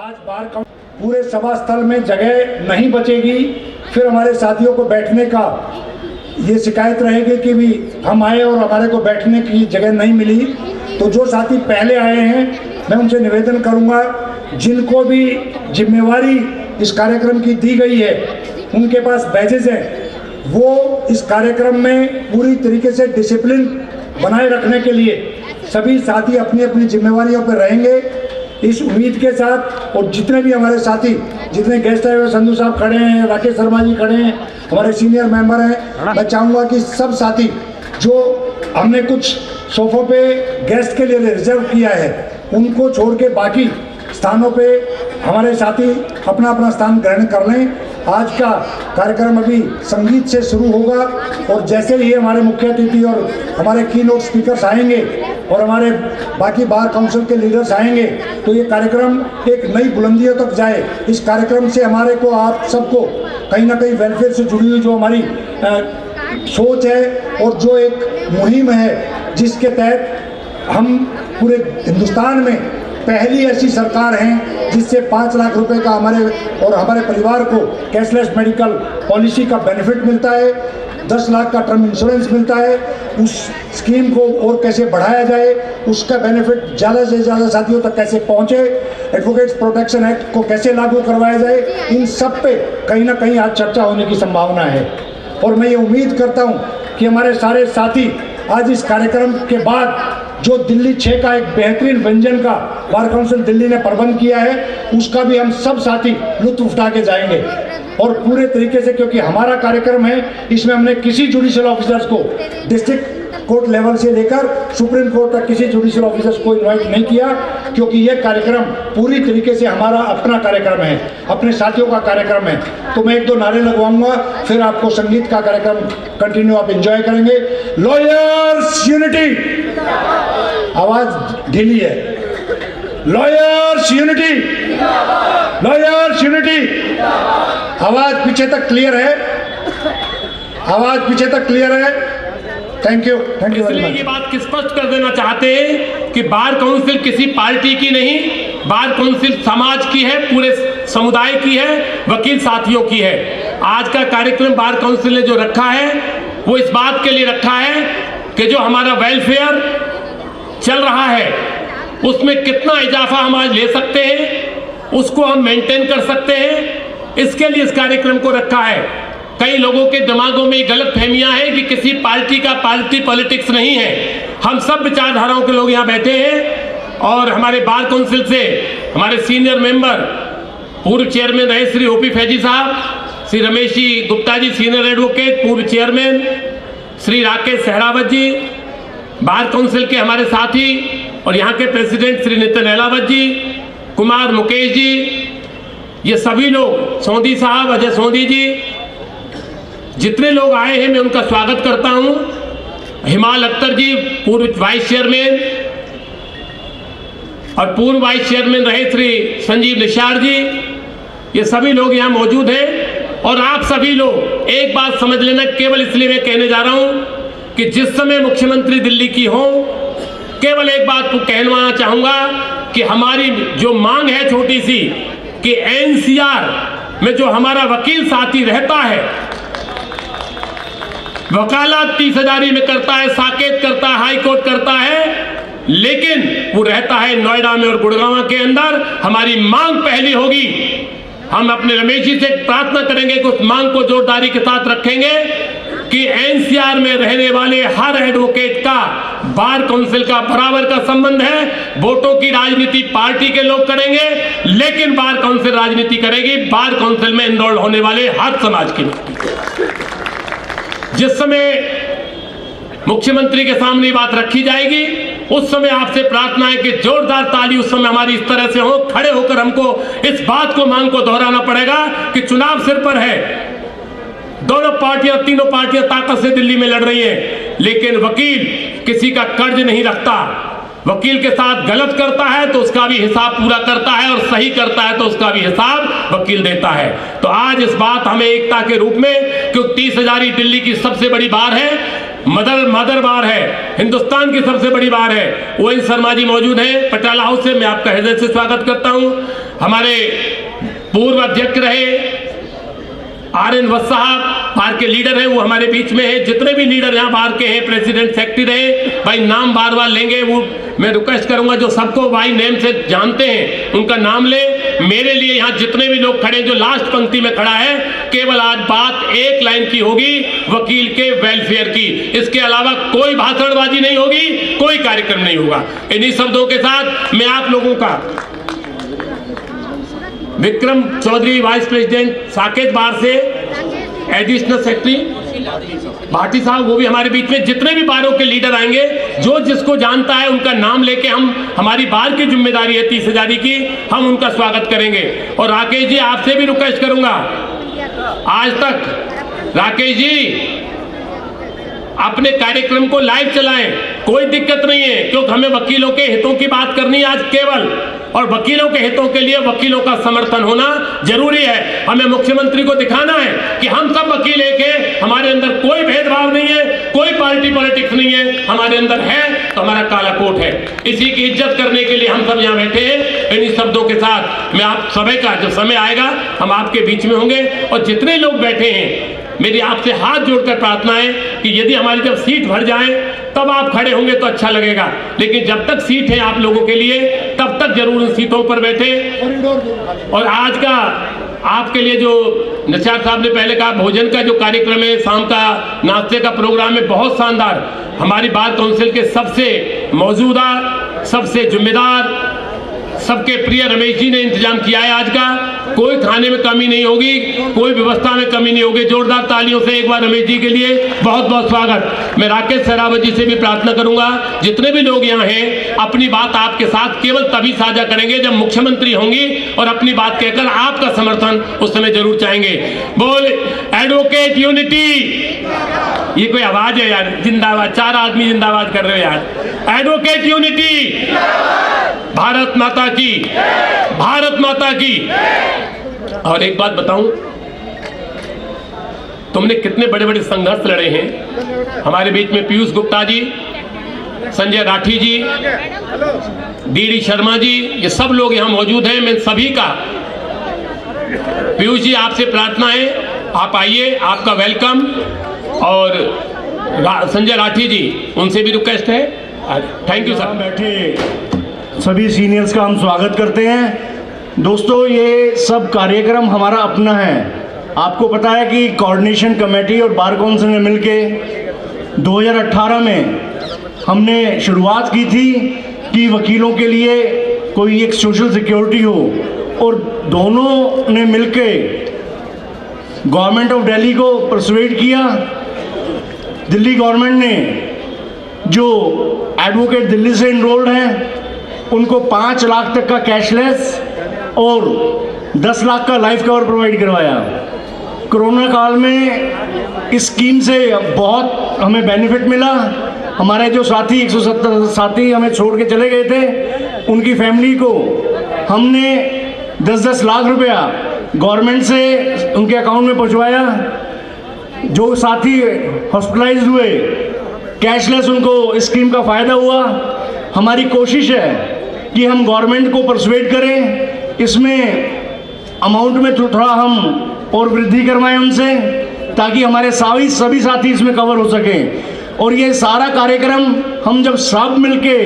आज बार पूरे सभा स्थल में जगह नहीं बचेगी, फिर हमारे साथियों को बैठने का ये शिकायत रहेगी कि भी हम आए और हमारे को बैठने की जगह नहीं मिली। तो जो साथी पहले आए हैं मैं उनसे निवेदन करूंगा, जिनको भी जिम्मेवारी इस कार्यक्रम की दी गई है, उनके पास बैजेज हैं, वो इस कार्यक्रम में पूरी तरीके से डिसिप्लिन बनाए रखने के लिए सभी साथी अपनी अपनी जिम्मेवारियों पर रहेंगे, इस उम्मीद के साथ। और जितने भी हमारे साथी, जितने गेस्ट आए हुए, संधू साहब खड़े हैं, राकेश शर्मा जी खड़े हैं, हमारे सीनियर मेंबर हैं, मैं चाहूँगा कि सब साथी जो हमने कुछ सोफों पे गेस्ट के लिए रिजर्व किया है, उनको छोड़ के बाकी स्थानों पे हमारे साथी अपना अपना स्थान ग्रहण कर लें। आज का कार्यक्रम अभी संगीत से शुरू होगा और जैसे ही हमारे मुख्य अतिथि और हमारे कीनोट स्पीकर्स आएंगे और हमारे बाकी बार काउंसिल के लीडर्स आएंगे, तो ये कार्यक्रम एक नई बुलंदियों तक जाए। इस कार्यक्रम से हमारे को, आप सबको कहीं ना कहीं वेलफेयर से जुड़ी हुई जो हमारी सोच है और जो एक मुहिम है, जिसके तहत हम पूरे हिंदुस्तान में पहली ऐसी सरकार हैं जिससे 5 लाख रुपए का हमारे और हमारे परिवार को कैशलेस मेडिकल पॉलिसी का बेनिफिट मिलता है, 10 लाख का टर्म इंश्योरेंस मिलता है। उस स्कीम को और कैसे बढ़ाया जाए, उसका बेनिफिट ज़्यादा से ज़्यादा साथियों तक कैसे पहुँचे, एडवोकेट्स प्रोटेक्शन एक्ट को कैसे लागू करवाया जाए, इन सब पे कहीं ना कहीं आज चर्चा होने की संभावना है। और मैं ये उम्मीद करता हूँ कि हमारे सारे साथी आज इस कार्यक्रम के बाद जो दिल्ली 6 का एक बेहतरीन व्यंजन का बार काउंसिल दिल्ली ने प्रबंध किया है, उसका भी हम सब साथी लुत्फ उठा के जाएंगे। और पूरे तरीके से, क्योंकि हमारा कार्यक्रम है, इसमें हमने किसी जुडिशियल ऑफिसर्स को डिस्ट्रिक्ट कोर्ट लेवल से लेकर सुप्रीम कोर्ट तक किसी जुडिशियल ऑफिसर्स को इन्वाइट नहीं किया, क्योंकि यह कार्यक्रम पूरी तरीके से हमारा अपना कार्यक्रम है, अपने साथियों का कार्यक्रम है। तो मैं 1-2 नारे लगवाऊंगा, फिर आपको संगीत का कार्यक्रम कंटिन्यू आप एंजॉय करेंगे। लॉयर्स यूनिटी, आवाज ढीली है। लॉयर्स यूनिटी, लॉयर्स यूनिटी, आवाज पीछे तक क्लियर है, आवाज पीछे तक क्लियर है। Thank you, thank you very much. ये बात स्पष्ट कर देना चाहते हैं कि बार काउंसिल किसी पार्टी की नहीं, बार काउंसिल समाज की है, पूरे समुदाय की है, वकील साथियों की है। आज का कार्यक्रम बार काउंसिल ने जो रखा है, वो इस बात के लिए रखा है कि जो हमारा वेलफेयर चल रहा है, उसमें कितना इजाफा हम आज ले सकते हैं, उसको हम मेंटेन कर सकते हैं, इसके लिए इस कार्यक्रम को रखा है। कई लोगों के दिमागों में गलत फहमियां हैं कि किसी पार्टी का पार्टी पॉलिटिक्स नहीं है। हम सब विचारधाराओं के लोग यहाँ बैठे हैं और हमारे बार काउंसिल से हमारे सीनियर मेंबर, पूर्व चेयरमैन रहे श्री ओपी फैजी साहब, श्री रमेश जी गुप्ता जी सीनियर एडवोकेट, पूर्व चेयरमैन श्री राकेश सहरावत जी, बार काउंसिल के हमारे साथी और यहाँ के प्रेसिडेंट श्री नितिन अहलावत जी, कुमार मुकेश जी, ये सभी लोग, सोंधी साहब, अजय सोंधी जी, जितने लोग आए हैं मैं उनका स्वागत करता हूं। हिमाल अख्तर जी, पूर्व वाइस चेयरमैन और पूर्व वाइस चेयरमैन रहे श्री संजीव निशार जी, ये सभी लोग यहाँ मौजूद हैं। और आप सभी लोग एक बात समझ लेना, केवल इसलिए मैं कहने जा रहा हूं कि जिस समय मुख्यमंत्री दिल्ली की हो, केवल एक बात को कहना चाहूंगा कि हमारी जो मांग है छोटी सी, कि एनसीआर में जो हमारा वकील साथी रहता है, वकालत 30,000 में करता है, साकेत करता है, हाई कोर्ट करता है, लेकिन वो रहता है नोएडा में और गुड़गांव के अंदर। हमारी मांग पहली होगी, हम अपने रमेश जी से प्रार्थना करेंगे कि उस मांग को जोरदारी के साथ रखेंगे कि एनसीआर में रहने वाले हर एडवोकेट का बार काउंसिल का बराबर का संबंध है। वोटों की राजनीति पार्टी के लोग करेंगे, लेकिन बार काउंसिल राजनीति करेगी बार काउंसिल में एनरोल होने वाले हर समाज के लोग। जिस समय मुख्यमंत्री के सामने बात रखी जाएगी, उस समय आपसे प्रार्थना है कि जोरदार ताली उस समय हमारी इस तरह से हो, खड़े होकर हमको इस बात को, मांग को दोहराना पड़ेगा कि चुनाव सिर पर है। दोनों पार्टियां, तीनों पार्टियां ताकत से दिल्ली में लड़ रही हैं, लेकिन वकील किसी का कर्ज नहीं रखता। वकील के साथ गलत करता है तो उसका भी हिसाब पूरा करता है, और सही करता है तो उसका भी हिसाब वकील देता है। तो आज इस बात हमें एकता के रूप में, क्योंकि 30,000 दिल्ली की सबसे बड़ी बार है, मदर बार है, हिंदुस्तान की सबसे बड़ी बार है। ओएन शर्मा जी मौजूद हैं पटियाला हाउस से, मैं आपका हृदय से स्वागत करता हूं। हमारे पूर्व अध्यक्ष रहे RN वत्स साहब, बार के लीडर हैं, वो हमारे बीच में है। जितने भी लीडर यहाँ बार के हैं, प्रेसिडेंट सेक्रेटरी रहे, भाई नाम बार बार लेंगे, वो मैं रिक्वेस्ट करूंगा जो सबको भाई नेम से जानते हैं उनका नाम ले। मेरे लिए यहाँ जितने भी लोग खड़े, जो लास्ट पंक्ति में खड़ा है, केवल आज बात एक लाइन की होगी, वकील के वेलफेयर की। इसके अलावा कोई भाषणबाजी नहीं होगी, कोई कार्यक्रम नहीं होगा। इन्हीं शब्दों के साथ मैं आप लोगों का विक्रम चौधरी, वाइस प्रेसिडेंट साकेत बार से, एडिशनल सेक्रेटरी भाटी साहब, वो भी हमारे बीच में, जितने भी बारों के लीडर आएंगे, जो जिसको जानता है उनका नाम लेके हमारी बार की जिम्मेदारी है 30,000 की, हम उनका स्वागत करेंगे। और राकेश जी, आपसे भी रिक्वेस्ट करूंगा, आज तक राकेश जी अपने कार्यक्रम को लाइव चलाएं, कोई दिक्कत नहीं है, क्योंकि हमें वकीलों के हितों की बात करनी है आज केवल, और वकीलों के हितों के लिए वकीलों का समर्थन होना जरूरी है। हमें मुख्यमंत्री को दिखाना है कि हम सब वकील एक हैं, हमारे अंदर कोई भेदभाव नहीं है, कोई पार्टी पॉलिटिक्स नहीं है, हमारे अंदर है तो हमारा काला कोट है। इसी की इज्जत करने के लिए हम सब यहाँ बैठे हैं। इन्हीं शब्दों के साथ मैं आप सभी का, जब समय आएगा हम आपके बीच में होंगे, और जितने लोग बैठे हैं, मेरी आपसे हाथ जोड़कर प्रार्थना है कि यदि हमारी जब सीट भर जाए तब आप खड़े होंगे तो अच्छा लगेगा, लेकिन जब तक सीट है आप लोगों के लिए, तब तक जरूर उन सीटों पर बैठे। और आज का आपके लिए जो नशाद साहब ने पहले कहा, भोजन का जो कार्यक्रम है, शाम का नाश्ते का प्रोग्राम है, बहुत शानदार। हमारी बार काउंसिल के सबसे मौजूदा, सबसे जिम्मेदार, सबके प्रिय रमेश जी ने इंतजाम किया है आज का। कोई खाने में कमी नहीं होगी, कोई व्यवस्था में कमी नहीं होगी। जोरदार तालियों से एक बार रमेश जी के लिए बहुत बहुत स्वागत। मैं राकेश सहरावत जी से भी प्रार्थना करूंगा, जितने भी लोग यहाँ हैं, अपनी बात आपके साथ केवल तभी साझा करेंगे जब मुख्यमंत्री होंगी, और अपनी बात कहकर आपका समर्थन उस समय जरूर चाहेंगे। बोल एडवोकेट यूनिटी, ये कोई आवाज है यार, जिंदाबाद, 4 आदमी जिंदाबाद कर रहे हो यार। एडवोकेट यूनिटी, भारत माता की, भारत माता की। और एक बात बताऊं, तुमने कितने बड़े बड़े संघर्ष लड़े हैं। हमारे बीच में पीयूष गुप्ता जी, संजय राठी जी, DD शर्मा जी, ये सब लोग यहाँ मौजूद हैं। मैं सभी का, पीयूष जी आपसे प्रार्थना है, आप आइए, आपका वेलकम। और संजय राठी जी, उनसे भी रिक्वेस्ट है। Thank you sir. बैठे सभी सीनियर्स का हम स्वागत करते हैं। दोस्तों, ये सब कार्यक्रम हमारा अपना है। आपको पता है कि कोऑर्डिनेशन कमेटी और बार काउंसिल ने मिलके 2018 में हमने शुरुआत की थी कि वकीलों के लिए कोई एक सोशल सिक्योरिटी हो, और दोनों ने मिलके गवर्नमेंट ऑफ दिल्ली को परसुएड किया। दिल्ली गवर्नमेंट ने, जो एडवोकेट दिल्ली से इनरोल्ड हैं, उनको 5 लाख तक का कैशलेस और 10 लाख का लाइफ कवर प्रोवाइड करवाया। कोरोना काल में इस स्कीम से बहुत हमें बेनिफिट मिला। हमारे जो साथी 170 साथी हमें छोड़ के चले गए थे, उनकी फैमिली को हमने 10-10 लाख रुपया गवर्नमेंट से उनके अकाउंट में पहुंचवाया। जो साथी हॉस्पिटलाइज हुए, कैशलेस उनको इस स्कीम का फ़ायदा हुआ। हमारी कोशिश है कि हम गवर्नमेंट को परसुएड करें, इसमें अमाउंट में थोड़ा हम और वृद्धि करवाएं उनसे, ताकि हमारे सभी साथी इसमें कवर हो सकें। और ये सारा कार्यक्रम हम जब सब मिलके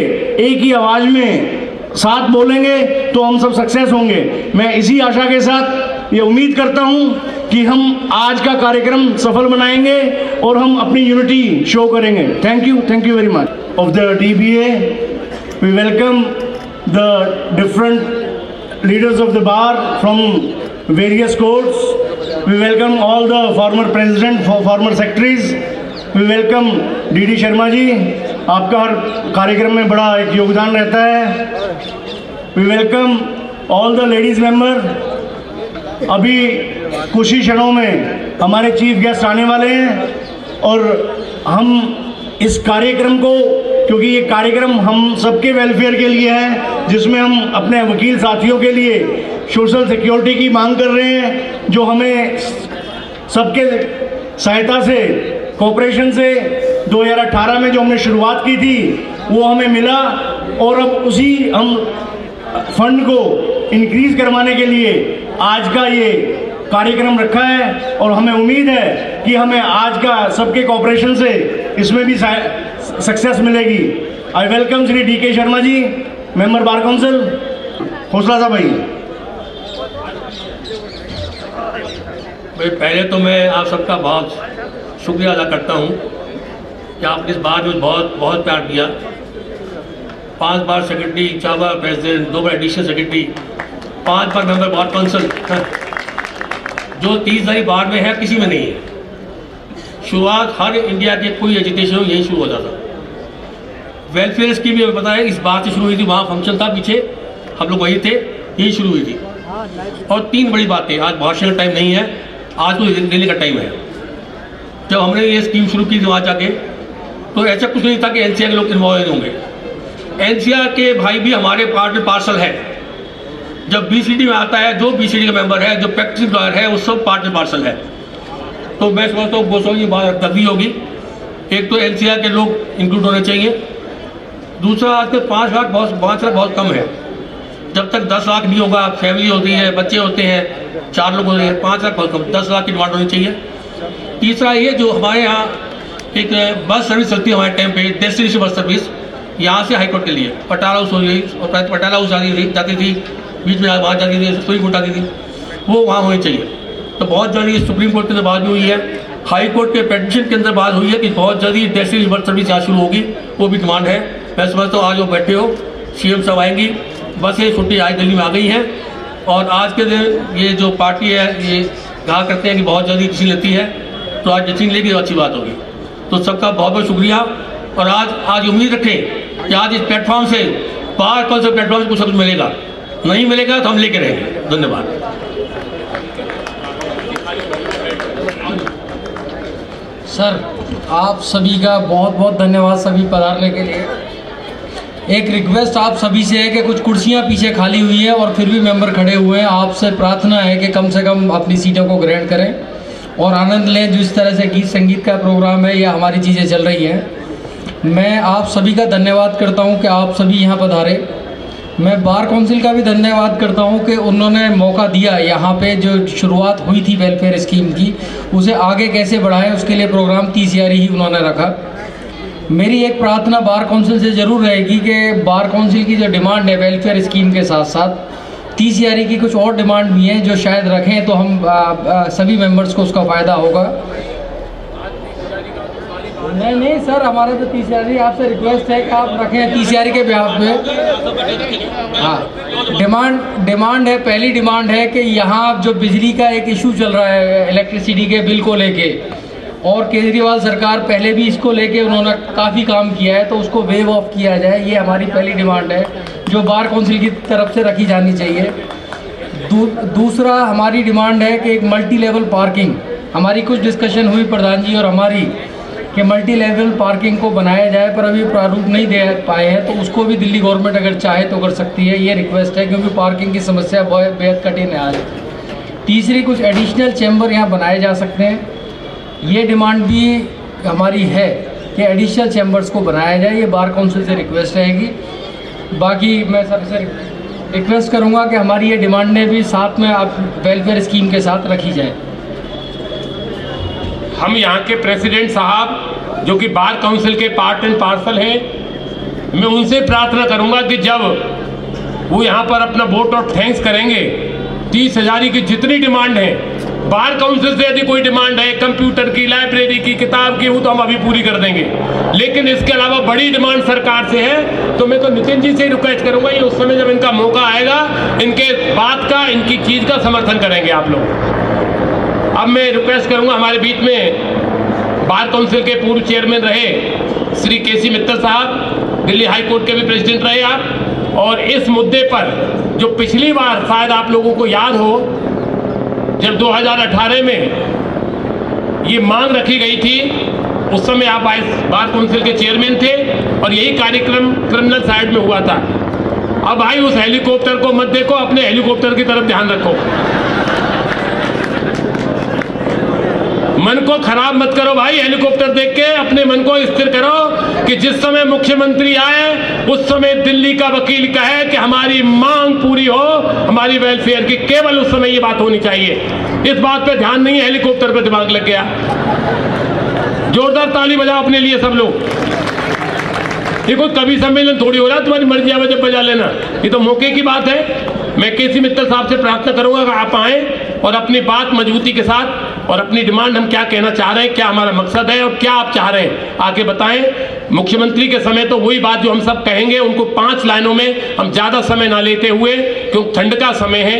एक ही आवाज़ में साथ बोलेंगे तो हम सब सक्सेस होंगे। मैं इसी आशा के साथ ये उम्मीद करता हूँ कि हम आज का कार्यक्रम सफल बनाएंगे और हम अपनी यूनिटी शो करेंगे। Thank you very much. Of the DBA, we welcome the different leaders of the bar from various courts. We welcome all the former president, former secretaries. We welcome DD Sharma ji, आपका हर कार्यक्रम में बड़ा एक योगदान रहता है। We welcome all the ladies member. अभी कुछ ही क्षणों में हमारे चीफ गेस्ट आने वाले हैं, और हम इस कार्यक्रम को, क्योंकि ये कार्यक्रम हम सबके वेलफेयर के लिए है, जिसमें हम अपने वकील साथियों के लिए सोशल सिक्योरिटी की मांग कर रहे हैं, जो हमें सबके सहायता से, कॉर्पोरेशन से 2018 में जो हमने शुरुआत की थी वो हमें मिला, और अब उसी हम फंड को इंक्रीज करवाने के लिए आज का ये कार्यक्रम रखा है और हमें उम्मीद है कि हमें आज का सबके कोऑपरेशन से इसमें भी सक्सेस मिलेगी। आई वेलकम श्री डी के Sharma ji, member bar council. हौसला साहब भाई। भाई पहले तो मैं आप सबका बहुत शुक्रिया अदा करता हूँ कि आपने इस बार में बहुत बहुत प्यार दिया। 5 बार सेक्रेटरी, 4 बार प्रेसिडेंट, 2 बार एडिशनल सेक्रेटरी, 5 बार मेंबर बार काउंसिल, जो 30 बार में है किसी में नहीं है। शुरुआत हर इंडिया के कोई एजुकेशन यही शुरू होता था। वेलफेयर स्कीम भी पता है इस बात से शुरू हुई थी, वहाँ फंक्शन था पीछे, हम लोग वही थे, यही शुरू हुई थी। और 3 बड़ी बातें, आज भाषण का टाइम नहीं है, आज तो देने का टाइम है। जब हमने ये स्कीम शुरू की थी वहाँ जाके, तो ऐसा कुछ नहीं था कि एनसीआर के लोग इन्वॉल्व होंगे। एनसीआर के भाई भी हमारे पार्ट में पार्सल है। जब बीसीडी में आता है, जो बीसीडी का मेंबर है, जो प्रैक्टिस लॉयर है, वो सब पार्ट में पार्सल है। तो मैं समझता हूँ गोस्वामी की बात तभी होगी। एक तो एनसीआर के लोग इंक्लूड होने चाहिए। दूसरा, आज के 5 लाख बहुत कम है। जब तक 10 लाख नहीं होगा, फैमिली होती है, बच्चे होते हैं, 4 लोग होते हैं, 5 लाख बहुत कम, 10 लाख की डिमांड होनी चाहिए। तीसरा ये, जो हमारे यहाँ एक बस सर्विस चलती है हमारे टाइम पे, डेस्टिनेशन बस सर्विस, यहाँ से हाईकोर्ट के लिए पटाला हाउस हो गई, और पटाला हाउस जाती थी, बीच में वहाँ जाती थी, सुप्रीम कोर्ट आती थी, वो वहाँ होनी चाहिए। तो बहुत जल्दी सुप्रीम कोर्ट के अंदर बात भी हुई है, हाई कोर्ट के पेटिशन के अंदर बात हुई है कि बहुत जल्दी डेस्टिनेशन बस सर्विस यहाँ शुरू होगी, वो भी डिमांड है। मैं समझता हूँ आज वो बैठे हो, सीएम साहब आएंगी, बसें छुट्टी आज दिल्ली में आ गई हैं। और आज के दिन ये जो पार्टी है, ये कहा करते हैं कि बहुत जल्दी डिसीजन लेती है, तो आज डिसीजन लेगी तो अच्छी बात होगी। तो सबका बहुत बहुत शुक्रिया। और आज उम्मीद रखें कि आज इस प्लेटफॉर्म से, बार काउंसिल प्लेटफॉर्म से कुछ मिलेगा, नहीं मिलेगा तो हम लेके रहेंगे। धन्यवाद। सर, आप सभी का बहुत बहुत धन्यवाद सभी पधारने के लिए। एक रिक्वेस्ट आप सभी से है कि कुछ कुर्सियां पीछे खाली हुई है और फिर भी मेंबर खड़े हुए हैं, आपसे प्रार्थना है कि कम से कम अपनी सीटों को ग्रहण करें और आनंद लें। जो इस तरह से गीत संगीत का प्रोग्राम है या हमारी चीज़ें चल रही हैं, मैं आप सभी का धन्यवाद करता हूं कि आप सभी यहाँ पधारे। मैं बार काउंसिल का भी धन्यवाद करता हूं कि उन्होंने मौका दिया, यहाँ पे जो शुरुआत हुई थी वेलफेयर स्कीम की, उसे आगे कैसे बढ़ाएं, उसके लिए प्रोग्राम 30 यारी ही उन्होंने रखा। मेरी एक प्रार्थना बार काउंसिल से ज़रूर रहेगी कि बार काउंसिल की जो डिमांड है वेलफेयर स्कीम के साथ साथ 30 यारी की कुछ और डिमांड भी हैं, जो शायद रखें तो हम सभी मेंबर्स को उसका फ़ायदा होगा। नहीं सर, हमारा तो 30 यारी आपसे रिक्वेस्ट है कि आप रखें 30 यारी के ब्याह पे। हाँ, डिमांड है, पहली डिमांड है कि यहाँ जो बिजली का एक इशू चल रहा है इलेक्ट्रिसिटी के बिल को लेके, और केजरीवाल सरकार पहले भी इसको लेके उन्होंने काफ़ी काम किया है, तो उसको वेव ऑफ किया जाए। ये हमारी पहली डिमांड है जो बार काउंसिल की तरफ से रखी जानी चाहिए। दूसरा हमारी डिमांड है कि एक मल्टी लेवल पार्किंग, हमारी कुछ डिस्कशन हुई प्रधान जी और हमारी, कि मल्टी लेवल पार्किंग को बनाया जाए, पर अभी प्रारूप नहीं दे पाए हैं, तो उसको भी दिल्ली गवर्नमेंट अगर चाहे तो कर सकती है। ये रिक्वेस्ट है, क्योंकि पार्किंग की समस्या बेहद कठिन है आज। तीसरी, कुछ एडिशनल चैम्बर यहाँ बनाए जा सकते हैं, ये डिमांड भी हमारी है कि एडिशनल चैम्बर्स को बनाया जाए। ये बार काउंसिल से रिक्वेस्ट रहेगी। बाकी मैं सबसे रिक्वेस्ट करूँगा कि हमारी ये डिमांडें भी साथ में आप वेलफेयर स्कीम के साथ रखी जाए। हम यहाँ के प्रेसिडेंट साहब जो कि बार काउंसिल के पार्ट एंड पार्सल हैं, मैं उनसे प्रार्थना करूँगा कि जब वो यहाँ पर अपना वोट ऑफ थैंक्स करेंगे, 30,000 की जितनी डिमांड है, बार काउंसिल से यदि कोई डिमांड है कंप्यूटर की, लाइब्रेरी की, किताब की, वो तो हम अभी पूरी कर देंगे। लेकिन इसके अलावा बड़ी डिमांड सरकार से है, तो मैं तो नितिन जी से रिक्वेस्ट करूंगा, ये उस समय जब इनका मौका आएगा, इनके बात का, इनकी चीज का समर्थन करेंगे आप लोग। अब मैं रिक्वेस्ट करूंगा, हमारे बीच में बार काउंसिल के पूर्व चेयरमैन रहे श्री केसी मित्तल साहब, दिल्ली हाई कोर्ट के भी प्रेसिडेंट रहे आप, और इस मुद्दे पर जो पिछली बार शायद आप लोगों को याद हो, जब 2018 में ये मांग रखी गई थी, उस समय आप बार काउंसिल के चेयरमैन थे और यही कार्यक्रम क्रिमिनल साइड में हुआ था। अब भाई उस हेलीकॉप्टर को मत देखो, अपने हेलीकॉप्टर की तरफ ध्यान रखो। मन को खराब मत करो भाई। हेलीकॉप्टर देख के अपने मन को स्थिर करो कि जिस समय मुख्यमंत्री आए उस समय दिल्ली का वकील कहे कि हमारी मांग पूरी हो, हमारी वेलफेयर की, केवल उस समय ये बात होनी चाहिए। इस बात पे ध्यान नहीं है, हेलीकॉप्टर पे दिमाग लग गया। जोरदार ताली बजाओ अपने लिए सब लोग। ये कोई कवि सम्मेलन थोड़ी हो रहा है, तुम्हारी मर्जी आवे जब बजा लेना, ये तो मौके की बात है। मैं केसी मित्तल साहब से प्रार्थना करूंगा कि आप आए और अपनी बात मजबूती के साथ और अपनी डिमांड, हम क्या कहना चाह रहे हैं, क्या हमारा मकसद है और क्या आप चाह रहे हैं, आके बताएं। मुख्यमंत्री के समय तो वही बात जो हम सब कहेंगे उनको 5 लाइनों में, हम ज्यादा समय ना लेते हुए, क्योंकि ठंड का समय है,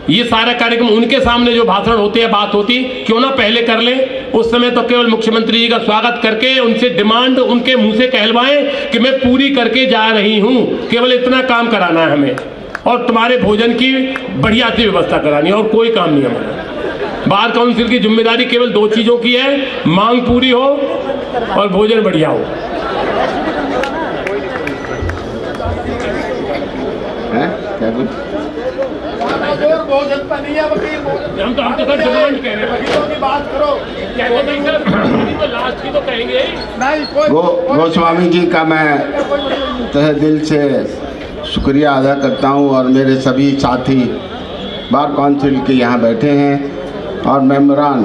ये सारा कार्यक्रम उनके सामने जो भाषण होते हैं, बात होती, क्यों ना पहले कर लें। उस समय तो केवल मुख्यमंत्री जी का स्वागत करके उनसे डिमांड उनके मुंह से कहलवाएं कि मैं पूरी करके जा रही हूं, केवल इतना काम कराना है हमें, और तुम्हारे भोजन की बढ़िया सी व्यवस्था करानी है, और कोई काम नहीं हमारा। बार काउंसिल की जिम्मेदारी केवल 2 चीजों की है, मांग पूरी हो और भोजन बढ़िया हो। क्या कुछ हम तो सर डिमांड कह रहे हैं, बात करो, तो लास्ट की तो कहेंगे। गोस्वामी जी का मैं तहे दिल से शुक्रिया अदा करता हूं, और मेरे सभी साथी बार काउंसिल के यहाँ बैठे हैं और मेंबरान।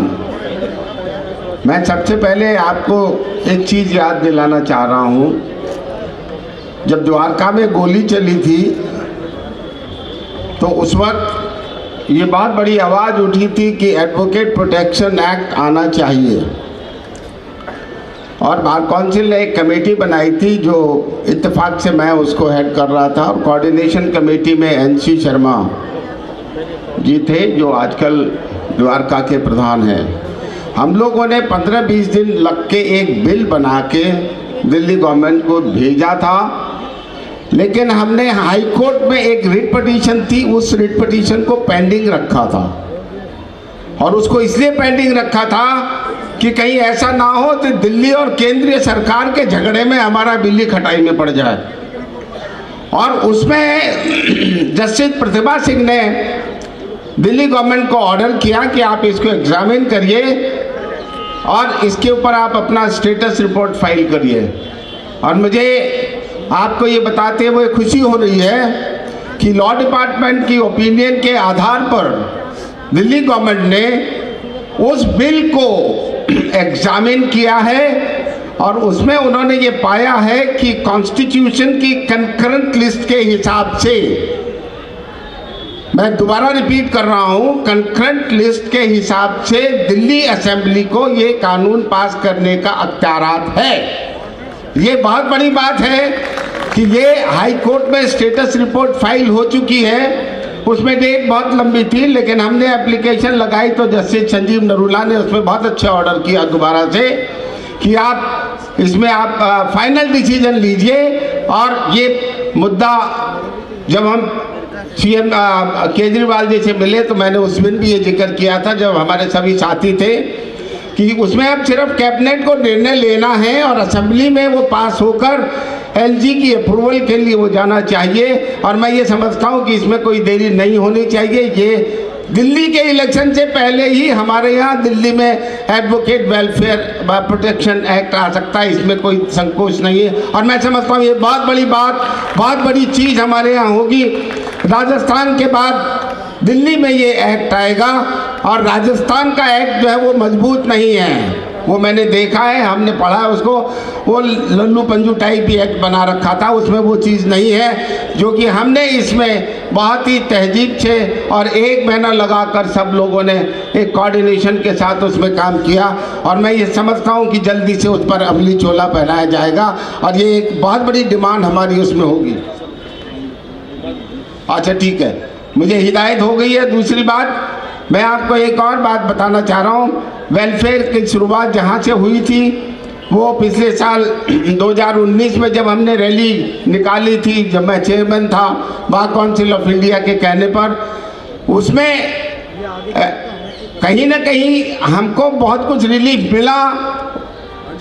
मैं सबसे पहले आपको एक चीज़ याद दिलाना चाह रहा हूं। जब द्वारका में गोली चली थी तो उस वक्त ये बहुत बड़ी आवाज़ उठी थी कि एडवोकेट प्रोटेक्शन एक्ट आना चाहिए, और बार काउंसिल ने एक कमेटी बनाई थी जो इत्तेफाक से मैं उसको हेड कर रहा था, और कोऑर्डिनेशन कमेटी में NC शर्मा जी थे जो आजकल द्वारका के प्रधान हैं। हम लोगों ने 15-20 दिन लग के एक बिल बना के दिल्ली गवर्नमेंट को भेजा था, लेकिन हमने हाई कोर्ट में एक रिट पिटीशन थी, उस रिट पिटीशन को पेंडिंग रखा था, और उसको इसलिए पेंडिंग रखा था कि कहीं ऐसा ना हो तो दिल्ली और केंद्रीय सरकार के झगड़े में हमारा बिल्ली खटाई में पड़ जाए। और उसमें जस्टिस प्रतिभा सिंह ने दिल्ली गवर्नमेंट को ऑर्डर किया कि आप इसको एग्जामिन करिए और इसके ऊपर आप अपना स्टेटस रिपोर्ट फाइल करिए। और मुझे आपको ये बताते हुए खुशी हो रही है कि लॉ डिपार्टमेंट की ओपिनियन के आधार पर दिल्ली गवर्नमेंट ने उस बिल को एग्जामिन किया है, और उसमें उन्होंने ये पाया है कि कॉन्स्टिट्यूशन की कंकरेंट लिस्ट के हिसाब से, मैं दोबारा रिपीट कर रहा हूँ, कंकरेंट लिस्ट के हिसाब से दिल्ली असेंबली को ये कानून पास करने का अख्तियारात है। ये बहुत बड़ी बात है कि ये हाई कोर्ट में स्टेटस रिपोर्ट फाइल हो चुकी है। उसमें डेट बहुत लंबी थी, लेकिन हमने एप्लीकेशन लगाई तो जस्टिस संजीव नरूला ने उसमें बहुत अच्छा ऑर्डर किया दोबारा से कि आप इसमें आप फाइनल डिसीजन लीजिए। और ये मुद्दा जब हम CM केजरीवाल जी से मिले तो मैंने उस दिन भी ये जिक्र किया था, जब हमारे सभी साथी थे, कि उसमें अब सिर्फ कैबिनेट को निर्णय लेना है और असेंबली में वो पास होकर LG की अप्रूवल के लिए वो जाना चाहिए। और मैं ये समझता हूँ कि इसमें कोई देरी नहीं होनी चाहिए। ये दिल्ली के इलेक्शन से पहले ही हमारे यहाँ दिल्ली में एडवोकेट वेलफेयर प्रोटेक्शन एक्ट आ सकता है, इसमें कोई संकोच नहीं है। और मैं समझता हूँ ये बहुत बड़ी बात, बहुत बड़ी चीज़ हमारे यहाँ होगी। राजस्थान के बाद दिल्ली में ये एक्ट आएगा, और राजस्थान का एक्ट जो है वो मजबूत नहीं है, वो मैंने देखा है, हमने पढ़ा है उसको, वो लल्लू पंजू टाइप ही एक्ट बना रखा था, उसमें वो चीज़ नहीं है जो कि हमने इसमें बहुत ही तहजीब से और 1 महीना लगाकर सब लोगों ने एक कोऑर्डिनेशन के साथ उसमें काम किया। और मैं ये समझता हूँ कि जल्दी से उस पर अमली चोला पहनाया जाएगा, और ये एक बहुत बड़ी डिमांड हमारी उसमें होगी। अच्छा ठीक है, मुझे हिदायत हो गई है। दूसरी बात, मैं आपको एक और बात बताना चाह रहा हूँ। वेलफेयर की शुरुआत जहाँ से हुई थी वो पिछले साल 2019 में जब हमने रैली निकाली थी, जब मैं चेयरमैन था बार काउंसिल ऑफ इंडिया के कहने पर, उसमें कहीं ना कहीं हमको बहुत कुछ रिलीफ मिला।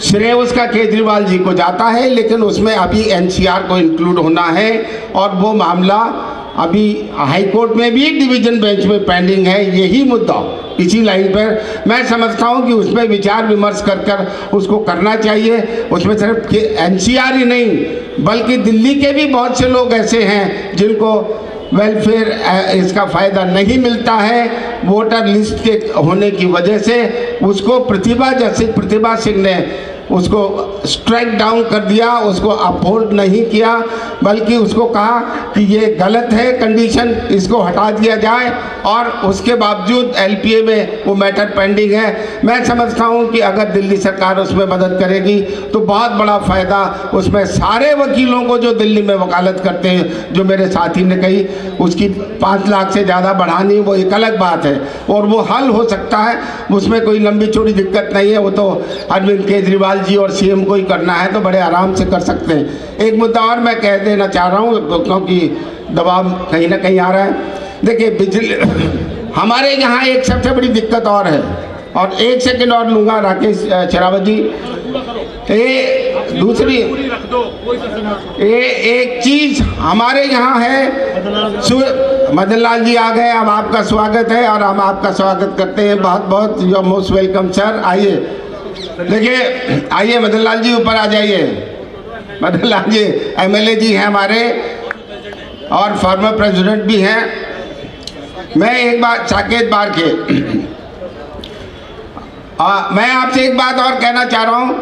श्रेय उसका केजरीवाल जी को जाता है, लेकिन उसमें अभी NCR को इंक्लूड होना है, और वो मामला अभी हाई कोर्ट में भी डिवीजन बेंच में पेंडिंग है यही मुद्दा। इसी लाइन पर मैं समझता हूँ कि उसमें विचार विमर्श कर उसको करना चाहिए। उसमें सिर्फ एनसीआर ही नहीं बल्कि दिल्ली के भी बहुत से लोग ऐसे हैं जिनको वेलफेयर इसका फ़ायदा नहीं मिलता है वोटर लिस्ट के होने की वजह से। उसको प्रतिभा सिंह ने उसको स्ट्राइक डाउन कर दिया, उसको अपहोल्ड नहीं किया, बल्कि उसको कहा कि ये गलत है कंडीशन, इसको हटा दिया जाए, और उसके बावजूद एलपीए में वो मैटर पेंडिंग है। मैं समझता हूँ कि अगर दिल्ली सरकार उसमें मदद करेगी तो बहुत बड़ा फ़ायदा उसमें सारे वकीलों को जो दिल्ली में वकालत करते हैं, जो मेरे साथी ने कही उसकी 5 लाख से ज़्यादा बढ़ानी वो एक अलग बात है और वो हल हो सकता है, उसमें कोई लंबी चौड़ी दिक्कत नहीं है। वो तो अरविंद केजरीवाल जी और सीएम को ही करना है तो बड़े आराम से कर सकते हैं। एक मुद्दा और मैं कह देना चाह रहा हूँ क्योंकि दबाव कहीं ना कहीं आ रहा है। देखिए बिजली हमारे यहाँ एक सबसे बड़ी दिक्कत और है, और 1 सेकंड और लूँगा राकेश शेरावत जी। दूसरी एक चीज़ हमारे यहाँ है, मदन लाल जी आ गए, अब आपका स्वागत है और हम आपका स्वागत करते हैं। बहुत बहुत you are most welcome sir. आइए देखिए, आइए मदन लाल जी ऊपर आ जाइए। मदन लाल जी एमएलए जी हैं हमारे और फॉर्मर प्रेसिडेंट भी हैं। मैं एक बात साकेत बार के मैं आपसे एक बात और कहना चाह रहा हूँ।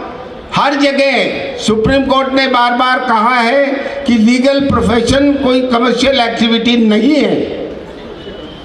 हर जगह सुप्रीम कोर्ट ने बार बार कहा है कि लीगल प्रोफेशन कोई कमर्शियल एक्टिविटी नहीं है।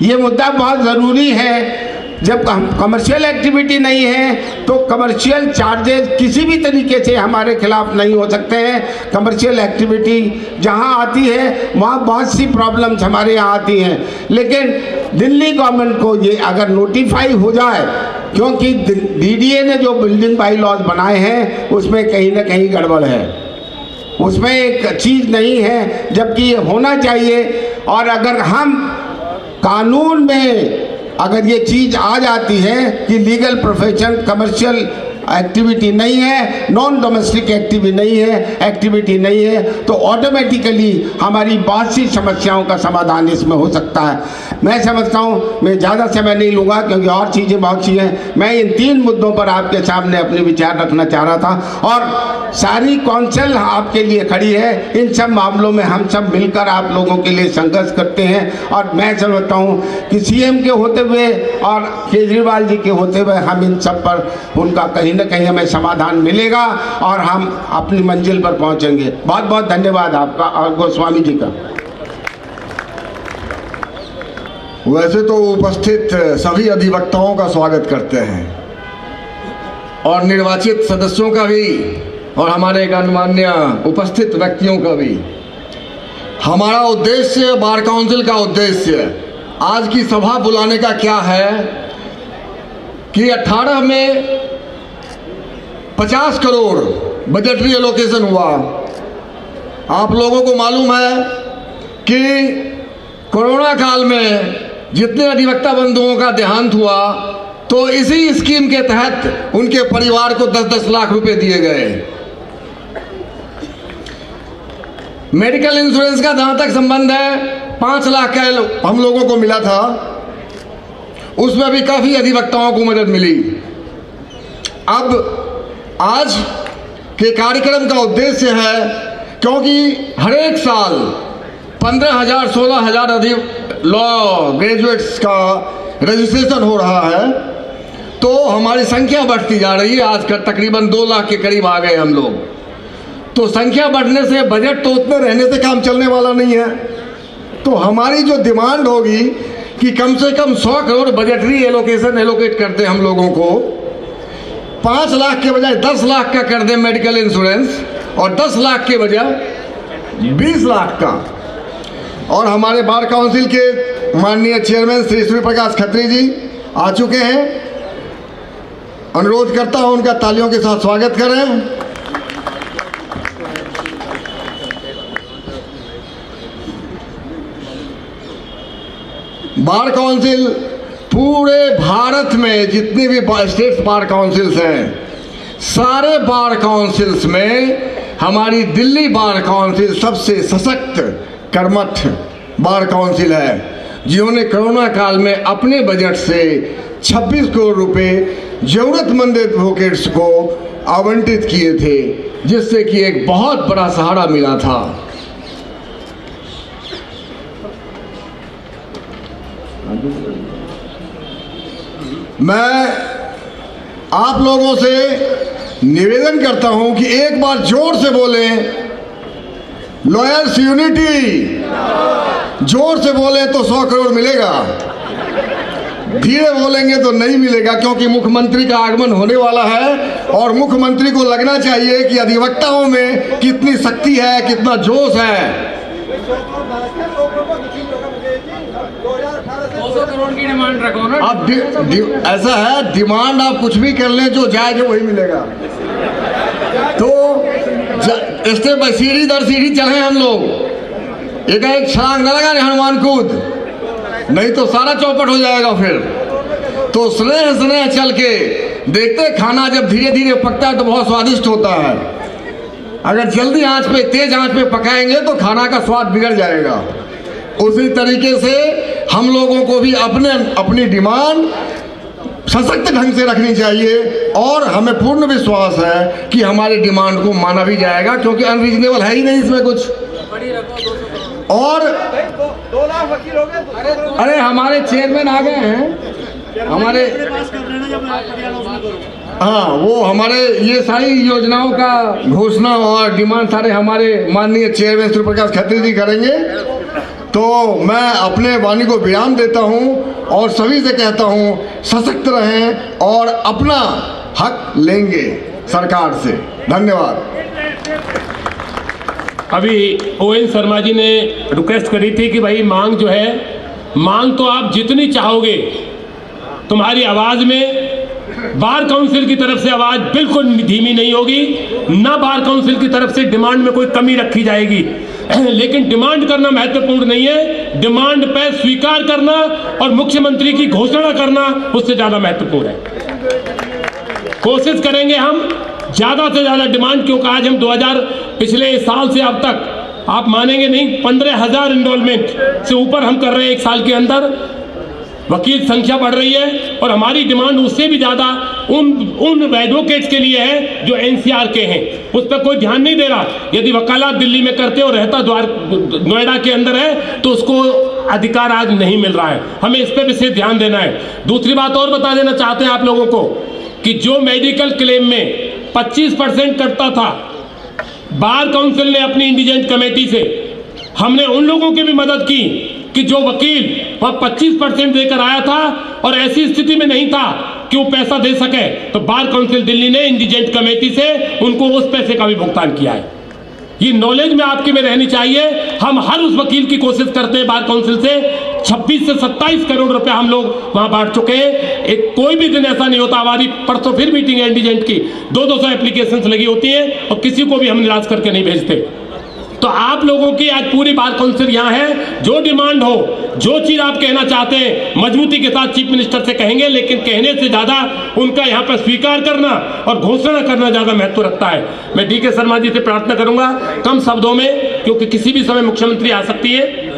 ये मुद्दा बहुत ज़रूरी है। जब कमर्शियल एक्टिविटी नहीं है तो कमर्शियल चार्जेस किसी भी तरीके से हमारे खिलाफ नहीं हो सकते हैं। कमर्शियल एक्टिविटी जहां आती है वहां बहुत सी प्रॉब्लम्स हमारे यहाँ आती हैं, लेकिन दिल्ली गवर्नमेंट को ये अगर नोटिफाई हो जाए, क्योंकि डीडीए ने जो बिल्डिंग बाई लॉज बनाए हैं उसमें कहीं ना कहीं गड़बड़ है, उसमें एक चीज़ नहीं है जबकि ये होना चाहिए। और अगर हम कानून में अगर ये चीज़ आ जाती है कि लीगल प्रोफेशन कमर्शियल एक्टिविटी नहीं है, नॉन डोमेस्टिक एक्टिविटी नहीं है, तो ऑटोमेटिकली हमारी बहुत सी समस्याओं का समाधान इसमें हो सकता है। मैं समझता हूँ, मैं ज़्यादा समय नहीं लूँगा क्योंकि और चीज़ें बहुत सी हैं। मैं इन 3 मुद्दों पर आपके सामने अपने विचार रखना चाह रहा था और सारी काउंसिल आपके लिए खड़ी है। इन सब मामलों में हम सब मिलकर आप लोगों के लिए संघर्ष करते हैं और मैं समझता हूँ कि सीएम के होते हुए और केजरीवाल जी के होते हुए हम इन सब पर उनका कहीं न कहीं हमें समाधान मिलेगा और हम अपनी मंजिल पर पहुंचेंगे। बहुत बहुत धन्यवाद आपका और गोस्वामी जी का। वैसे तो उपस्थित सभी अधिवक्ताओं का स्वागत करते हैं और निर्वाचित सदस्यों का भी और हमारे गणमान्य उपस्थित व्यक्तियों का भी। हमारा उद्देश्य, बार काउंसिल का उद्देश्य आज की सभा बुलाने का क्या है कि 18 में 50 करोड़ बजटरी एलोकेशन हुआ। आप लोगों को मालूम है कि कोरोना काल में जितने अधिवक्ता बंधुओं का देहांत हुआ तो इसी स्कीम के तहत उनके परिवार को 10-10 लाख रुपए दिए गए। मेडिकल इंश्योरेंस का जहां तक संबंध है 5 लाख का हम लोगों को मिला था, उसमें भी काफी अधिवक्ताओं को मदद मिली। अब आज के कार्यक्रम का उद्देश्य है, क्योंकि हर एक साल 15,000-16,000 लॉ ग्रेजुएट्स का रजिस्ट्रेशन हो रहा है, तो हमारी संख्या बढ़ती जा रही है। आज का तकरीबन 2 लाख के करीब आ गए हम लोग। तो संख्या बढ़ने से बजट तो उतने रहने से काम चलने वाला नहीं है। तो हमारी जो डिमांड होगी कि कम से कम 100 करोड़ बजटरी एलोकेशन एलोकेट करते हम लोगों को, 5 लाख के बजाय 10 लाख का कर दें मेडिकल इंश्योरेंस और 10 लाख के बजाय 20 लाख का। और हमारे बार काउंसिल के माननीय चेयरमैन श्री सूर्य प्रकाश खत्री जी आ चुके हैं। अनुरोध करता हूं उनका तालियों के साथ स्वागत करें। बार काउंसिल पूरे भारत में जितनी भी स्टेट बार काउंसिल्स हैं, सारे बार काउंसिल्स में हमारी दिल्ली बार काउंसिल सबसे सशक्त, कर्मठ बार काउंसिल है, जिन्होंने कोरोना काल में अपने बजट से 26 करोड़ रुपए जरूरतमंद एडवोकेट्स को आवंटित किए थे, जिससे कि एक बहुत बड़ा सहारा मिला था। मैं आप लोगों से निवेदन करता हूं कि एक बार जोर से बोलें, लॉयर्स यूनिटी। जोर से बोले तो 100 करोड़ मिलेगा, धीरे बोलेंगे तो नहीं मिलेगा, क्योंकि मुख्यमंत्री का आगमन होने वाला है और मुख्यमंत्री को लगना चाहिए कि अधिवक्ताओं में कितनी शक्ति है, कितना जोश है। 200 करोड़ की डिमांड रखो ना। अब ऐसा है, डिमांड आप कुछ भी कर लें, जो जायज है वही मिलेगा। तो स्टेप बाय सीढ़ी दर सीढ़ी चले हम लोग, एक छलांग न लगा हनुमान कूद, नहीं तो सारा चौपट हो जाएगा। फिर तो स्नेह स्नेह चल के देखते, खाना जब धीरे धीरे पकता है तो बहुत स्वादिष्ट होता है। अगर जल्दी आंच पे, तेज आंच पे पकाएंगे तो खाना का स्वाद बिगड़ जाएगा। उसी तरीके से हम लोगों को भी अपनी डिमांड सशक्त ढंग से रखनी चाहिए और हमें पूर्ण विश्वास है कि हमारी डिमांड को माना भी जाएगा, क्योंकि अनरीजनेबल है ही नहीं इसमें कुछ। और 2 लाख वकील हो गए। अरे हमारे चेयरमैन आ गए हैं, हमारे, हाँ, वो हमारे ये सारी योजनाओं का घोषणा और डिमांड सारे हमारे माननीय चेयरमैन सूर्य प्रकाश खत्री जी करेंगे। तो मैं अपने वाणी को विराम देता हूं और सभी से कहता हूं, सशक्त रहें और अपना हक लेंगे सरकार से। धन्यवाद। अभी ON शर्मा जी ने रिक्वेस्ट करी थी कि भाई मांग जो है, मांग तो आप जितनी चाहोगे, तुम्हारी आवाज़ में बार काउंसिल की तरफ से आवाज़ बिल्कुल धीमी नहीं होगी, ना बार काउंसिल की तरफ से डिमांड में कोई कमी रखी जाएगी। लेकिन डिमांड करना महत्वपूर्ण नहीं है, डिमांड पे स्वीकार करना और मुख्यमंत्री की घोषणा करना उससे ज़्यादा महत्वपूर्ण है। कोशिश करेंगे हम ज़्यादा से ज़्यादा डिमांड, क्योंकि आज हम 2000 पिछले साल से अब तक आप मानेंगे नहीं 15,000 इनरोलमेंट से ऊपर हम कर रहे हैं एक साल के अंदर। वकील संख्या बढ़ रही है और हमारी डिमांड उससे भी ज़्यादा उन एडवोकेट्स के लिए है जो NCR के हैं। उस पर कोई ध्यान नहीं दे रहा। यदि वकालत दिल्ली में करते और रहता नोएडा के अंदर है तो उसको अधिकार आज नहीं मिल रहा है। हमें इस पर विशेष ध्यान देना है। दूसरी बात और बता देना चाहते हैं आप लोगों को कि जो मेडिकल क्लेम में 25% कटता था, बार काउंसिल ने अपनी इंडिजेंट कमेटी से, हमने उन लोगों की भी मदद की कि जो वकील वह 25% देकर आया था और ऐसी स्थिति में नहीं था कि वो पैसा दे सके, तो बार काउंसिल दिल्ली ने इंडिजेंट कमेटी से उनको उस पैसे का भी भुगतान किया है। ये नॉलेज में आपके में रहनी चाहिए। हम हर उस वकील की कोशिश करते हैं बार काउंसिल से, 26 से 27 करोड़ रुपए हम लोग वहां बांट चुके हैं। एक कोई भी दिन ऐसा नहीं होता, हमारी परसों फिर मीटिंग है इंडिजेंट की, 200 एप्लीकेशंस लगी होती हैं और किसी को भी हम निराश करके नहीं भेजते। तो आप लोगों की आज पूरी बार काउंसिल यहाँ है। जो डिमांड हो, जो चीज़ आप कहना चाहते हैं, मजबूती के साथ चीफ मिनिस्टर से कहेंगे, लेकिन कहने से ज़्यादा उनका यहाँ पर स्वीकार करना और घोषणा करना ज़्यादा महत्व रखता है। मैं DK शर्मा जी से प्रार्थना करूँगा कम शब्दों में, क्योंकि किसी भी समय मुख्यमंत्री आ सकती है।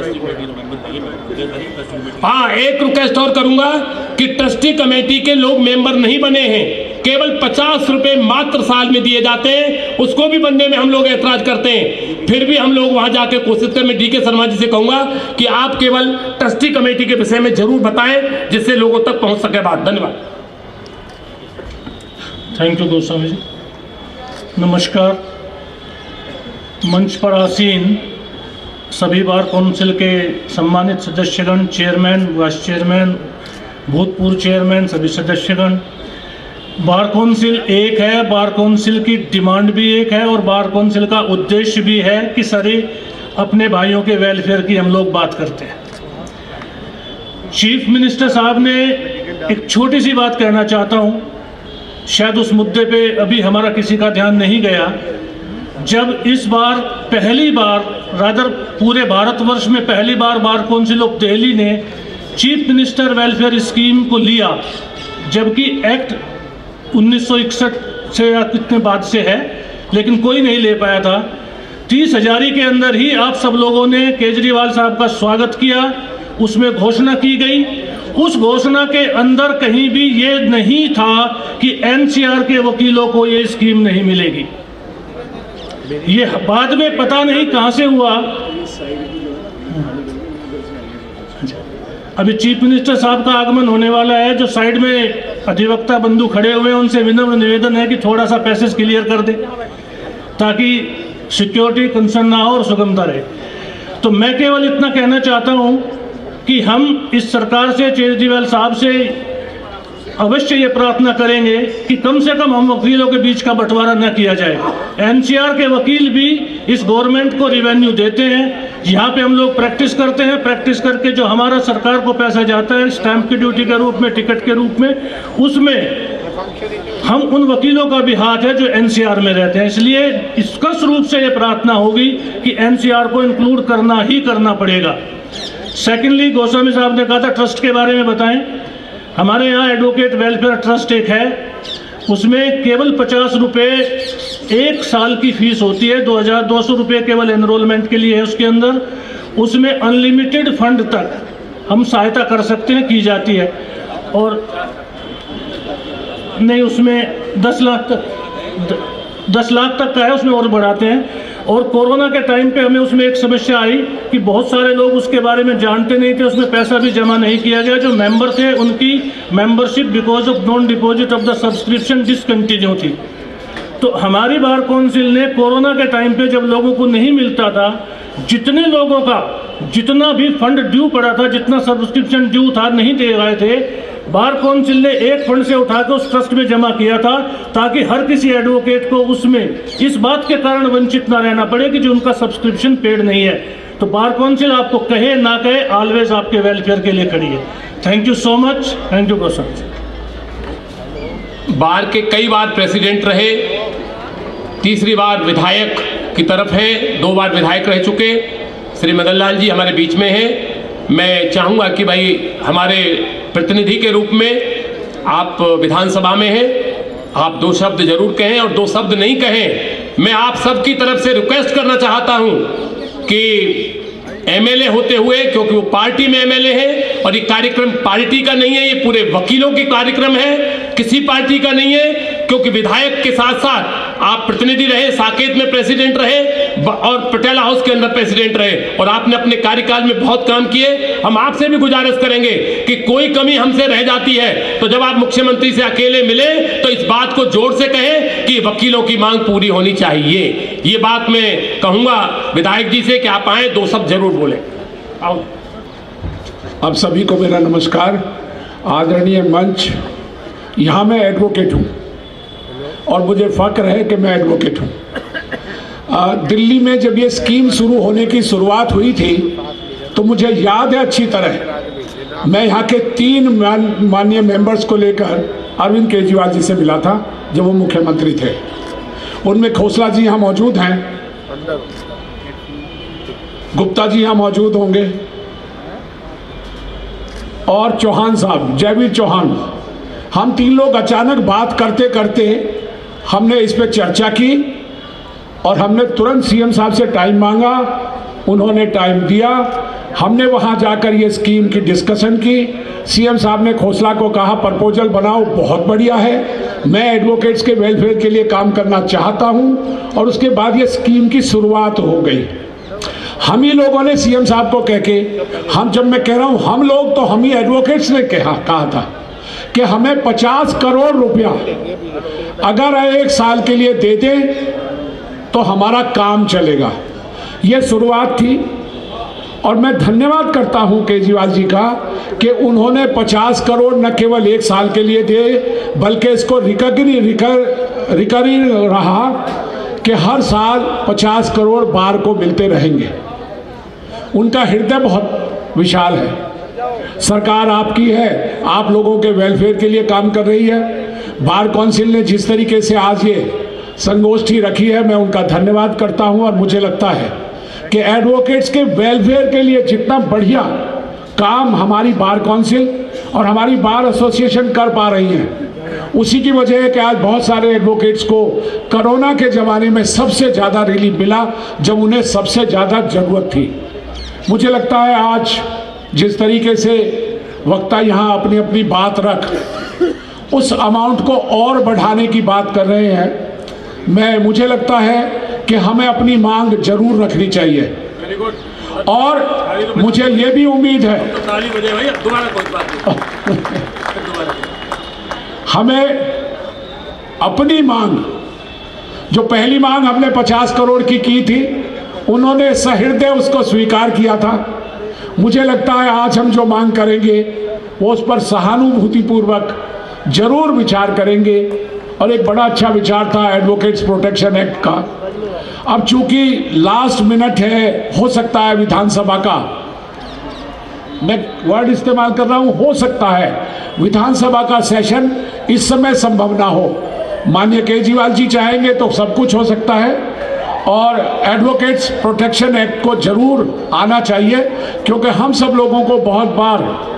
हाँ, एक रिक्वेस्ट और करूँगा कि ट्रस्टी कमेटी के लोग मेंबर नहीं बने हैं, केवल 50 रुपए मात्र साल में दिए जाते हैं, उसको भी बनने में हम लोग ऐतराज करते हैं। फिर भी हम लोग वहां जाके कोशिश करें। मैं DK शर्मा जी से कहूंगा कि आप केवल ट्रस्टी कमेटी के विषय में जरूर बताएं, जिससे लोगों तक पहुंच सके बात। धन्यवाद। Thank you Goswami ji. नमस्कार। मंच पर आसीन सभी बार काउंसिल के सम्मानित सदस्यगण, चेयरमैन, वाइस चेयरमैन, भूतपूर्व चेयरमैन, सभी सदस्यगण, बार काउंसिल एक है, बार काउंसिल की डिमांड भी एक है और बार काउंसिल का उद्देश्य भी है कि सारे अपने भाइयों के वेलफेयर की हम लोग बात करते हैं। चीफ मिनिस्टर साहब ने एक छोटी सी बात कहना चाहता हूँ, शायद उस मुद्दे पे अभी हमारा किसी का ध्यान नहीं गया। जब इस बार पहली बार, रादर पूरे भारतवर्ष में पहली बार बार काउंसिल ऑफ दिल्ली ने चीफ मिनिस्टर वेलफेयर स्कीम को लिया, जबकि एक्ट 1961 से या कितने बाद से है, लेकिन कोई नहीं ले पाया था। 30,000 के अंदर ही आप सब लोगों ने केजरीवाल साहब का स्वागत किया, उसमें घोषणा की गई। उस घोषणा के अंदर कहीं भी ये नहीं था कि एनसीआर के वकीलों को ये स्कीम नहीं मिलेगी। ये बाद में पता नहीं कहां से हुआ। अभी चीफ मिनिस्टर साहब का आगमन होने वाला है, जो साइड में अधिवक्ता बंधु खड़े हुए हैं उनसे विनम्र निवेदन है कि थोड़ा सा पैसेज क्लियर कर दे ताकि सिक्योरिटी कंसर्न ना हो और सुगमता रहे। तो मैं केवल इतना कहना चाहता हूं कि हम इस सरकार से, केजरीवाल साहब से अवश्य ये प्रार्थना करेंगे कि कम से कम हम वकीलों के बीच का बंटवारा न किया जाए। एनसीआर के वकील भी इस गवर्नमेंट को रिवेन्यू देते हैं, यहाँ पे हम लोग प्रैक्टिस करते हैं, प्रैक्टिस करके जो हमारा सरकार को पैसा जाता है स्टैंप की ड्यूटी के रूप में, टिकट के रूप में, उसमें हम उन वकीलों का भी हाथ है जो एनसीआर में रहते हैं। इसलिए स्पष्ट रूप से ये प्रार्थना होगी कि एनसीआर को इंक्लूड करना ही करना पड़ेगा। सेकेंडली, गोस्वामी साहब ने कहा था ट्रस्ट के बारे में बताएं। हमारे यहाँ एडवोकेट वेलफेयर ट्रस्ट एक है, उसमें केवल 50 रुपये 1 साल की फीस होती है, 2,200 रुपये केवल एनरोलमेंट के लिए है उसके अंदर। उसमें अनलिमिटेड फंड तक हम सहायता कर सकते हैं, की जाती है। और नहीं, उसमें 10 लाख तक का है, उसमें और बढ़ाते हैं। और कोरोना के टाइम पे हमें उसमें एक समस्या आई कि बहुत सारे लोग उसके बारे में जानते नहीं थे, उसमें पैसा भी जमा नहीं किया गया। जो मेंबर थे उनकी membership because of non deposit of the subscription discontinue थी। तो हमारी बार काउंसिल ने कोरोना के टाइम पे जब लोगों को नहीं मिलता था, जितने लोगों का जितना भी फंड ड्यू पड़ा था, जितना सब्सक्रिप्शन ड्यू था, नहीं दे गए थे, बार काउंसिल ने एक फंड से उठाकर उस ट्रस्ट में जमा किया था ताकि हर किसी एडवोकेट को उसमें इस बात के कारण वंचित ना रहना पड़े कि जो उनका सब्सक्रिप्शन पेड नहीं है। तो बार काउंसिल आपको कहे ना कहे ऑलवेज आपके वेलफेयर के लिए खड़ी है। Thank you so much. Thank you Goswami. बार के कई बार प्रेसिडेंट रहे, तीसरी बार विधायक की तरफ है, 2 बार विधायक रह चुके। श्री मदन लाल जी हमारे बीच में हैं। मैं चाहूँगा कि भाई हमारे प्रतिनिधि के रूप में आप विधानसभा में हैं, आप 2 शब्द जरूर कहें, और 2 शब्द नहीं कहें। मैं आप सब की तरफ से रिक्वेस्ट करना चाहता हूं कि एमएलए होते हुए, क्योंकि वो पार्टी में एमएलए है और ये कार्यक्रम पार्टी का नहीं है, ये पूरे वकीलों की कार्यक्रम है, किसी पार्टी का नहीं है, क्योंकि विधायक के साथ साथ आप प्रतिनिधि रहे, साकेत में प्रेसिडेंट रहे और पटेला हाउस के अंदर प्रेसिडेंट रहे, और आपने अपने कार्यकाल में बहुत काम किए। हम आपसे भी गुजारिश करेंगे कि कोई कमी हमसे रह जाती है तो जब आप मुख्यमंत्री से अकेले मिले तो इस बात को जोर से कहें कि वकीलों की मांग पूरी होनी चाहिए। ये बात मैं कहूंगा विधायक जी से कि आप आए, 2 शब्द जरूर बोले। आओ। आप सभी को मेरा नमस्कार। आदरणीय मंच, यहाँ मैं एडवोकेट हूँ और मुझे फख्र है कि मैं एडवोकेट हूँ। दिल्ली में जब ये स्कीम शुरू होने की शुरुआत हुई थी तो मुझे याद है अच्छी तरह, मैं यहाँ के 3 माननीय मेंबर्स को लेकर अरविंद केजरीवाल जी से मिला था जब वो मुख्यमंत्री थे। उनमें खोसला जी यहाँ मौजूद हैं, गुप्ता जी यहाँ मौजूद होंगे, और चौहान साहब, जयवीर चौहान। हम 3 लोग अचानक बात करते करते हमने इस पे चर्चा की और हमने तुरंत सीएम साहब से टाइम मांगा, उन्होंने टाइम दिया। हमने वहां जाकर ये स्कीम की डिस्कशन की। सीएम साहब ने खोसला को कहा प्रपोजल बनाओ, बहुत बढ़िया है, मैं एडवोकेट्स के वेलफेयर के लिए काम करना चाहता हूं। और उसके बाद ये स्कीम की शुरुआत हो गई। हम ही लोगों ने सीएम साहब को कह के, जब मैं कह रहा हूं हम लोग, तो हम ही एडवोकेट्स ने कहा था कि हमें 50 करोड़ रुपया अगर 1 साल के लिए दे दें तो हमारा काम चलेगा। ये शुरुआत थी और मैं धन्यवाद करता हूं केजरीवाल जी का कि उन्होंने 50 करोड़ न केवल 1 साल के लिए दे, बल्कि इसको रिकरिंग रहा कि हर साल 50 करोड़ बार को मिलते रहेंगे। उनका हृदय बहुत विशाल है। सरकार आपकी है, आप लोगों के वेलफेयर के लिए काम कर रही है। बार काउंसिल ने जिस तरीके से आज ये संगोष्ठी रखी है, मैं उनका धन्यवाद करता हूं। और मुझे लगता है कि एडवोकेट्स के वेलफेयर के लिए जितना बढ़िया काम हमारी बार काउंसिल और हमारी बार एसोसिएशन कर पा रही हैं, उसी की वजह है कि आज बहुत सारे एडवोकेट्स को कोरोना के ज़माने में सबसे ज़्यादा रिलीफ मिला जब उन्हें सबसे ज़्यादा ज़रूरत थी। मुझे लगता है आज जिस तरीके से वक्ता यहाँ अपनी अपनी बात रख उस अमाउंट को और बढ़ाने की बात कर रहे हैं, मुझे लगता है कि हमें अपनी मांग जरूर रखनी चाहिए। और मुझे ये भी उम्मीद है हमें अपनी मांग, जो पहली मांग हमने 50 करोड़ की थी, उन्होंने सहृदय उसको स्वीकार किया था। मुझे लगता है आज हम जो मांग करेंगे वो उस पर सहानुभूतिपूर्वक जरूर विचार करेंगे। और एक बड़ा अच्छा विचार था एडवोकेट्स प्रोटेक्शन एक्ट का। अब चूंकि लास्ट मिनट है, हो सकता है विधानसभा का, मैं वर्ड इस्तेमाल कर रहा हूं, हो सकता है विधानसभा का सेशन इस समय संभव ना हो। माननीय केजरीवाल जी चाहेंगे तो सब कुछ हो सकता है और एडवोकेट्स प्रोटेक्शन एक्ट को जरूर आना चाहिए, क्योंकि हम सब लोगों को बहुत बार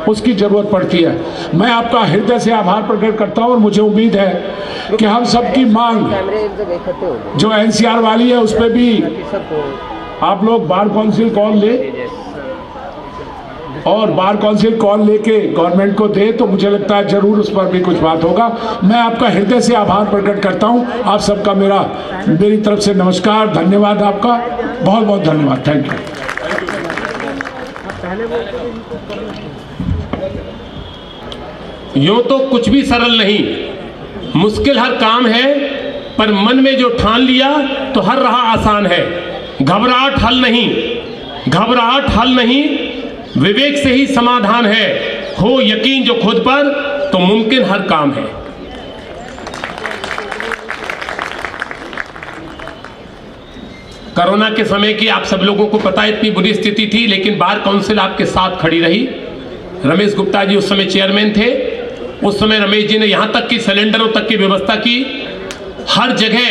उसकी ज़रूरत पड़ती है। मैं आपका हृदय से आभार प्रकट करता हूं और मुझे उम्मीद है कि हम सबकी मांग जो एनसीआर वाली है उस पर भी आप लोग बार काउंसिल कॉल ले और बार काउंसिल कॉल लेके गवर्नमेंट को दे, तो मुझे लगता है जरूर उस पर भी कुछ बात होगा। मैं आपका हृदय से आभार प्रकट करता हूं। आप सबका मेरी तरफ से नमस्कार, धन्यवाद, आपका बहुत बहुत धन्यवाद। Thank you. यूं तो कुछ भी सरल नहीं, मुश्किल हर काम है, पर मन में जो ठान लिया तो हर रहा आसान है। घबराहट हल नहीं, घबराहट हल नहीं, विवेक से ही समाधान है। हो यकीन जो खुद पर तो मुमकिन हर काम है। कोरोना के समय की आप सब लोगों को पता है इतनी बुरी स्थिति थी, लेकिन बार काउंसिल आपके साथ खड़ी रही। रमेश गुप्ता जी उस समय चेयरमैन थे। उस समय रमेश जी ने यहाँ तक कि सिलेंडरों तक की व्यवस्था की। हर जगह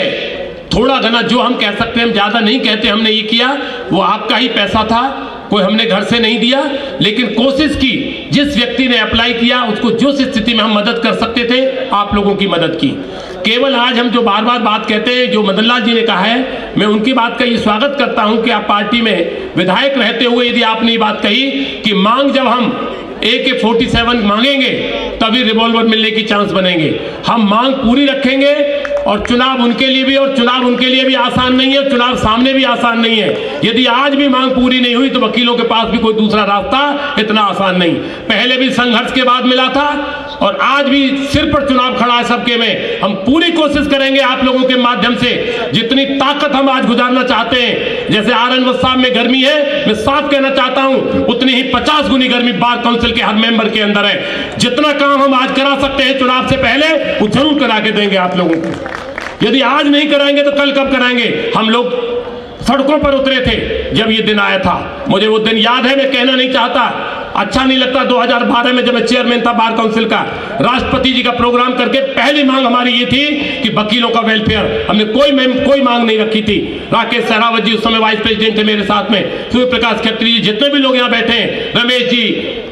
थोड़ा घना जो हम कह सकते हैं, हम ज़्यादा नहीं कहते, हमने ये किया, वो आपका ही पैसा था, कोई हमने घर से नहीं दिया, लेकिन कोशिश की, जिस व्यक्ति ने अप्लाई किया उसको जो स्थिति में हम मदद कर सकते थे आप लोगों की मदद की। केवल आज हम जो बार बार बात कहते हैं, जो मदन लाल जी ने कहा है, मैं उनकी बात का ये स्वागत करता हूं कि आप पार्टी में विधायक रहते हुए यदि आपने ये बात कही कि मांग जब हम AK-47 मांगेंगे तभी रिवॉल्वर मिलने की चांस बनेंगे। हम मांग पूरी रखेंगे और चुनाव उनके लिए भी, और चुनाव उनके लिए भी आसान नहीं है, चुनाव सामने भी आसान नहीं है। यदि आज भी मांग पूरी नहीं हुई तो वकीलों के पास भी कोई दूसरा रास्ता इतना आसान नहीं। पहले भी संघर्ष के बाद मिला था और आज भी सिर पर चुनाव खड़ा है सबके में। हम पूरी कोशिश करेंगे आप लोगों के माध्यम से, जितनी ताकत हम आज गुजारना चाहते हैं, जैसे आरएन साहब में गर्मी है, मैं साफ कहना चाहता हूं उतनी ही 50 गुनी गर्मी बार काउंसिल के हर मेंबर के अंदर है। जितना काम हम आज करा सकते हैं चुनाव से पहले, वो जरूर करा के देंगे आप लोगों को। यदि आज नहीं कराएंगे तो कल कब कराएंगे? हम लोग सड़कों पर उतरे थे जब ये दिन आया था, मुझे वो दिन याद है, मैं कहना नहीं चाहता, अच्छा नहीं लगता। 2012 में जब मैं चेयरमैन था बार काउंसिल का, राष्ट्रपति जी का प्रोग्राम करके पहली मांग हमारी ये थी कि वकीलों का वेलफेयर, हमने कोई मांग नहीं रखी थी। राकेश सहरावत जी उस समय वाइस प्रेसिडेंट थे मेरे साथ में, सूर्य प्रकाश खत्री जी, जितने भी लोग यहाँ बैठे हैं, रमेश जी,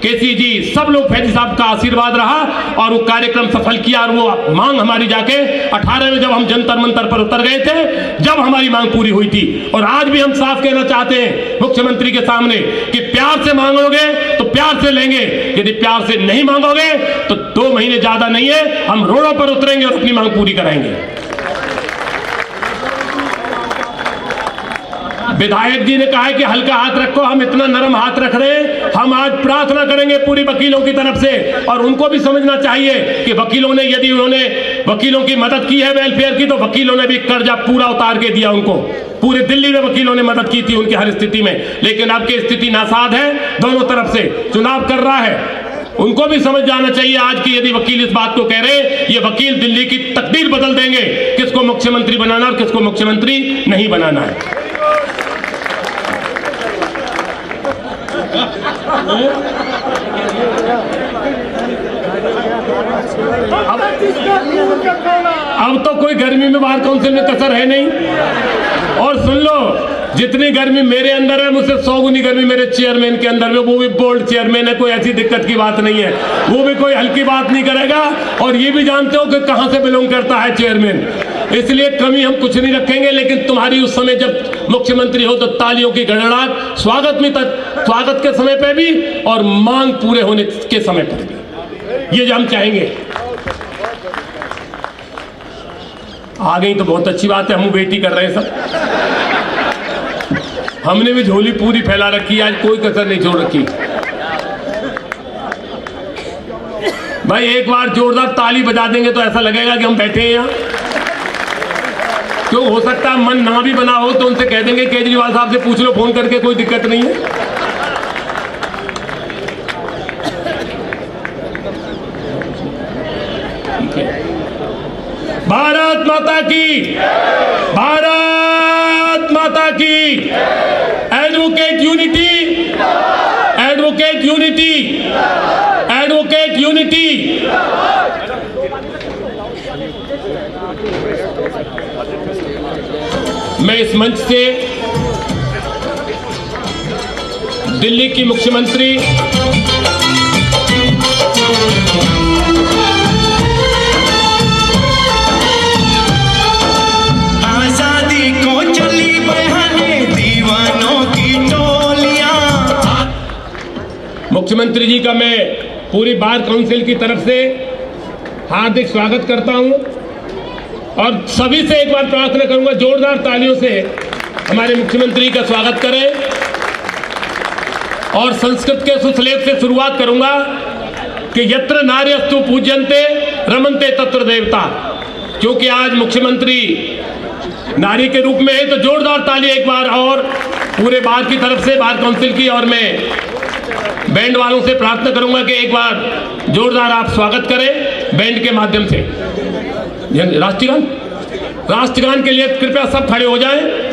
केसी जी, सब लोग, फैजी साहब का आशीर्वाद रहा और वो कार्यक्रम सफल किया। और वो मांग हमारी जाके 18 में जब हम जंतर मंतर पर उतर गए थे, जब हमारी मांग पूरी हुई थी। और आज भी हम साफ कहना चाहते हैं मुख्यमंत्री के सामने कि प्यार से मांगोगे तो प्यार से लेंगे, यदि प्यार से नहीं मांगोगे तो 2 महीने ज्यादा नहीं है, हम रोडों पर उतरेंगे और अपनी मांग पूरी कराएंगे। विधायक जी ने कहा है कि हल्का हाथ रखो, हम इतना नरम हाथ रख रहे हैं। हम आज प्रार्थना करेंगे पूरी वकीलों की तरफ से, और उनको भी समझना चाहिए कि वकीलों ने, यदि उन्होंने वकीलों की मदद की है वेलफेयर की, तो वकीलों ने भी कर्जा पूरा उतार के दिया उनको। पूरे दिल्ली में वकीलों ने मदद की थी उनकी हर स्थिति में, लेकिन अब की स्थिति नासाद है, दोनों तरफ से चुनाव कर रहा है। उनको भी समझ जाना चाहिए आज की, यदि वकील इस बात को कह रहे हैं, ये वकील दिल्ली की तकदीर बदल देंगे, किसको मुख्यमंत्री बनाना और किसको मुख्यमंत्री नहीं बनाना है। अब तो कोई गर्मी में बार काउंसिल में कसर है नहीं। और सुन लो, जितनी गर्मी मेरे अंदर है मुझसे 100 गुनी गर्मी मेरे चेयरमैन के अंदर में, वो भी बोर्ड चेयरमैन है, कोई ऐसी दिक्कत की बात नहीं है, वो भी कोई हल्की बात नहीं करेगा। और ये भी जानते हो कि कहां से बिलोंग करता है चेयरमैन, इसलिए कमी हम कुछ नहीं रखेंगे। लेकिन तुम्हारी उस समय जब मुख्यमंत्री हो तो तालियों की गड़गड़ाहट स्वागत के समय पे भी और मांग पूरे होने के समय पर भी, ये जो हम चाहेंगे। आ गई तो बहुत अच्छी बात है, हम वेट ही कर रहे हैं सब। हमने भी झोली पूरी फैला रखी है, आज कोई कसर नहीं छोड़ रखी। भाई एक बार जोरदार ताली बजा देंगे तो ऐसा लगेगा कि हम बैठे हैं यहाँ। क्यों, हो सकता है मन ना भी बना हो तो उनसे कह देंगे केजरीवाल साहब से पूछ लो फोन करके, कोई दिक्कत नहीं है। भारत माता की, भारत माता की। Advocate unity, advocate unity, advocate unity. मैं इस मंच से दिल्ली की मुख्यमंत्री आजादी को चली बहाने दीवानों की टोलियां। मुख्यमंत्री जी का मैं पूरी बार काउंसिल की तरफ से हार्दिक स्वागत करता हूं और सभी से एक बार प्रार्थना करूंगा जोरदार तालियों से हमारे मुख्यमंत्री का स्वागत करें। और संस्कृत के सुश्लेष से शुरुआत करूंगा कि यत्र नार्यस्तु पूज्यन्ते रमन्ते तत्र देवता। क्योंकि आज मुख्यमंत्री नारी के रूप में है तो जोरदार ताली एक बार और पूरे बार की तरफ से, बार काउंसिल की। और मैं बैंड वालों से प्रार्थना करूंगा कि एक बार जोरदार आप स्वागत करें बैंड के माध्यम से। राष्ट्रगान, राष्ट्रगान के लिए कृपया सब खड़े हो जाएं।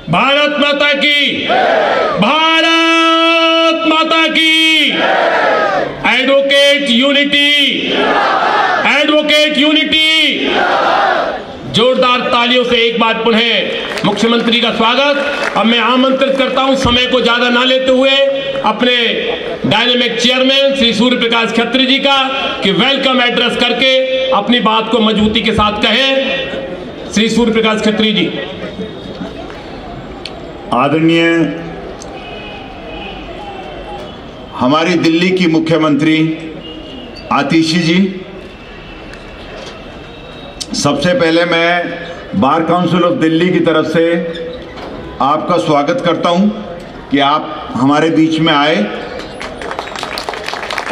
भारत माता की, भारत माता की। Advocate unity, advocate unity. जोरदार तालियों से एक बार पुनः मुख्यमंत्री का स्वागत। अब मैं आमंत्रित करता हूं समय को ज्यादा ना लेते हुए अपने डायनेमिक चेयरमैन श्री सूर्य प्रकाश खत्री जी का कि वेलकम एड्रेस करके अपनी बात को मजबूती के साथ कहें। श्री सूर्य प्रकाश खत्री जी। आदरणीय हमारी दिल्ली की मुख्यमंत्री आतिशी जी, सबसे पहले मैं बार काउंसिल ऑफ दिल्ली की तरफ से आपका स्वागत करता हूं कि आप हमारे बीच में आए।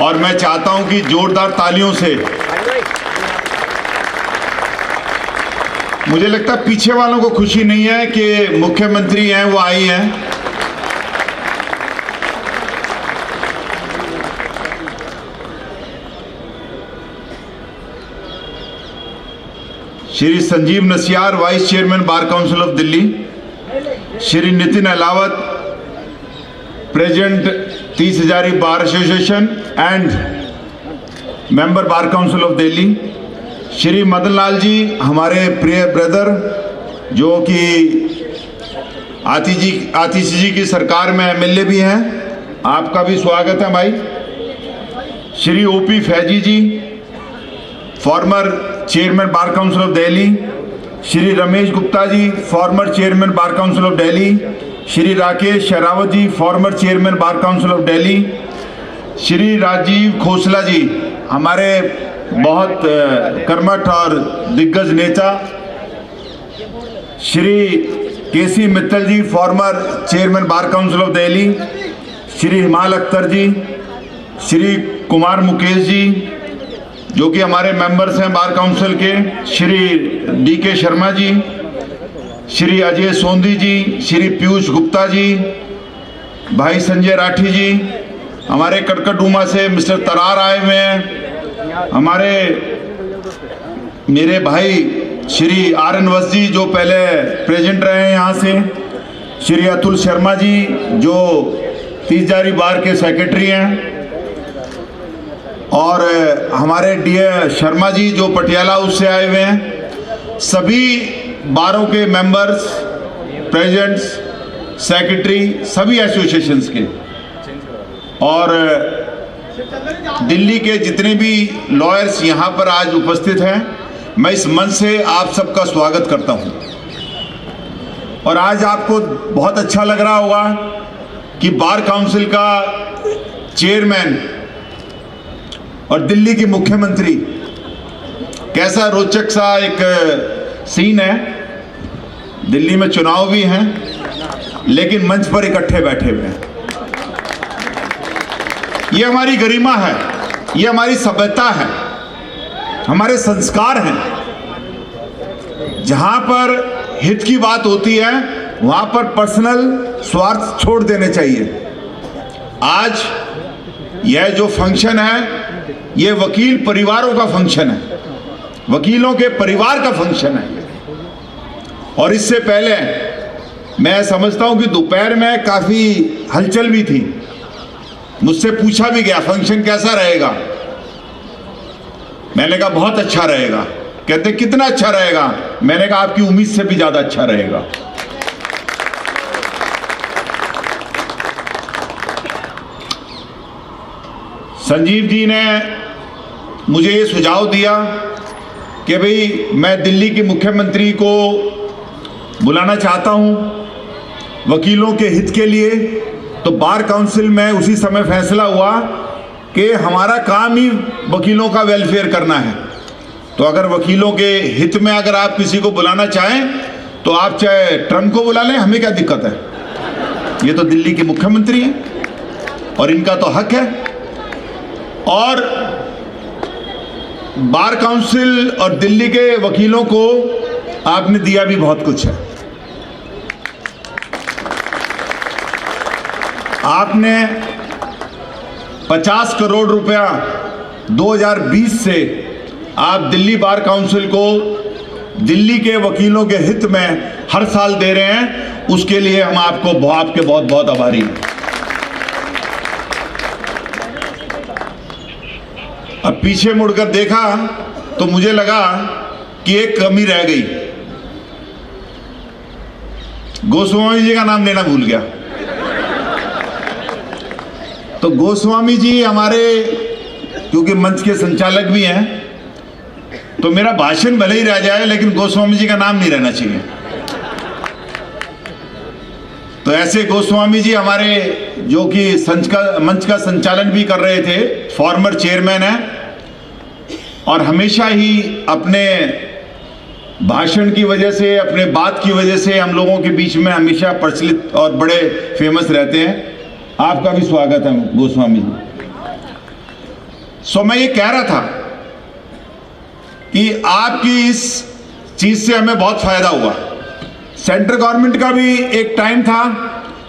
और मैं चाहता हूं कि जोरदार तालियों से, मुझे लगता है पीछे वालों को खुशी नहीं है कि मुख्यमंत्री हैं वो आई हैं। Shri Sanjeev Nasiyar, vice chairman bar council of Delhi, Shri Nitin Ahlawat, president 30 Hazari bar association and member bar council of Delhi, Shri Madan Lal ji हमारे प्रिय ब्रदर जो कि आतिशी जी की सरकार में एमएलए भी हैं, आपका भी स्वागत है भाई। Shri OP Faizi ji, former chairman bar council of Delhi, Shri Ramesh Gupta ji, former chairman bar council of Delhi, Shri Rakesh Sherawat ji, former chairman bar council of Delhi, Shri Rajeev Khosla ji, हमारे बहुत कर्मठ और दिग्गज नेता, Shri KC Mittal ji, former chairman bar council of Delhi, Shri Himal Akhtar जी, श्री कुमार मुकेश जी जो कि हमारे मेंबर्स हैं बार काउंसिल के, श्री DK शर्मा जी, श्री अजय सोंधी जी, श्री पीयूष गुप्ता जी, भाई संजय राठी जी, हमारे कड़कड़डूमा से मिस्टर तरार आए हुए हैं, हमारे मेरे भाई श्री RN वस जी जो पहले प्रेजेंट रहे हैं यहाँ से, श्री अतुल शर्मा जी जो 30 जारी बार के सेक्रेटरी हैं, और हमारे DA शर्मा जी जो पटियाला हाउस से आए हुए हैं, सभी बारों के मेंबर्स, प्रेसिडेंट्स, सेक्रेटरी, सभी एसोसिएशंस के, और दिल्ली के जितने भी लॉयर्स यहाँ पर आज उपस्थित हैं, मैं इस मंच से आप सबका स्वागत करता हूँ। और आज आपको बहुत अच्छा लग रहा होगा कि बार काउंसिल का चेयरमैन और दिल्ली की मुख्यमंत्री, कैसा रोचक सा एक सीन है। दिल्ली में चुनाव भी हैं लेकिन मंच पर इकट्ठे बैठे हुए हैं। ये हमारी गरिमा है, ये हमारी सभ्यता है, हमारे संस्कार हैं। जहां पर हित की बात होती है वहां पर पर्सनल स्वार्थ छोड़ देने चाहिए। आज यह जो फंक्शन है ये वकील परिवारों का फंक्शन है, वकीलों के परिवार का फंक्शन है। और इससे पहले मैं समझता हूं कि दोपहर में काफी हलचल भी थी, मुझसे पूछा भी गया फंक्शन कैसा रहेगा। मैंने कहा बहुत अच्छा रहेगा। कहते कितना अच्छा रहेगा? मैंने कहा आपकी उम्मीद से भी ज्यादा अच्छा रहेगा। संजीव जी ने मुझे ये सुझाव दिया कि भाई मैं दिल्ली के मुख्यमंत्री को बुलाना चाहता हूं वकीलों के हित के लिए। तो बार काउंसिल में उसी समय फैसला हुआ कि हमारा काम ही वकीलों का वेलफेयर करना है। तो अगर वकीलों के हित में अगर आप किसी को बुलाना चाहें तो आप चाहे ट्रम्प को बुला लें, हमें क्या दिक्कत है। ये तो दिल्ली के मुख्यमंत्री हैं और इनका तो हक है। और बार काउंसिल और दिल्ली के वकीलों को आपने दिया भी बहुत कुछ है। आपने 50 करोड़ रुपया 2020 से आप दिल्ली बार काउंसिल को दिल्ली के वकीलों के हित में हर साल दे रहे हैं। उसके लिए हम आपके बहुत बहुत आभारी हैं। अब पीछे मुड़कर देखा तो मुझे लगा कि एक कमी रह गई। गोस्वामी जी का नाम लेना भूल गया। तो गोस्वामी जी हमारे क्योंकि मंच के संचालक भी हैं, तो मेरा भाषण भले ही रह जाए लेकिन गोस्वामी जी का नाम नहीं रहना चाहिए। तो ऐसे गोस्वामी जी हमारे जो कि मंच का संचालन भी कर रहे थे, फॉर्मर चेयरमैन हैं और हमेशा ही अपने भाषण की वजह से, अपने बात की वजह से हम लोगों के बीच में हमेशा प्रचलित और बड़े फेमस रहते हैं। आपका भी स्वागत है गोस्वामी जी। सो मैं ये कह रहा था कि आपकी इस चीज से हमें बहुत फायदा हुआ। सेंट्रल गवर्नमेंट का भी एक टाइम था,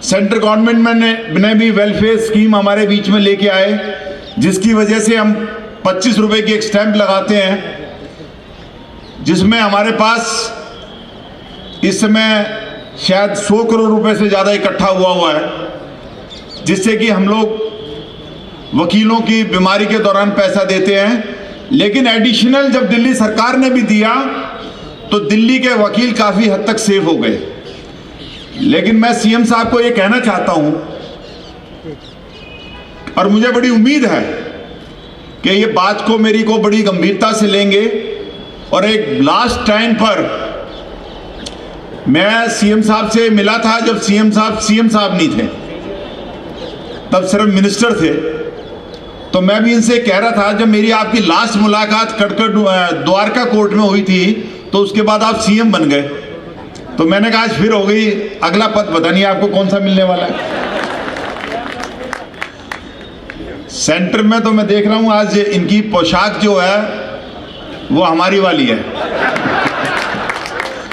सेंट्रल गवर्नमेंट ने भी वेलफेयर स्कीम हमारे बीच में लेके आए, जिसकी वजह से हम 25 रुपए की एक स्टैंप लगाते हैं, जिसमें हमारे पास इस समय शायद 100 करोड़ रुपए से ज़्यादा इकट्ठा हुआ है, जिससे कि हम लोग वकीलों की बीमारी के दौरान पैसा देते हैं। लेकिन एडिशनल जब दिल्ली सरकार ने भी दिया तो दिल्ली के वकील काफ़ी हद तक सेफ हो गए। लेकिन मैं CM साहब को ये कहना चाहता हूं और मुझे बड़ी उम्मीद है कि ये बात को मेरी को बड़ी गंभीरता से लेंगे और एक लास्ट टाइम पर मैं सीएम साहब से मिला था जब सीएम साहब नहीं थे, तब सिर्फ मिनिस्टर थे। तो मैं भी इनसे कह रहा था, जब मेरी आपकी लास्ट मुलाकात कटक द्वारका कोर्ट में हुई थी तो उसके बाद आप सीएम बन गए। तो मैंने कहा आज फिर हो गई, अगला पद पता नहीं आपको कौन सा मिलने वाला है। सेंटर में तो मैं देख रहा हूं आज इनकी पोशाक जो है वो हमारी वाली है,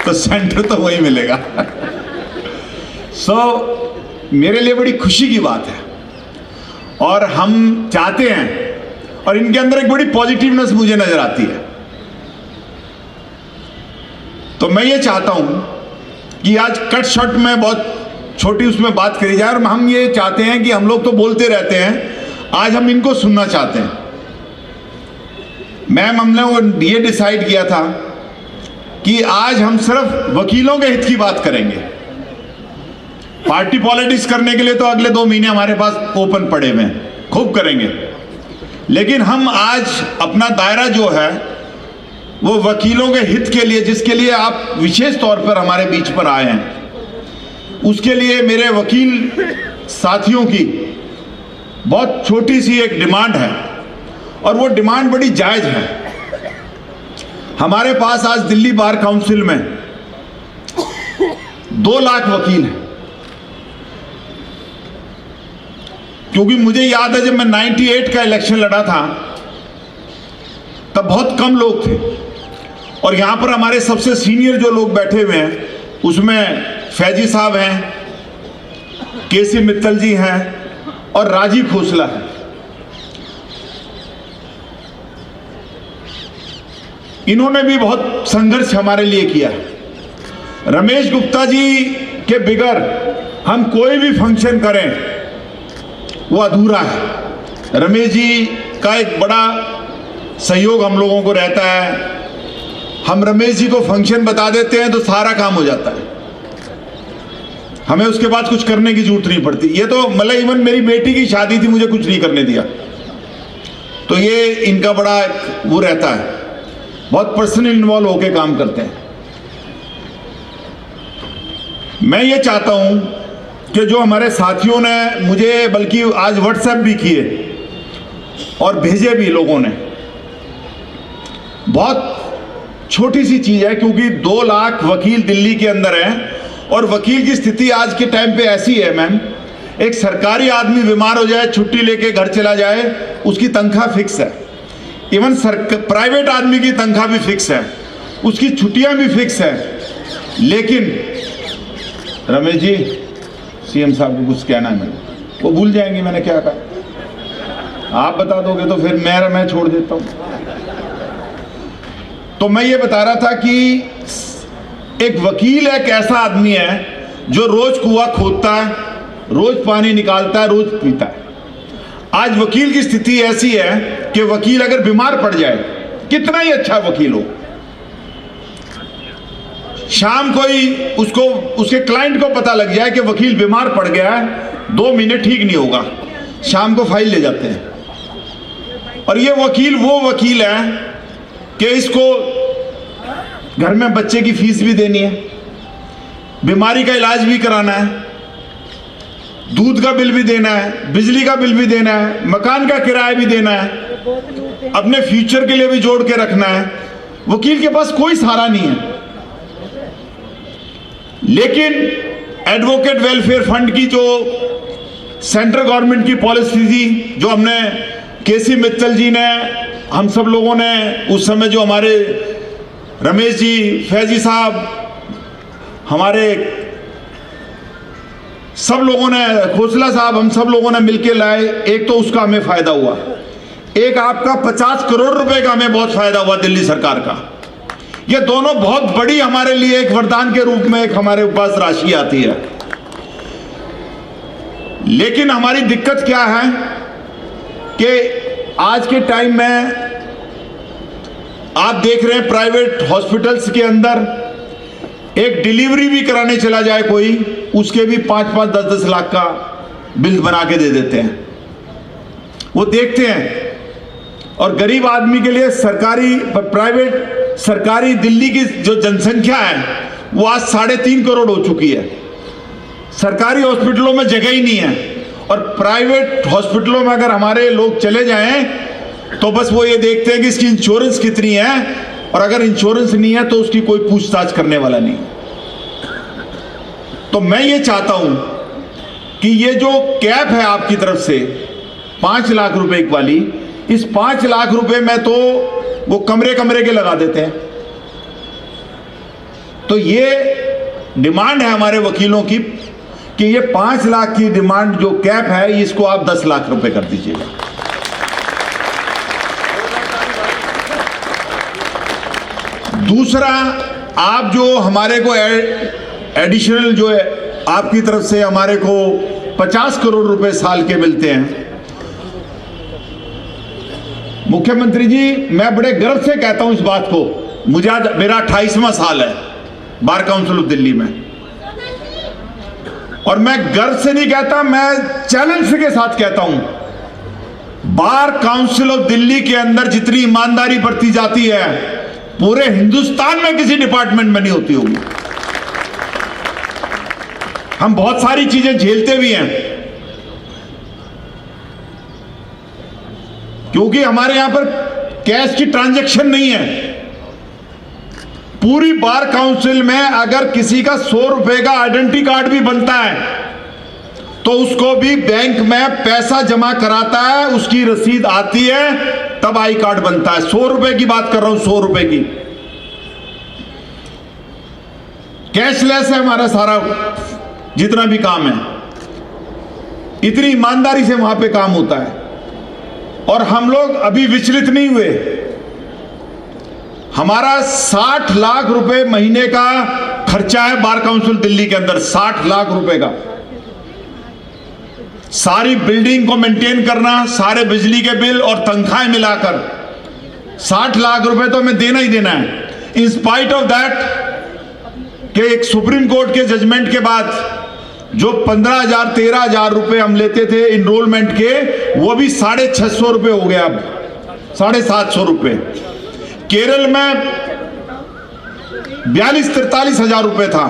तो सेंटर तो वही मिलेगा। मेरे लिए बड़ी खुशी की बात है और हम चाहते हैं, और इनके अंदर एक बड़ी पॉजिटिवनेस मुझे नजर आती है। तो मैं ये चाहता हूं कि आज कट शॉट में बहुत छोटी उसमें बात करी जाए, और हम ये चाहते हैं कि हम लोग तो बोलते रहते हैं, आज हम इनको सुनना चाहते हैं। मैम, हमने ये डिसाइड किया था कि आज हम सिर्फ वकीलों के हित की बात करेंगे। पार्टी पॉलिटिक्स करने के लिए तो अगले 2 महीने हमारे पास ओपन पड़े हुए हैं, खूब करेंगे। लेकिन हम आज अपना दायरा जो है वो वकीलों के हित के लिए, जिसके लिए आप विशेष तौर पर हमारे बीच पर आए हैं, उसके लिए मेरे वकील साथियों की बहुत छोटी सी एक डिमांड है, और वो डिमांड बड़ी जायज है। हमारे पास आज दिल्ली बार काउंसिल में 2 लाख वकील हैं। क्योंकि मुझे याद है जब मैं 98 का इलेक्शन लड़ा था तब बहुत कम लोग थे, और यहां पर हमारे सबसे सीनियर जो लोग बैठे हुए हैं उसमें फैजी साहब हैं, केसी मित्तल जी हैं और राजीव खोसला है। इन्होंने भी बहुत संघर्ष हमारे लिए किया है। रमेश गुप्ता जी के बिगर हम कोई भी फंक्शन करें वो अधूरा है। रमेश जी का एक बड़ा सहयोग हम लोगों को रहता है। हम रमेश जी को फंक्शन बता देते हैं तो सारा काम हो जाता है, हमें उसके बाद कुछ करने की जरूरत नहीं पड़ती। ये तो मतलब इवन मेरी बेटी की शादी थी, मुझे कुछ नहीं करने दिया। तो ये इनका बड़ा वो रहता है, बहुत पर्सनल इन्वॉल्व होकर काम करते हैं। मैं ये चाहता हूं कि जो हमारे साथियों ने मुझे बल्कि आज व्हाट्सएप भी किए और भेजे भी लोगों ने, बहुत छोटी सी चीज है, क्योंकि 2 लाख वकील दिल्ली के अंदर हैं, और वकील की स्थिति आज के टाइम पे ऐसी है मैम, एक सरकारी आदमी बीमार हो जाए, छुट्टी लेके घर चला जाए, उसकी तनख्वाह फिक्स है। इवन प्राइवेट आदमी की तनख्वाह भी फिक्स है, उसकी छुट्टियां भी फिक्स है। लेकिन रमेश जी, सीएम साहब को कुछ कहना है मैंने, वो भूल जाएंगे मैंने क्या कहा। आप बता दोगे तो फिर मैं छोड़ देता हूं। तो मैं ये बता रहा था कि एक वकील एक ऐसा आदमी है जो रोज कुआं खोदता है, रोज पानी निकालता है, रोज पीता है। आज वकील की स्थिति ऐसी है कि वकील अगर बीमार पड़ जाए, कितना ही अच्छा वकील हो, शाम कोई उसको उसके क्लाइंट को पता लग जाए कि वकील बीमार पड़ गया है, 2 महीने ठीक नहीं होगा, शाम को फाइल ले जाते हैं। और ये वकील वो वकील है कि इसको घर में बच्चे की फीस भी देनी है, बीमारी का इलाज भी कराना है, दूध का बिल भी देना है, बिजली का बिल भी देना है, मकान का किराया भी देना है, अपने फ्यूचर के लिए भी जोड़ के रखना है। वकील के पास कोई सहारा नहीं है। लेकिन एडवोकेट वेलफेयर फंड की जो सेंट्रल गवर्नमेंट की पॉलिसी थी, जो हमने केसी मित्तल जी ने, हम सब लोगों ने उस समय, जो हमारे रमेश जी, फैजी साहब, हमारे सब लोगों ने, खोसला साहब, हम सब लोगों ने मिलकर लाए। एक तो उसका हमें फायदा हुआ, एक आपका 50 करोड़ रुपए का हमें बहुत फायदा हुआ दिल्ली सरकार का। ये दोनों बहुत बड़ी हमारे लिए एक वरदान के रूप में एक हमारे पास राशि आती है। लेकिन हमारी दिक्कत क्या है कि आज के टाइम में आप देख रहे हैं प्राइवेट हॉस्पिटल्स के अंदर एक डिलीवरी भी कराने चला जाए कोई, उसके भी 5-5, 10-10 लाख का बिल बना के दे देते हैं। वो देखते हैं। और गरीब आदमी के लिए सरकारी, प्राइवेट, सरकारी दिल्ली की जो जनसंख्या है वो आज 3.5 करोड़ हो चुकी है। सरकारी हॉस्पिटलों में जगह ही नहीं है, और प्राइवेट हॉस्पिटलों में अगर हमारे लोग चले जाएं तो बस वो ये देखते हैं कि इसकी इंश्योरेंस कितनी है, और अगर इंश्योरेंस नहीं है तो उसकी कोई पूछताछ करने वाला नहीं। तो मैं ये चाहता हूं कि ये जो कैप है आपकी तरफ से 5 लाख रुपए वाली, इस 5 लाख रुपए में तो वो कमरे कमरे के लगा देते हैं। तो ये डिमांड है हमारे वकीलों की कि ये 5 लाख की डिमांड जो कैप है, इसको आप 10 लाख रुपए कर दीजिएगा। दूसरा, आप जो हमारे को एडिशनल जो है आपकी तरफ से हमारे को 50 करोड़ रुपए साल के मिलते हैं। मुख्यमंत्री जी, मैं बड़े गर्व से कहता हूं इस बात को, मुझे आज मेरा 28वां साल है बार काउंसिल ऑफ दिल्ली में, और मैं गर्व से नहीं कहता, मैं चैलेंज के साथ कहता हूं, बार काउंसिल ऑफ दिल्ली के अंदर जितनी ईमानदारी बरती जाती है पूरे हिंदुस्तान में किसी डिपार्टमेंट में नहीं होती होगी। हम बहुत सारी चीजें झेलते भी हैं क्योंकि हमारे यहां पर कैश की ट्रांजैक्शन नहीं है। पूरी बार काउंसिल में अगर किसी का 100 रुपए का आइडेंटिटी कार्ड भी बनता है तो उसको भी बैंक में पैसा जमा कराता है, उसकी रसीद आती है, तब आई कार्ड बनता है। 100 रुपए की बात कर रहा हूं, 100 रुपए की। कैशलेस है हमारा सारा जितना भी काम है, इतनी ईमानदारी से वहां पे काम होता है, और हम लोग अभी विचलित नहीं हुए। हमारा 60 लाख रुपए महीने का खर्चा है बार काउंसिल दिल्ली के अंदर, 60 लाख रुपए का। सारी बिल्डिंग को मेंटेन करना, सारे बिजली के बिल और तनख्वाहें मिलाकर 60 लाख रुपए तो हमें देना ही देना है। इन स्पाइट ऑफ दैट कि एक सुप्रीम कोर्ट के जजमेंट के बाद जो 15,000 13,000 रुपए हम लेते थे इनरोलमेंट के, वो भी 650 रुपए हो गया, अब 750 रुपए। केरल में 42-43 हजार रुपए था,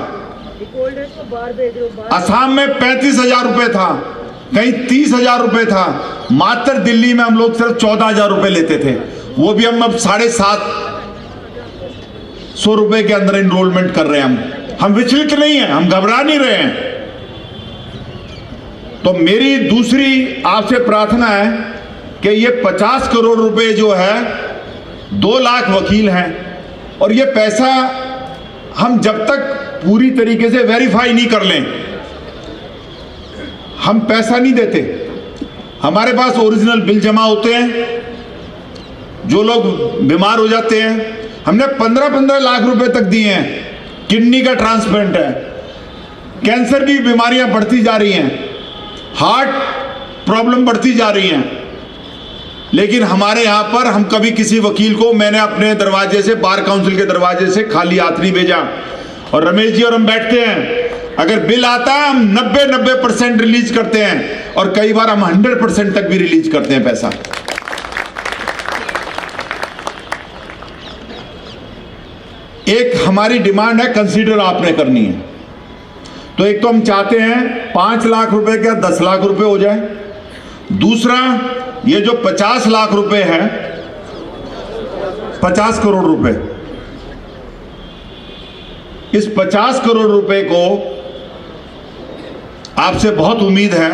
असम में 35,000 रुपए था, कहीं 30,000 रुपए था। मात्र दिल्ली में हम लोग सिर्फ 14,000 रुपए लेते थे, वो भी हम अब 750 रुपए के अंदर इनरोलमेंट कर रहे हैं। हम विचलित नहीं हैं, हम घबरा नहीं रहे हैं। तो मेरी दूसरी आपसे प्रार्थना है कि ये 50 करोड़ रुपए जो है, 2 लाख वकील हैं, और ये पैसा हम जब तक पूरी तरीके से वेरीफाई नहीं कर लें, हम पैसा नहीं देते। हमारे पास ओरिजिनल बिल जमा होते हैं, जो लोग बीमार हो जाते हैं, हमने 15-15 लाख रुपए तक दिए हैं। किडनी का ट्रांसप्लांट है, कैंसर की बीमारियां बढ़ती जा रही हैं, हार्ट प्रॉब्लम बढ़ती जा रही हैं, लेकिन हमारे यहां पर हम कभी किसी वकील को, मैंने अपने दरवाजे से, बार काउंसिल के दरवाजे से खाली हाथ नहीं भेजा। और रमेश जी और हम बैठते हैं, अगर बिल आता है हम 90% रिलीज करते हैं, और कई बार हम 100% तक भी रिलीज करते हैं पैसा। एक हमारी डिमांड है, कंसीडर आपने करनी है। तो एक तो हम चाहते हैं 5 लाख रुपए का 10 लाख रुपए हो जाए। दूसरा, ये जो 50 लाख रुपए है, 50 करोड़ रुपए, इस 50 करोड़ रुपए को आपसे बहुत उम्मीद है।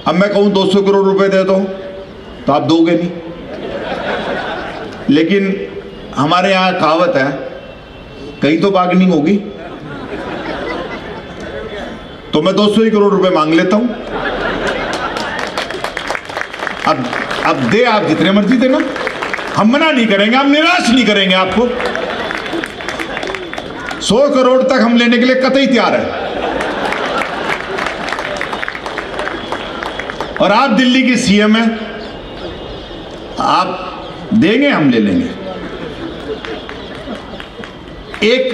अब मैं कहूं 200 करोड़ रुपए दे दो तो आप दोगे नहीं, लेकिन हमारे यहां कहावत है, कहीं तो बार्गेनिंग होगी, तो मैं 200 ही करोड़ रुपए मांग लेता हूं। अब दे आप जितने मर्जी देना, हम मना नहीं करेंगे, हम निराश नहीं करेंगे आपको। 100 करोड़ तक हम लेने के लिए कतई तैयार है। और आप दिल्ली की सीएम हैं, आप देंगे, हम ले लेंगे। एक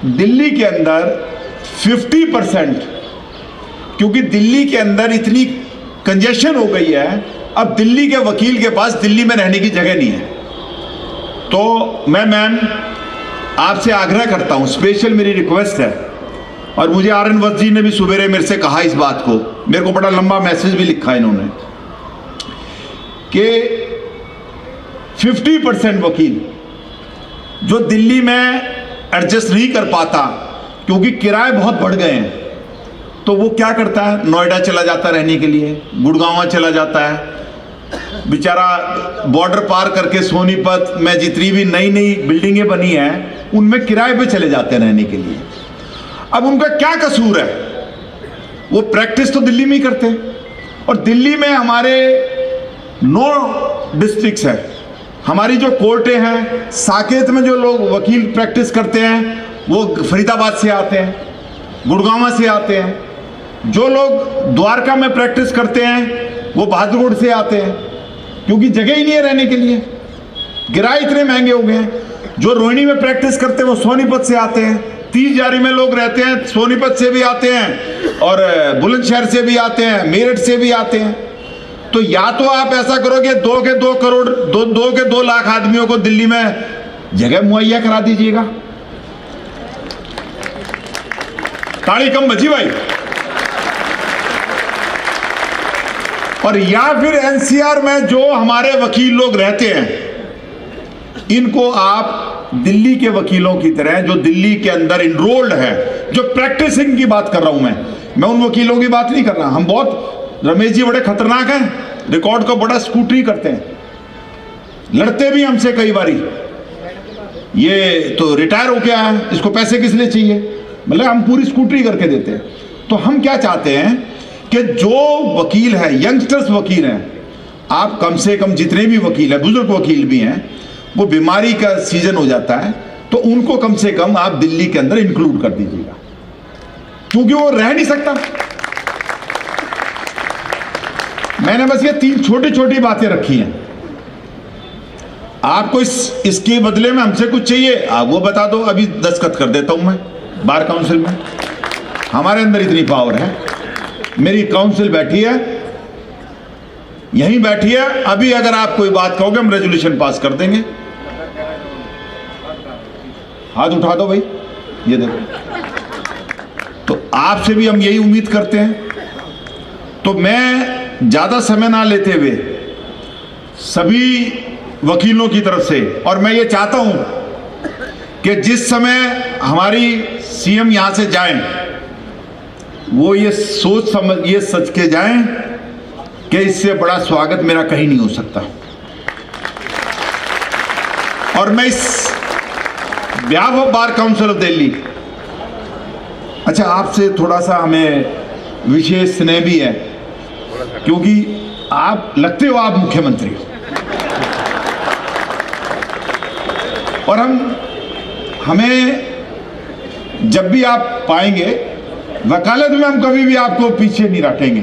दिल्ली के अंदर 50%, क्योंकि दिल्ली के अंदर इतनी कंजेशन हो गई है, अब दिल्ली के वकील के पास दिल्ली में रहने की जगह नहीं है। तो मैं मैम आपसे आग्रह करता हूं, स्पेशल मेरी रिक्वेस्ट है, और मुझे RN वत्स जी ने भी सुबेरे मेरे से कहा इस बात को, मेरे को बड़ा लंबा मैसेज भी लिखा इन्होंने, कि 50% वकील जो दिल्ली में एडजस्ट नहीं कर पाता क्योंकि किराए बहुत बढ़ गए हैं, तो वो क्या करता है, नोएडा चला जाता रहने के लिए, गुड़गांव चला जाता है, बेचारा बॉर्डर पार करके सोनीपत में जितनी भी नई नई बिल्डिंगें बनी हैं उनमें किराए पे चले जाते हैं रहने के लिए। अब उनका क्या कसूर है, वो प्रैक्टिस तो दिल्ली में ही करते हैं, और दिल्ली में हमारे 9 डिस्ट्रिक्ट्स हैं, हमारी जो कोर्टें हैं, साकेत में जो लोग वकील प्रैक्टिस करते हैं वो फरीदाबाद से आते हैं, गुड़गांव से आते हैं, जो लोग द्वारका में प्रैक्टिस करते हैं वो बहादुरगढ़ से आते हैं, क्योंकि जगह ही नहीं है रहने के लिए, किराए इतने महंगे हो गए हैं। जो रोहिणी में प्रैक्टिस करते हैं वो सोनीपत से आते हैं, 30 जारी में लोग रहते हैं, सोनीपत से भी आते हैं, और बुलंदशहर से भी आते हैं, मेरठ से भी आते हैं। तो या तो आप ऐसा करोगे 2 के 2 करोड़ 2 के 2 लाख आदमियों को दिल्ली में जगह मुहैया करा दीजिएगा। ताड़ी कम बची भाई। और या फिर NCR में जो हमारे वकील लोग रहते हैं, इनको आप दिल्ली के वकीलों की तरह, जो दिल्ली के अंदर इनरोल्ड है, जो प्रैक्टिसिंग की बात कर रहा हूं मैं उन वकीलों की बात नहीं कर रहा। हम बहुत, रमेश जी बड़े खतरनाक हैं, रिकॉर्ड को बड़ा स्कूटरी करते हैं, लड़ते भी हमसे कई बारी, ये तो रिटायर हो गया है, इसको पैसे किस लिए चाहिए, मतलब हम पूरी स्कूटरी करके देते हैं। तो हम क्या चाहते हैं कि जो वकील है, यंगस्टर्स वकील हैं, आप कम से कम जितने भी वकील हैं, बुजुर्ग वकील भी हैं, वो बीमारी का सीजन हो जाता है तो उनको कम से कम आप दिल्ली के अंदर इंक्लूड कर दीजिएगा, क्योंकि वो रह नहीं सकता। मैंने बस ये 3 छोटी छोटी बातें रखी हैं। आपको इसके बदले में हमसे कुछ चाहिए, आप वो बता दो, अभी दस्तखत कर देता हूं मैं बार काउंसिल में। हमारे अंदर इतनी पावर है, मेरी काउंसिल बैठी है, यहीं बैठी है, अभी अगर आप कोई बात कहोगे हम रेजोल्यूशन पास कर देंगे। हाथ उठा दो भाई, ये देखो। तो आपसे भी हम यही उम्मीद करते हैं। तो मैं ज्यादा समय ना लेते हुए सभी वकीलों की तरफ से, और मैं ये चाहता हूं कि जिस समय हमारी CM यहां से जाएं, वो ये सोच समझ, ये सच के जाएं कि इससे बड़ा स्वागत मेरा कहीं नहीं हो सकता। और मैं इस behalf of bar council of Delhi, अच्छा आपसे थोड़ा सा हमें विशेष स्नेह भी है, क्योंकि आप लगते हो आप मुख्यमंत्री हो, और हमें जब भी आप पाएंगे वकालत में, हम कभी भी आपको पीछे नहीं रखेंगे।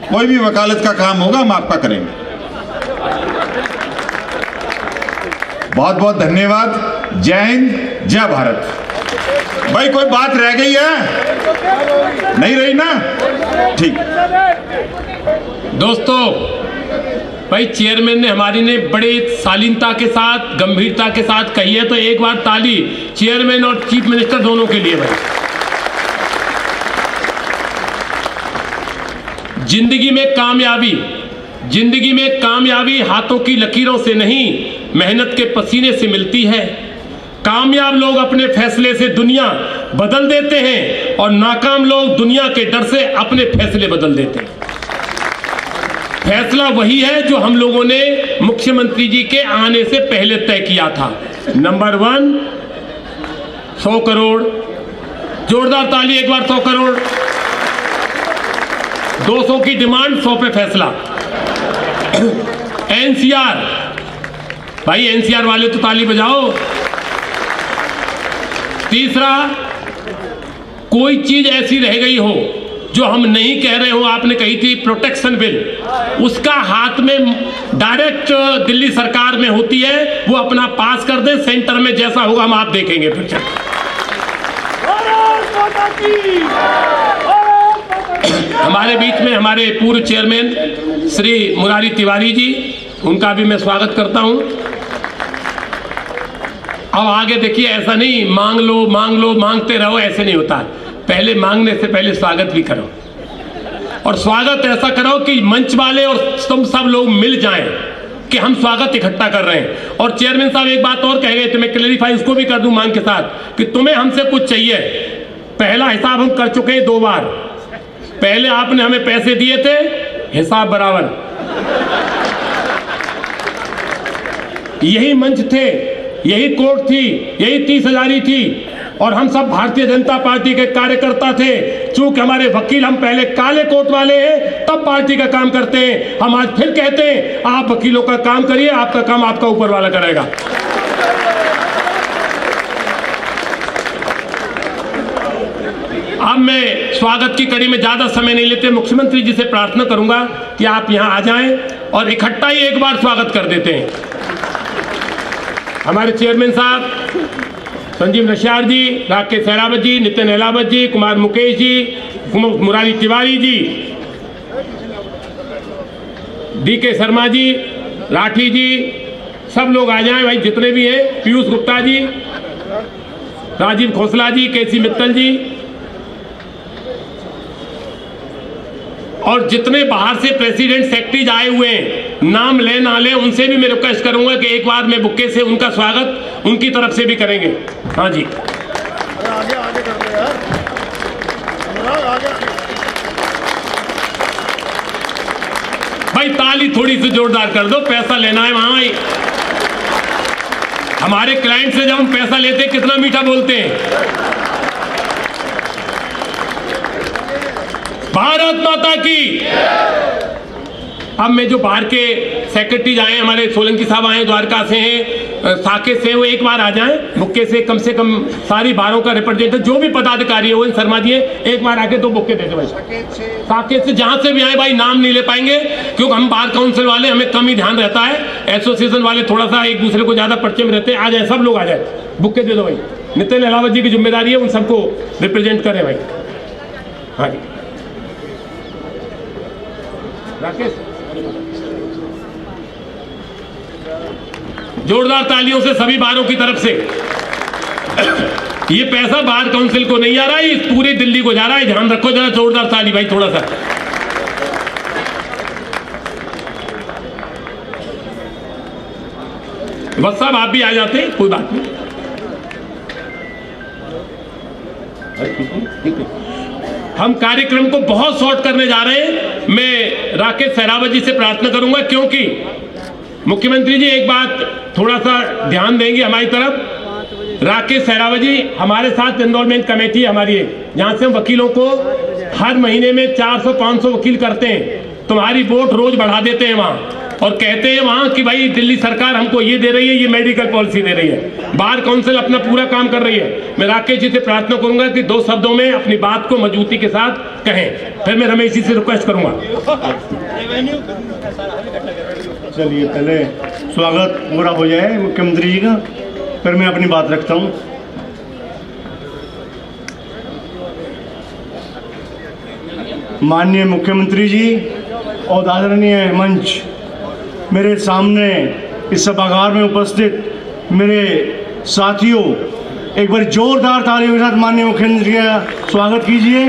कोई भी वकालत का काम होगा हम आपका करेंगे। बहुत बहुत धन्यवाद। जय हिंद, जय भारत। भाई कोई बात रह गई है? नहीं रही ना? ठीक। दोस्तों, भाई चेयरमैन ने हमारी ने बड़े शालीनता के साथ, गंभीरता के साथ कही है, तो एक बार ताली चेयरमैन और चीफ मिनिस्टर दोनों के लिए भाई। जिंदगी में कामयाबी हाथों की लकीरों से नहीं, मेहनत के पसीने से मिलती है। कामयाब लोग अपने फैसले से दुनिया बदल देते हैं, और नाकाम लोग दुनिया के डर से अपने फैसले बदल देते हैं। फैसला वही है जो हम लोगों ने मुख्यमंत्री जी के आने से पहले तय किया था। नंबर 1, 100 करोड़, जोरदार ताली एक बार, 100 करोड़। 200 की डिमांड, 100 पे फैसला। NCR, भाई NCR वाले तो ताली बजाओ। तीसरा, कोई चीज ऐसी रह गई हो जो हम नहीं कह रहे हो, आपने कही थी प्रोटेक्शन बिल, उसका हाथ में डायरेक्ट दिल्ली सरकार में होती है, वो अपना पास कर दे, सेंटर में जैसा होगा हम आप देखेंगे फिर। हमारे बीच में हमारे पूर्व चेयरमैन श्री मुरारी तिवारी जी, उनका भी मैं स्वागत करता हूं। अब आगे देखिए, ऐसा नहीं मांग लो मांगते रहो, ऐसे नहीं होता। पहले मांगने से पहले स्वागत भी करो, और स्वागत ऐसा करो कि मंच वाले और तुम सब लोग मिल जाएं कि हम स्वागत इकट्ठा कर रहे हैं। और चेयरमैन साहब एक बात और कह गए थे, मैं क्लेरिफाई उसको भी कर दूं मांग के साथ, कि तुम्हें हमसे कुछ चाहिए। पहला हिसाब हम कर चुके हैं 2 बार। पहले आपने हमें पैसे दिए थे, हिसाब बराबर। यही मंच थे, यही कोर्ट थी, यही 30,000 थी, और हम सब भारतीय जनता पार्टी के कार्यकर्ता थे। चूंकि हमारे वकील हम पहले काले कोट वाले हैं, तब पार्टी का काम करते हैं। हम आज फिर कहते हैं, आप वकीलों का काम करिए, आपका काम आपका ऊपर वाला करेगा। अब मैं स्वागत की कड़ी में ज्यादा समय नहीं लेते, मुख्यमंत्री जी से प्रार्थना करूंगा कि आप यहां आ जाएं और इकट्ठा ही एक बार स्वागत कर देते हैं। हमारे चेयरमैन साहब संजीव नशियार जी, राकेश सहरावत जी, नितिन अहलावत जी, कुमार मुकेश जी, मुरारी तिवारी जी, DK शर्मा जी, राठी जी, सब लोग आ जाएं भाई, जितने भी हैं, पीयूष गुप्ता जी, राजीव खोसला जी, KC मित्तल जी, और जितने बाहर से प्रेसिडेंट सेक्रेटरीज आए हुए हैं, नाम ले ना ले, उनसे भी मैं रिक्वेस्ट करूंगा कि एक बार मैं बुक्के से उनका स्वागत उनकी तरफ से भी करेंगे। हाँ जी, आगे कर लो यार, आगे। भाई ताली थोड़ी सी जोरदार कर दो, पैसा लेना है वहां। हमारे क्लाइंट से जब हम पैसा लेते हैं, कितना मीठा बोलते हैं। भारत माता की। अब मैं जो बाहर के सेक्रेटरीज आए, हमारे सोलंकी साहब आए, द्वारका से हैं, साकेत से, वो एक बार आ जाएं, बुक्के से कम सारी बारों का रिप्रेजेंटेटिव जो भी पदाधिकारी है, वो शर्मा जी एक बार आके 2 बुक्के दे दे भाई। साकेत से जहां से भी आए भाई, नाम नहीं ले पाएंगे क्योंकि हम बार काउंसिल वाले, हमें कम ही ध्यान रहता है, एसोसिएशन वाले थोड़ा सा एक दूसरे को ज्यादा परिचय में रहते हैं। आ जाए, सब लोग आ जाए, बुक्के दे दो भाई। नितिन अहलावत जी की जिम्मेदारी है उन सबको रिप्रेजेंट करें भाई। हाँ जी, राकेश, जोरदार तालियों से सभी बारों की तरफ से। ये पैसा बार काउंसिल को नहीं आ रहा है, इस पूरी दिल्ली को जा रहा है, ध्यान रखो जरा। जोरदार ताली भाई, थोड़ा सा। बस साहब आप भी आ जाते, कोई बात नहीं। ठीक है, हम कार्यक्रम को बहुत शॉर्ट करने जा रहे हैं। मैं राकेश सहरावत जी से प्रार्थना करूंगा, क्योंकि मुख्यमंत्री जी एक बात थोड़ा सा ध्यान देंगे हमारी तरफ। राकेश सहरावत जी हमारे साथ एनरोलमेंट कमेटी हमारी है, जहां से हम वकीलों को हर महीने में 400-500 वकील करते हैं। तुम्हारी वोट रोज बढ़ा देते हैं वहां, और कहते हैं वहां कि भाई दिल्ली सरकार हमको ये दे रही है, ये मेडिकल पॉलिसी दे रही है। बार काउंसिल अपना पूरा काम कर रही है। मैं राकेश जी से प्रार्थना करूंगा कि 2 शब्दों में अपनी बात को मजबूती के साथ कहें, फिर मैं रमेश जी से रिक्वेस्ट करूंगा। चलिए, पहले स्वागत पूरा हो जाए मुख्यमंत्री जी का, फिर मैं अपनी बात रखता हूँ। माननीय मुख्यमंत्री जी और आदरणीय मंच, मेरे सामने इस सभागार में उपस्थित मेरे साथियों, एक बार जोरदार तालियों के साथ माननीय मुख्यमंत्री का स्वागत कीजिए,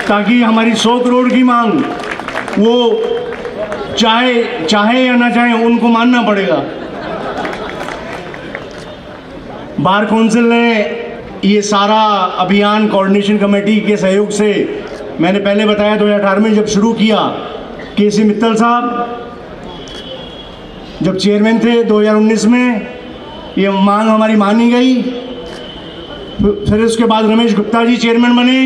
ताकि हमारी 100 करोड़ की मांग, वो चाहे या ना चाहे, उनको मानना पड़ेगा। बार काउंसिल ने ये सारा अभियान कोऑर्डिनेशन कमेटी के सहयोग से, मैंने पहले बताया 2018 में जब शुरू किया, KC मित्तल साहब जब चेयरमैन थे, 2019 में ये मांग हमारी मानी गई। फिर उसके बाद रमेश गुप्ता जी चेयरमैन बने,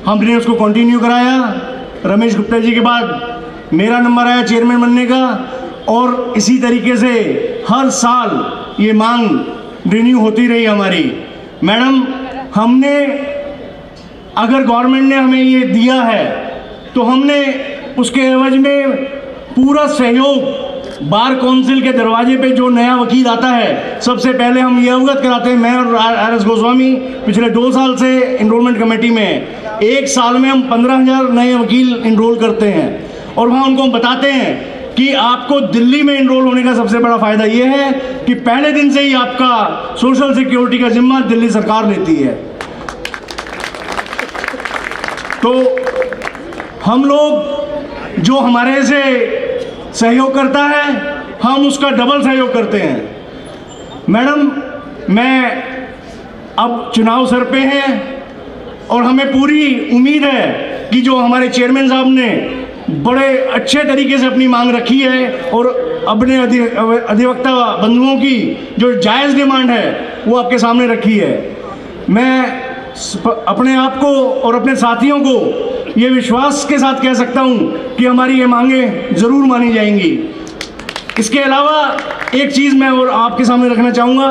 हमने उसको कंटिन्यू कराया। रमेश गुप्ता जी के बाद मेरा नंबर आया चेयरमैन बनने का, और इसी तरीके से हर साल ये मांग रिन्यू होती रही हमारी। मैडम, हमने, अगर गवर्नमेंट ने हमें ये दिया है तो हमने उसके एवज में पूरा सहयोग, बार काउंसिल के दरवाजे पे जो नया वकील आता है, सबसे पहले हम ये अवगत कराते हैं। मैं और RS गोस्वामी पिछले 2 साल से इनरोलमेंट कमेटी में हैं। 1 साल में हम 15,000 नए वकील इनरोल करते हैं, और वहाँ उनको हम बताते हैं कि आपको दिल्ली में इनरोल होने का सबसे बड़ा फायदा ये है कि पहले दिन से ही आपका सोशल सिक्योरिटी का जिम्मा दिल्ली सरकार लेती है। तो हम लोग जो हमारे से सहयोग करता है हम उसका डबल सहयोग करते हैं। मैडम, मैं अब चुनाव सर पे हैं और हमें पूरी उम्मीद है कि जो हमारे चेयरमैन साहब ने बड़े अच्छे तरीके से अपनी मांग रखी है और अपने अधिवक्ता बंधुओं की जो जायज़ डिमांड है वो आपके सामने रखी है। मैं अपने आप को और अपने साथियों को ये विश्वास के साथ कह सकता हूँ कि हमारी ये मांगें ज़रूर मानी जाएंगी। इसके अलावा एक चीज़ मैं और आपके सामने रखना चाहूँगा,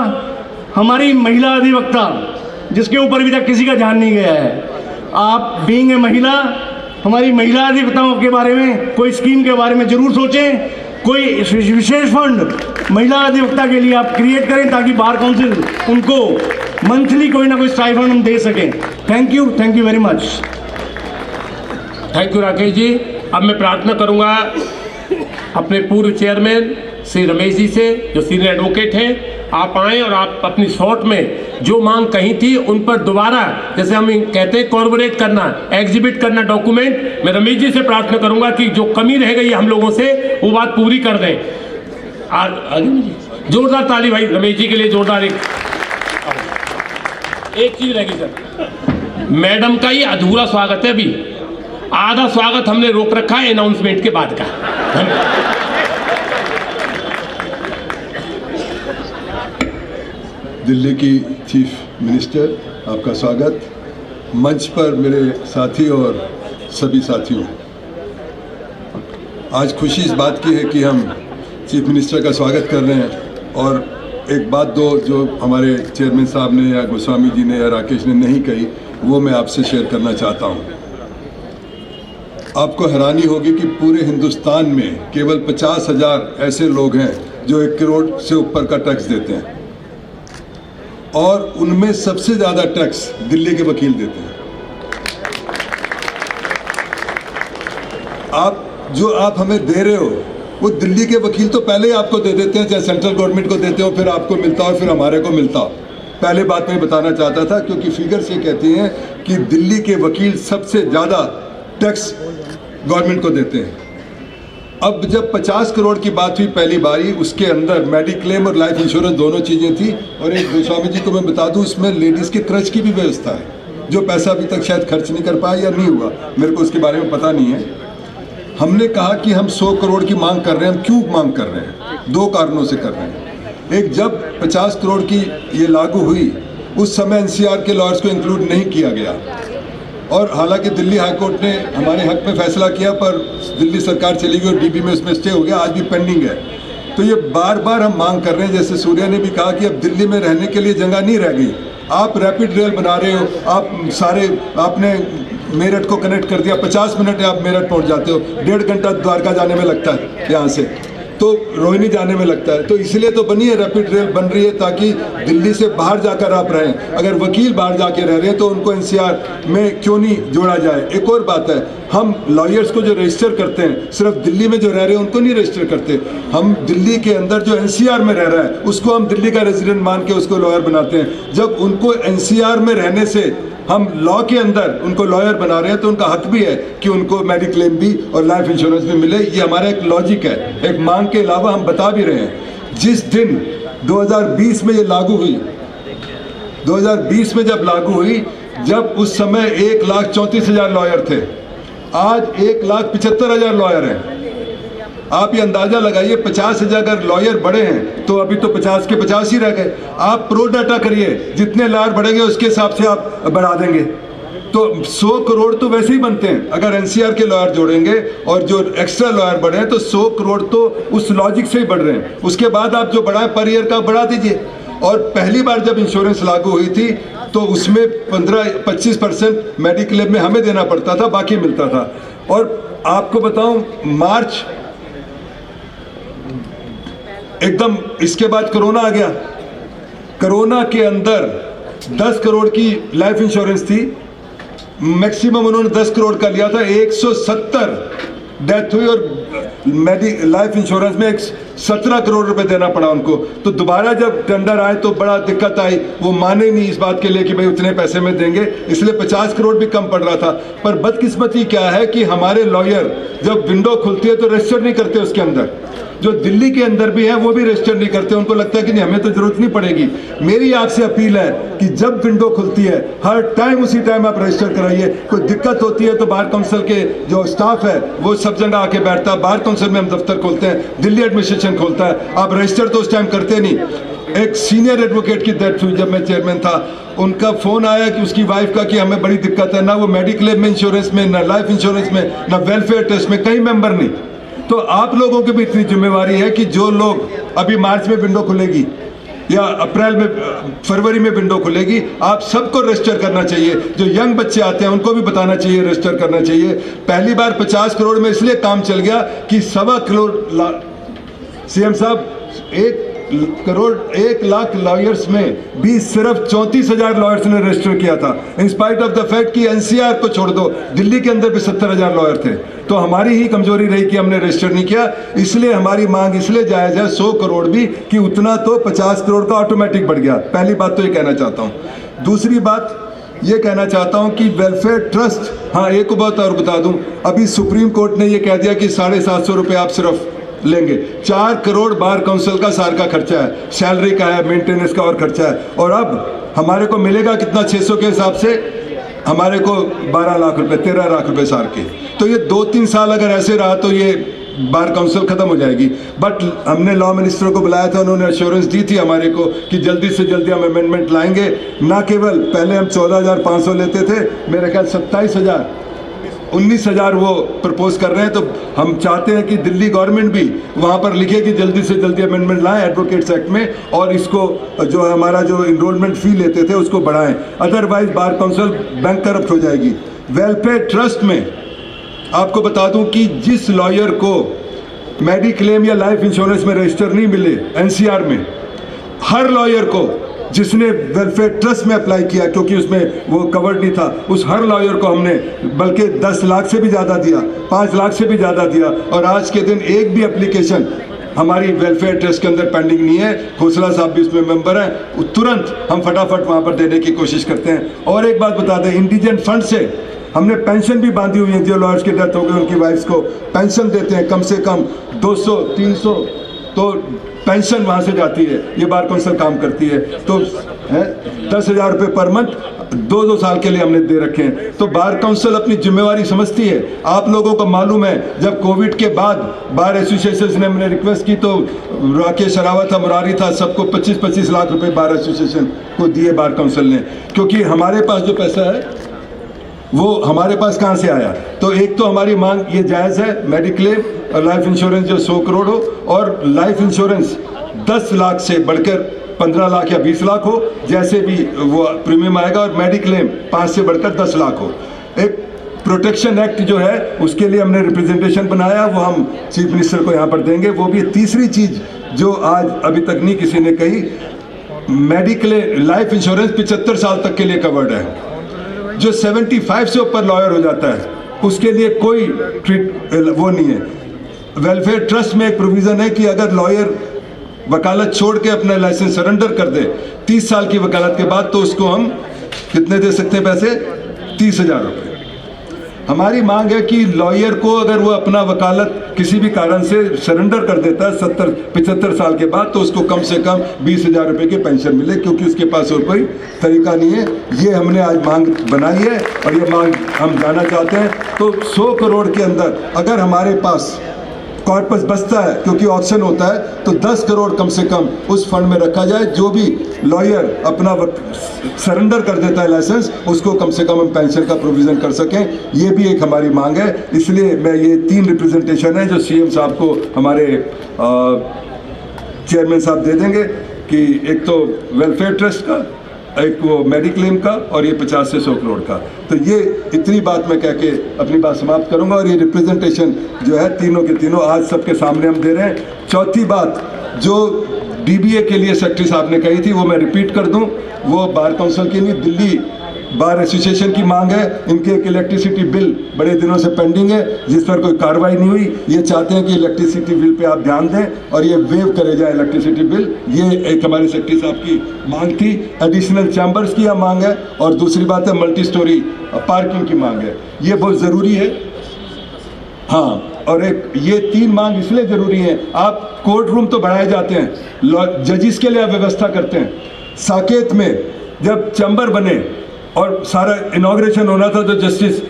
हमारी महिला अधिवक्ता जिसके ऊपर अभी तक किसी का ध्यान नहीं गया है, आप बीइंग ए महिला हमारी महिला अधिवक्ताओं के बारे में कोई स्कीम के बारे में ज़रूर सोचें, कोई विशेष फंड महिला अधिवक्ता के लिए आप क्रिएट करें ताकि बार काउंसिल उनको मंथली कोई ना कोई स्टाइपेंड हम दे सकें। Thank you very much. Thank you Rakesh ji. अब मैं प्रार्थना करूंगा अपने पूर्व चेयरमैन श्री रमेश जी से, जो सीनियर एडवोकेट हैं, आप आएँ और आप अपनी शॉर्ट में जो मांग कही थी उन पर दोबारा, जैसे हम कहते हैं कॉर्पोरेट करना, एग्जिबिट करना डॉक्यूमेंट, मैं रमेश जी से प्रार्थना करूंगा कि जो कमी रह गई हम लोगों से वो बात पूरी कर दें। जोरदार ताली भाई रमेश जी के लिए, जोरदार। एक चीज रहेगी सर, मैडम का ये अधूरा स्वागत है, अभी आधा स्वागत हमने रोक रखा है अनाउंसमेंट के बाद का। दिल्ली की चीफ मिनिस्टर, आपका स्वागत। मंच पर मेरे साथी और सभी साथियों, आज खुशी इस बात की है कि हम चीफ मिनिस्टर का स्वागत कर रहे हैं और एक बात दो जो हमारे चेयरमैन साहब ने या गोस्वामी जी ने या राकेश ने नहीं कही वो मैं आपसे शेयर करना चाहता हूँ। आपको हैरानी होगी कि पूरे हिंदुस्तान में केवल 50,000 ऐसे लोग हैं जो 1 करोड़ से ऊपर का टैक्स देते हैं और उनमें सबसे ज़्यादा टैक्स दिल्ली के वकील देते हैं। आप हमें दे रहे हो वो दिल्ली के वकील तो पहले ही आपको दे देते हैं, चाहे सेंट्रल गवर्नमेंट को देते हो, फिर आपको मिलता हो, फिर हमारे को मिलता हो। पहले बात मैं बताना चाहता था क्योंकि फिगर्स ये कहती हैं कि दिल्ली के वकील सबसे ज़्यादा टैक्स गवर्नमेंट को देते हैं। अब जब 50 करोड़ की बात हुई पहली बारी, उसके अंदर मेडिक्लेम और लाइफ इंश्योरेंस दोनों चीज़ें थी और एक गोस्वामी जी को मैं बता दूं इसमें लेडीज़ के क्रच की भी व्यवस्था है जो पैसा अभी तक शायद खर्च नहीं कर पाया या नहीं हुआ, मेरे को उसके बारे में पता नहीं है। हमने कहा कि हम 100 करोड़ की मांग कर रहे हैं। हम क्यों मांग कर रहे हैं? 2 कारणों से कर रहे हैं। एक, जब 50 करोड़ की ये लागू हुई उस समय एनसीआर के लॉयर्स को इंक्लूड नहीं किया गया और हालांकि दिल्ली हाई कोर्ट ने हमारे हक में फैसला किया पर दिल्ली सरकार चली गई और डीबी में उसमें स्टे हो गया, आज भी पेंडिंग है। तो ये बार बार हम मांग कर रहे हैं, जैसे सूर्या ने भी कहा कि अब दिल्ली में रहने के लिए जगह नहीं रह गई। आप रैपिड रेल बना रहे हो, आपने मेरठ को कनेक्ट कर दिया, 50 मिनट आप मेरठ पहुंच जाते हो, 1.5 घंटा द्वारका जाने में लगता है यहाँ से, तो रोहिणी जाने में लगता है। तो इसलिए तो बनी है, रैपिड रेल बन रही है ताकि दिल्ली से बाहर जाकर आप रहें। अगर वकील बाहर जाके रह रहे हैं तो उनको एनसीआर में क्यों नहीं जोड़ा जाए। एक और बात है, हम लॉयर्स को जो रजिस्टर करते हैं सिर्फ दिल्ली में जो रह रहे हैं उनको नहीं रजिस्टर करते, हम दिल्ली के अंदर जो एनसीआर में रह रहा है उसको हम दिल्ली का रेजिडेंट मान के उसको लॉयर बनाते हैं। जब उनको एनसीआर में रहने से हम लॉ के अंदर उनको लॉयर बना रहे हैं तो उनका हक भी है कि उनको मेडिक्लेम भी और लाइफ इंश्योरेंस भी मिले। ये हमारा एक लॉजिक है, एक मांग के अलावा हम बता भी रहे हैं। जिस दिन 2020 में ये लागू हुई, 2020 में जब लागू हुई, जब उस समय 1,34,000 लॉयर थे, आज 1,75,000 लॉयर हैं। आप ये अंदाजा लगाइए, 50,000 अगर लॉयर बढ़े हैं तो अभी तो 50 के 50 ही रह गए। आप प्रो डाटा करिए, जितने लॉयर बढ़ेंगे उसके हिसाब से आप बढ़ा देंगे। तो 100 करोड़ तो वैसे ही बनते हैं अगर एनसीआर के लॉयर जोड़ेंगे और जो एक्स्ट्रा लॉयर बढ़े हैं तो 100 करोड़ तो उस लॉजिक से ही बढ़ रहे हैं। उसके बाद आप जो बढ़ाए पर ईयर का बढ़ा दीजिए। और पहली बार जब इंश्योरेंस लागू हुई थी तो उसमें 15-25% मेडिक्लेम में हमें देना पड़ता था, बाकी मिलता था। और आपको बताऊं, मार्च एकदम इसके बाद कोरोना आ गया। कोरोना के अंदर 10 करोड़ की लाइफ इंश्योरेंस थी, मैक्सिमम उन्होंने 10 करोड़ का लिया था, 170 डेथ हुई और लाइफ इंश्योरेंस में 17 करोड़ रुपए देना पड़ा उनको। तो दोबारा जब टेंडर आए तो बड़ा दिक्कत आई, वो माने नहीं इस बात के लिए कि भाई उतने पैसे में देंगे, इसलिए 50 करोड़ भी कम पड़ रहा था। पर बदकिस्मती क्या है कि हमारे लॉयर जब विंडो खुलती है तो रजिस्टर नहीं करते उसके अंदर। जो दिल्ली के अंदर भी है वो भी रजिस्टर नहीं करते, उनको लगता है कि नहीं हमें तो जरूरत नहीं पड़ेगी। मेरी आपसे अपील है कि जब विंडो खुलती है हर टाइम उसी टाइम आप रजिस्टर कराइए। कोई दिक्कत होती है तो बार काउंसिल के जो स्टाफ है वो सब जगह आके बैठता है, बार काउंसिल में हम दफ्तर खोलते हैं, दिल्ली एडमिनिस्ट्रेशन खोलता है, आप रजिस्टर तो उस टाइम करते नहीं। एक सीनियर एडवोकेट की डेथ हुई जब मैं चेयरमैन था, उनका फोन आया कि उसकी वाइफ का कि हमें बड़ी दिक्कत है, ना वो मेडिक्लेम में इंश्योरेंस में, ना लाइफ इंश्योरेंस में, ना वेलफेयर ट्रस्ट में, कहीं मेंबर नहीं। तो आप लोगों की भी इतनी जिम्मेवारी है कि जो लोग अभी मार्च में विंडो खुलेगी या अप्रैल में फरवरी में विंडो खुलेगी, आप सबको रजिस्टर करना चाहिए। जो यंग बच्चे आते हैं उनको भी बताना चाहिए, रजिस्टर करना चाहिए। पहली बार 50 करोड़ में इसलिए काम चल गया कि 1.25 करोड़ सीएम साहब 1 लाख लॉयर्स में भी सिर्फ 34,000 लॉयर्स ने रजिस्टर किया था, in spite of the fact कि एनसीआर को छोड़ दो दिल्ली के अंदर भी 70,000 लॉयर थे। तो हमारी ही कमजोरी रही कि हमने रजिस्टर नहीं किया। इसलिए हमारी मांग इसलिए जायज है 100 करोड़ भी कि उतना तो 50 करोड़ का ऑटोमेटिक बढ़ गया। पहली बात तो ये कहना चाहता हूँ। दूसरी बात ये कहना चाहता हूँ कि वेलफेयर ट्रस्ट, हाँ एक बात और बता दूँ, अभी सुप्रीम कोर्ट ने ये कह दिया कि 750 रुपये आप सिर्फ लेंगे। 4 करोड़ बार काउंसिल का साल का खर्चा है, सैलरी का है, मेंटेनेंस का और खर्चा है। और अब हमारे को मिलेगा कितना, 600 के हिसाब से हमारे को 12 लाख रुपए, 13 लाख रुपए साल के। तो ये 2-3 साल अगर ऐसे रहा तो ये बार काउंसिल खत्म हो जाएगी। बट हमने लॉ मिनिस्टर को बुलाया था, उन्होंने एश्योरेंस दी थी हमारे को कि जल्दी से जल्दी हम अमेंडमेंट लाएंगे। ना केवल पहले हम 14,500 लेते थे, मेरे ख्याल 27,000 19,000 वो प्रपोज कर रहे हैं। तो हम चाहते हैं कि दिल्ली गवर्नमेंट भी वहाँ पर लिखे कि जल्दी से जल्दी अमेंडमेंट लाएं एडवोकेट्स एक्ट में, और इसको जो हमारा जो इनरोलमेंट फ़ी लेते थे उसको बढ़ाएं। Otherwise bar council bank corrupt हो जाएगी। वेलफेयर ट्रस्ट में आपको बता दूं कि जिस लॉयर को मेडिक्लेम या लाइफ इंश्योरेंस में रजिस्टर नहीं मिले एनसीआर में, हर लॉयर को जिसने वेलफेयर ट्रस्ट में अप्लाई किया क्योंकि उसमें वो कवर्ड नहीं था, उस हर लॉयर को हमने बल्कि 10 लाख से भी ज़्यादा दिया, 5 लाख से भी ज़्यादा दिया। और आज के दिन एक भी एप्लीकेशन हमारी वेलफेयर ट्रस्ट के अंदर पेंडिंग नहीं है। खोसला साहब भी उसमें मेंबर हैं, तुरंत हम फटाफट वहाँ पर देने की कोशिश करते हैं। और एक बात बता दें, इंडिजेंट फंड से हमने पेंशन भी बांधी हुई है। जो लॉयर्स की डेथ हो गई उनकी वाइफ्स को पेंशन देते हैं, कम से कम 200-300 तो पेंशन वहाँ से जाती है। ये बार काउंसिल काम करती है। तो 10,000 रुपये पर मंथ 2-2 साल के लिए हमने दे रखे हैं। तो बार काउंसिल अपनी जिम्मेवारी समझती है। आप लोगों को मालूम है जब कोविड के बाद बार एसोसिएशन ने हमने रिक्वेस्ट की तो राकेश शरावत था, मुरारी था, सबको 25-25 लाख रुपए बार एसोसिएशन को दिए बार काउंसिल ने। क्योंकि हमारे पास जो पैसा है वो हमारे पास कहाँ से आया। तो एक तो हमारी मांग ये जायज़ है, मेडिक्लेम और लाइफ इंश्योरेंस जो 100 करोड़ हो, और लाइफ इंश्योरेंस 10 लाख से बढ़कर 15 लाख या 20 लाख हो, जैसे भी वो प्रीमियम आएगा, और मेडिक्लेम 5 से बढ़कर 10 लाख हो। एक प्रोटेक्शन एक्ट जो है उसके लिए हमने रिप्रेजेंटेशन बनाया, वो हम चीफ मिनिस्टर को यहाँ पर देंगे। वो भी तीसरी चीज़ जो आज अभी तक नहीं किसी ने कही, मेडिक्लेम लाइफ इंश्योरेंस 75 साल तक के लिए कवर्ड है। जो 75 से ऊपर लॉयर हो जाता है उसके लिए कोई वो नहीं है। वेलफेयर ट्रस्ट में एक प्रोविज़न है कि अगर लॉयर वकालत छोड़ के अपना लाइसेंस सरेंडर कर दे 30 साल की वकालत के बाद, तो उसको हम कितने दे सकते हैं पैसे, 30,000 रुपये। हमारी मांग है कि लॉयर को अगर वो अपना वकालत किसी भी कारण से सरेंडर कर देता है 70-75 साल के बाद, तो उसको कम से कम 20,000 रुपये की पेंशन मिले, क्योंकि उसके पास और कोई तरीका नहीं है। ये हमने आज मांग बनाई है और ये मांग हम जाना चाहते हैं। तो 100 करोड़ के अंदर अगर हमारे पास कॉर्पस बचता है, क्योंकि ऑप्शन होता है, तो 10 करोड़ कम से कम उस फंड में रखा जाए। जो भी लॉयर अपना सरेंडर कर देता है लाइसेंस, उसको कम से कम हम पेंशन का प्रोविज़न कर सकें। ये भी एक हमारी मांग है। इसलिए मैं ये 3 रिप्रेजेंटेशन है जो सीएम साहब को हमारे चेयरमैन साहब दे देंगे, कि एक तो वेलफेयर ट्रस्ट का, एक वो मेडिक्लेम का, और ये 50 से 100 करोड़ का। तो ये इतनी बात मैं कह के अपनी बात समाप्त करूंगा। और ये रिप्रेजेंटेशन जो है तीनों के तीनों आज सबके सामने हम दे रहे हैं। चौथी बात जो डीबीए के लिए सेक्रेटरी साहब ने कही थी वो मैं रिपीट कर दूं, वो बार काउंसिल की नहीं, दिल्ली बार एसोसिएशन की मांग है, इनके एक इलेक्ट्रिसिटी बिल बड़े दिनों से पेंडिंग है जिस पर कोई कार्रवाई नहीं हुई। ये चाहते हैं कि इलेक्ट्रिसिटी बिल पे आप ध्यान दें और ये वेव करे जाए इलेक्ट्रिसिटी बिल। ये एक हमारे सेक्रेटरी साहब की मांग थी। एडिशनल चैम्बर्स की यह मांग है और दूसरी बात है मल्टी स्टोरी पार्किंग की मांग है, ये बहुत ज़रूरी है। हाँ, और एक ये 3 मांग इसलिए ज़रूरी है, आप कोर्ट रूम तो बढ़ाए जाते हैं, जजिस के लिए आप व्यवस्था करते हैं। साकेत में जब चैम्बर बने और सारा इनॉग्रेशन होना था तो जस्टिस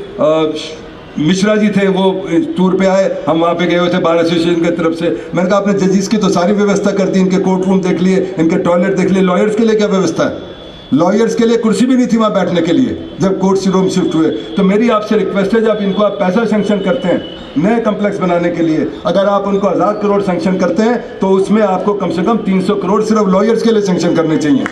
मिश्रा जी थे, वो टूर पे आए, हम वहाँ पे गए हुए थे बार एसोसिएशन की तरफ से। मैंने कहा आपने जजिस की तो सारी व्यवस्था कर दी, इनके कोर्ट रूम देख लिए, इनके टॉयलेट देख लिए, लॉयर्स के लिए क्या व्यवस्था है? लॉयर्स के लिए कुर्सी भी नहीं थी वहाँ बैठने के लिए जब कोर्ट रूम शिफ्ट हुए। तो मेरी आपसे रिक्वेस्ट है, जब इनको आप पैसा सेंक्शन करते हैं नए कम्प्लेक्स बनाने के लिए, अगर आप उनको 1000 करोड़ सेंक्शन करते हैं तो उसमें आपको कम से कम 300 करोड़ सिर्फ लॉयर्स के लिए सेंक्शन करने चाहिए।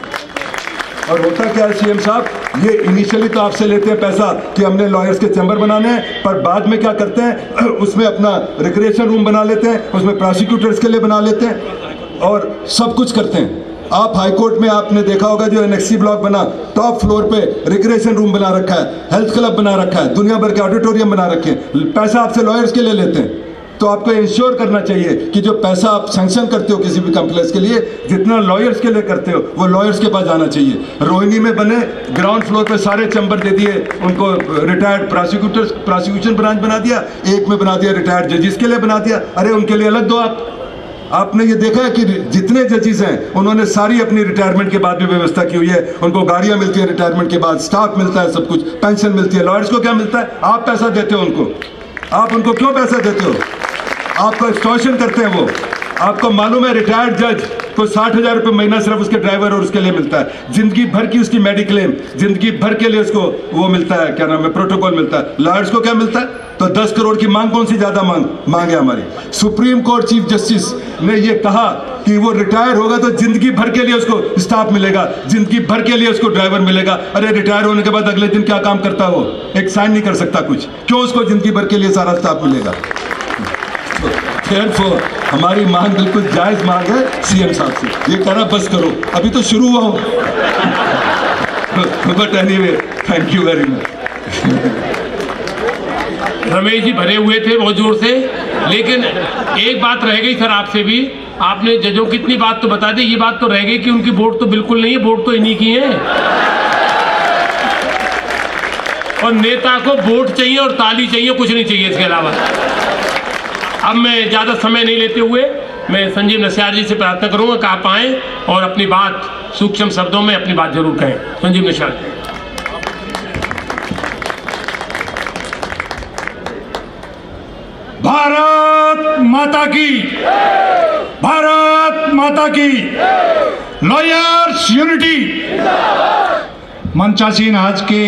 और होता क्या है सीएम साहब, ये इनिशियली तो आपसे लेते हैं पैसा कि हमने लॉयर्स के चैम्बर बनाने हैं, पर बाद में क्या करते हैं उसमें अपना रिक्रिएशन रूम बना लेते हैं, उसमें प्रोसिक्यूटर्स के लिए बना लेते हैं और सब कुछ करते हैं। आप हाई कोर्ट में आपने देखा होगा जो एनेक्सी ब्लॉक बना, टॉप फ्लोर पे रिक्रिएशन रूम बना रखा है, हेल्थ क्लब बना रखा है, दुनिया भर के ऑडिटोरियम बना रखे हैं, पैसा आपसे लॉयर्स के लिए लेते हैं। तो आपको इंश्योर करना चाहिए कि जो पैसा आप सैंक्शन करते हो किसी भी कम्प्लेक्स के लिए, जितना लॉयर्स के लिए करते हो वो लॉयर्स के पास जाना चाहिए। रोहिणी में बने ग्राउंड फ्लोर पे सारे चैम्बर दे दिए उनको, रिटायर्ड प्रोसिक्यूटर्स प्रोसिक्यूशन ब्रांच बना दिया, एक में बना दिया रिटायर्ड जजिस के लिए बना दिया। अरे उनके लिए अलग दो। आपने ये देखा है कि जितने जजिस हैं उन्होंने सारी अपनी रिटायरमेंट के बाद भी व्यवस्था की हुई है, उनको गाड़ियां मिलती है रिटायरमेंट के बाद, स्टाफ मिलता है, सब कुछ, पेंशन मिलती है। लॉयर्स को क्या मिलता है? आप पैसा देते हो उनको। आप उनको क्यों पैसा देते हो? आपको एक्सटॉर्शन करते हैं वो। आपको मालूम है रिटायर्ड जज को 60,000 रुपये महीना सिर्फ उसके ड्राइवर और उसके लिए मिलता है, जिंदगी भर की उसकी मेडिक्लेम, जिंदगी भर के लिए उसको वो मिलता है, क्या नाम है, प्रोटोकॉल मिलता है। लॉयर्स को क्या मिलता है? तो 10 करोड़ की मांग कौन सी ज्यादा मांग है हमारी? सुप्रीम कोर्ट चीफ जस्टिस ने ये कहा कि वो रिटायर होगा तो जिंदगी भर के लिए उसको स्टाफ मिलेगा, जिंदगी भर के लिए उसको ड्राइवर मिलेगा। अरे रिटायर होने के बाद अगले दिन क्या काम करता है वो? एक साइन नहीं कर सकता कुछ, क्यों उसको जिंदगी भर के लिए सारा स्टाफ मिलेगा? Therefore, हमारी मांग बिल्कुल जायज मांग है सीएम साहब से, ये कहना बस करो, अभी तो शुरू हुआ हो। But anyway, thank you very much. Ramesh ji भरे हुए थे बहुत जोर से, लेकिन एक बात रह गई सर आपसे भी। आपने जजों की इतनी बात तो बता दी, ये बात तो रह गई कि उनकी वोट तो बिल्कुल नहीं है, वोट तो इन्हीं की है। और नेता को वोट चाहिए और ताली चाहिए, कुछ नहीं चाहिए इसके अलावा। अब मैं ज़्यादा समय नहीं लेते हुए मैं संजीव नस्यार जी से प्रार्थना करूंगा कि आप आएँ और अपनी बात सूक्ष्म शब्दों में अपनी बात जरूर कहें। संजीव नस्यार जी। भारत माता की, भारत माता की, लॉयर्स यूनिटी। मंचासीन आज के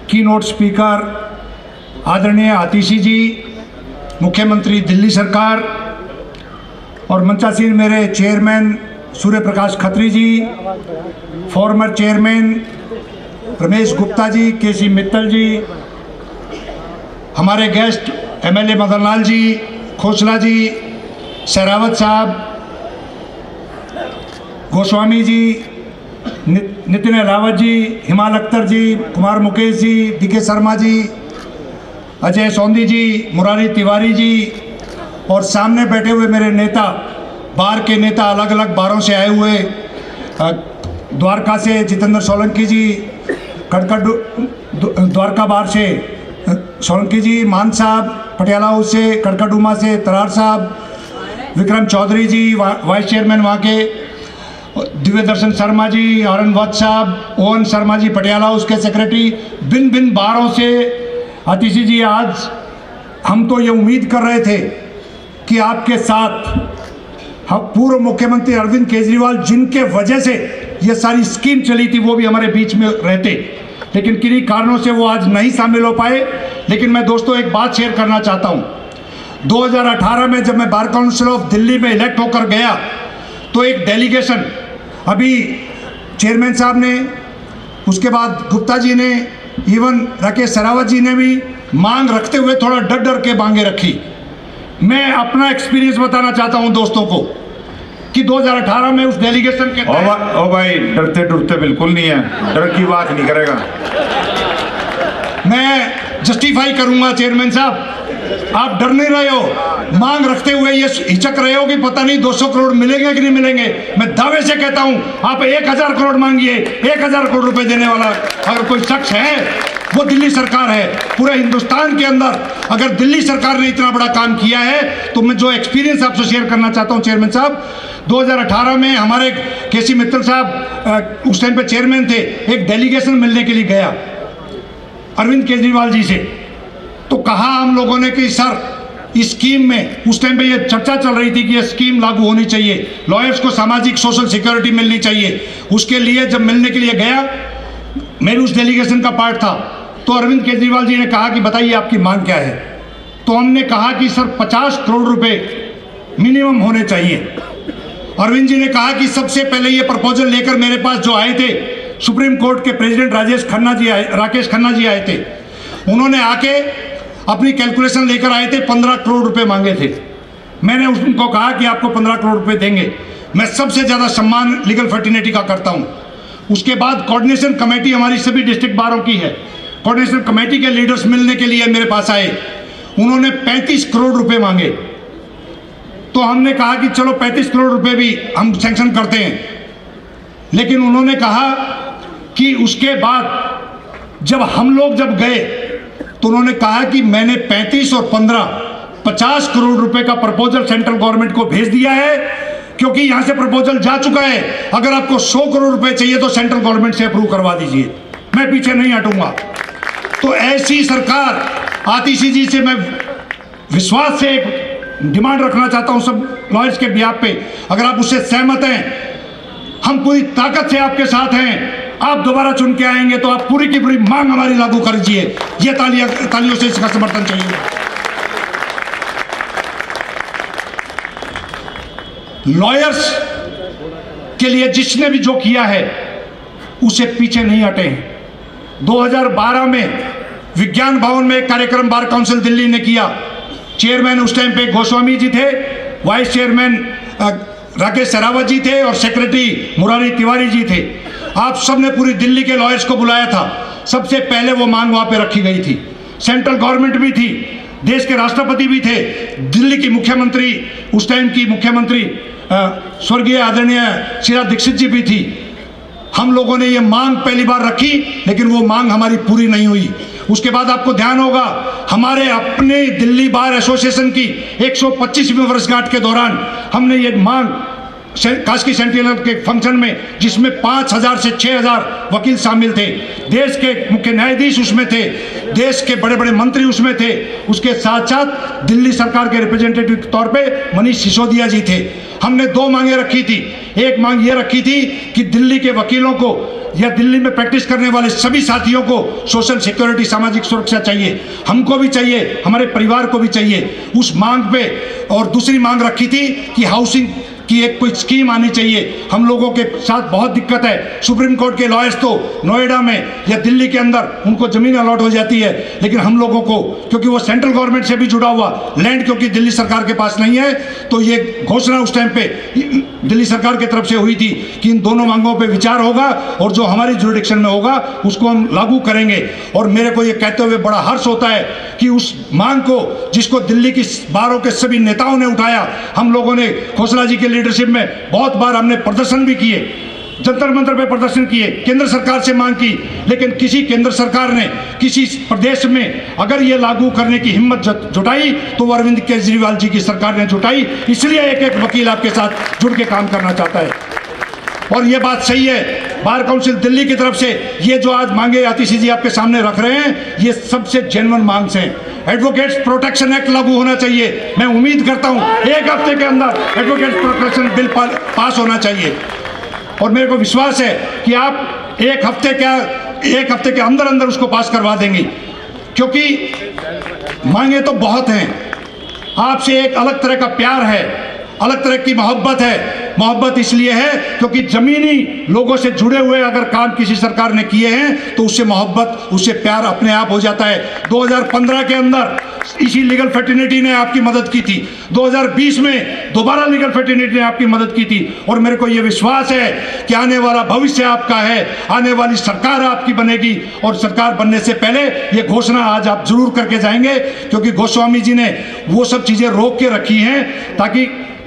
कीनोट स्पीकर आदरणीय आतिशी जी, मुख्यमंत्री दिल्ली सरकार, और मंचासीन मेरे चेयरमैन सूर्य प्रकाश खत्री जी, फॉर्मर चेयरमैन रमेश गुप्ता जी, केसी मित्तल जी, हमारे गेस्ट एमएलए मदन लाल जी, खोसला जी, शेरावत साहब, गोस्वामी जी, नितिन रावत जी, हिमाल अख्तर जी, कुमार मुकेश जी, डीके शर्मा जी, अजय सोंदी जी, मुरारी तिवारी जी, और सामने बैठे हुए मेरे नेता, बार के नेता, अलग अलग बारों से आए हुए, द्वारका से जितेंद्र सोलंकी जी, द्वारका बार से सोलंकी जी, मान साहब, पटियाला हाउस से, कड़कड़डूमा से तरार साहब, विक्रम चौधरी जी वाइस चेयरमैन वहाँ के, दिव्य दर्शन शर्मा जी, आरन वत्स साहब, ओवन शर्मा जी पटियाला हाउस के सेक्रेटरी, भिन्न भिन्न बारों से। आतिशी जी, आज हम तो ये उम्मीद कर रहे थे कि आपके साथ पूर्व मुख्यमंत्री अरविंद केजरीवाल, जिनके वजह से ये सारी स्कीम चली थी, वो भी हमारे बीच में रहते, लेकिन किन्हीं कारणों से वो आज नहीं शामिल हो पाए। लेकिन मैं दोस्तों एक बात शेयर करना चाहता हूँ। 2018 में जब मैं बार काउंसिल ऑफ दिल्ली में इलेक्ट होकर गया तो एक डेलीगेशन, अभी चेयरमैन साहब ने, उसके बाद गुप्ता जी ने, इवन राकेश शेरावत जी ने भी मांग रखते हुए थोड़ा डर डर के मांगे रखी। मैं अपना एक्सपीरियंस बताना चाहता हूं दोस्तों को कि 2018 में उस डेलीगेशन के ओ भाई, डरते डरते बिल्कुल नहीं है, डर की बात नहीं करेगा। मैं जस्टिफाई करूंगा चेयरमैन साहब, आप डर नहीं रहे हो, मांग रखते हुए ये हिचक रहे हो कि पता नहीं 200 करोड़ मिलेंगे कि नहीं मिलेंगे। मैं दावे से कहता हूं आप 1000 करोड़ मांगिए, 1000 करोड़ रुपए देने वाला अगर कोई शख्स है वो दिल्ली सरकार है। पूरे हिंदुस्तान के अंदर अगर दिल्ली सरकार ने इतना बड़ा काम किया है तो मैं जो एक्सपीरियंस आपसे शेयर करना चाहता हूं चेयरमैन साहब, 2018 में हमारे केसी मित्तल साहब उस टाइम पे चेयरमैन थे, एक डेलीगेशन मिलने के लिए गया अरविंद केजरीवाल जी से, तो कहा हम लोगों ने कि सर इस स्कीम में, उस टाइम पे ये चर्चा चल रही थी कि ये स्कीम लागू होनी चाहिए, लॉयर्स को सामाजिक सोशल सिक्योरिटी मिलनी चाहिए। उसके लिए जब मिलने के लिए गया, मैं भी उस डेलीगेशन का पार्ट था, तो अरविंद केजरीवाल जी ने कहा कि बताइए आपकी मांग क्या है। तो हमने कहा कि सर 50 करोड़ रुपए मिनिमम होने चाहिए। अरविंद जी ने कहा कि सबसे पहले ये प्रपोजल लेकर मेरे पास जो आए थे सुप्रीम कोर्ट के प्रेसिडेंट राकेश खन्ना जी आए थे, उन्होंने आके अपनी कैलकुलेशन लेकर आए थे, 15 करोड़ रुपए मांगे थे। मैंने उनको कहा कि आपको 15 करोड़ रुपए देंगे। मैं सबसे ज़्यादा सम्मान लीगल फर्टिनिटी का करता हूँ। उसके बाद कोऑर्डिनेशन कमेटी हमारी सभी डिस्ट्रिक्ट बारों की है, कोऑर्डिनेशन कमेटी के लीडर्स मिलने के लिए मेरे पास आए, उन्होंने 35 करोड़ रुपए मांगे। तो हमने कहा कि चलो 35 करोड़ रुपए भी हम सैंक्शन करते हैं, लेकिन उन्होंने कहा कि उसके बाद जब गए तो उन्होंने कहा कि मैंने 35 और 15 50 करोड़ रुपए का प्रपोजल सेंट्रल गवर्नमेंट को भेज दिया है, क्योंकि यहां से प्रपोजल जा चुका है। अगर आपको 100 करोड़ रुपए चाहिए तो सेंट्रल गवर्नमेंट से अप्रूव करवा दीजिए, मैं पीछे नहीं हटूंगा। तो ऐसी सरकार, आतिशी जी से मैं विश्वास से एक डिमांड रखना चाहता हूं सब लॉयर्स के बिहाफ पे, अगर आप उससे सहमत हैं, हम पूरी ताकत से आपके साथ हैं। आप दोबारा चुन के आएंगे तो आप पूरी की पूरी मांग हमारी लागू कर दीजिए। ये तालियों से इसका समर्थन चाहिए। लॉयर्स के लिए जिसने भी जो किया है उसे पीछे नहीं हटे हैं। 2012 में विज्ञान भवन में एक कार्यक्रम बार काउंसिल दिल्ली ने किया। चेयरमैन उस टाइम पे गोस्वामी जी थे, वाइस चेयरमैन राकेश शेरावत जी थे और सेक्रेटरी मुरारी तिवारी जी थे। आप सबने पूरी दिल्ली के लॉयर्स को बुलाया था। सबसे पहले वो मांग वहाँ पे रखी गई थी। सेंट्रल गवर्नमेंट भी थी, देश के राष्ट्रपति भी थे, दिल्ली की मुख्यमंत्री, उस टाइम की मुख्यमंत्री स्वर्गीय आदरणीय शीला दीक्षित जी भी थी। हम लोगों ने ये मांग पहली बार रखी, लेकिन वो मांग हमारी पूरी नहीं हुई। उसके बाद आपको ध्यान होगा, हमारे अपने दिल्ली बार एसोसिएशन की 125वीं वर्षगांठ के दौरान हमने ये मांग कास्की सेंटिनल के फंक्शन में, जिसमें 5000 से 6000 वकील शामिल थे, देश के मुख्य न्यायाधीश उसमें थे, देश के बड़े बड़े मंत्री उसमें थे, उसके साथ साथ दिल्ली सरकार के रिप्रेजेंटेटिव के तौर पे मनीष सिसोदिया जी थे। हमने 2 मांगे रखी थी। एक मांग ये रखी थी कि दिल्ली के वकीलों को या दिल्ली में प्रैक्टिस करने वाले सभी साथियों को सोशल सिक्योरिटी, सामाजिक सुरक्षा चाहिए, हमको भी चाहिए, हमारे परिवार को भी चाहिए, उस मांग पे। और दूसरी मांग रखी थी कि हाउसिंग की एक कोई स्कीम आनी चाहिए। हम लोगों के साथ बहुत दिक्कत है, सुप्रीम कोर्ट के लॉयर्स तो नोएडा में या दिल्ली के अंदर उनको ज़मीन अलॉट हो जाती है, लेकिन हम लोगों को, क्योंकि वो सेंट्रल गवर्नमेंट से भी जुड़ा हुआ लैंड क्योंकि दिल्ली सरकार के पास नहीं है, तो ये घोषणा उस टाइम पे दिल्ली सरकार की तरफ से हुई थी कि इन दोनों मांगों पे विचार होगा और जो हमारी जुरिडिक्शन में होगा उसको हम लागू करेंगे। और मेरे को ये कहते हुए बड़ा हर्ष होता है कि उस मांग को, जिसको दिल्ली की बारों के सभी नेताओं ने उठाया, हम लोगों ने खोसला जी के लीडरशिप में बहुत बार हमने प्रदर्शन भी किए, जंतर मंतर पे प्रदर्शन किए, केंद्र सरकार से मांग की, लेकिन किसी केंद्र सरकार ने किसी प्रदेश में अगर ये लागू करने की हिम्मत जुटाई तो अरविंद केजरीवाल जी की सरकार ने जुटाई। इसलिए एक एक वकील आपके साथ जुड़ के काम करना चाहता है। और ये बात सही है, बार काउंसिल दिल्ली की तरफ से ये जो आज मांगे आतिशी जी आपके सामने रख रहे हैं, ये सबसे जेन्युइन मांग हैं। एडवोकेट्स प्रोटेक्शन एक्ट लागू होना चाहिए। मैं उम्मीद करता हूँ 1 हफ्ते के अंदर एडवोकेट्स प्रोटेक्शन बिल पास होना चाहिए। और मेरे को विश्वास है कि आप 1 हफ्ते के अंदर अंदर उसको पास करवा देंगे, क्योंकि मांगे तो बहुत हैं। आपसे एक अलग तरह का प्यार है, अलग तरह की मोहब्बत है। मोहब्बत इसलिए है क्योंकि जमीनी लोगों से जुड़े हुए अगर काम किसी सरकार ने किए हैं तो उससे मोहब्बत, उससे प्यार अपने आप हो जाता है। 2015 के अंदर इसी लीगल फ्रेटर्निटी ने आपकी मदद की थी, 2020 में दोबारा लीगल फ्रेटर्निटी ने आपकी मदद की थी। और मेरे को ये विश्वास है कि आने वाला भविष्य आपका है, आने वाली सरकार आपकी बनेगी, और सरकार बनने से पहले ये घोषणा आज आप जरूर करके जाएंगे, क्योंकि गोस्वामी जी ने वो सब चीज़ें रोक के रखी हैं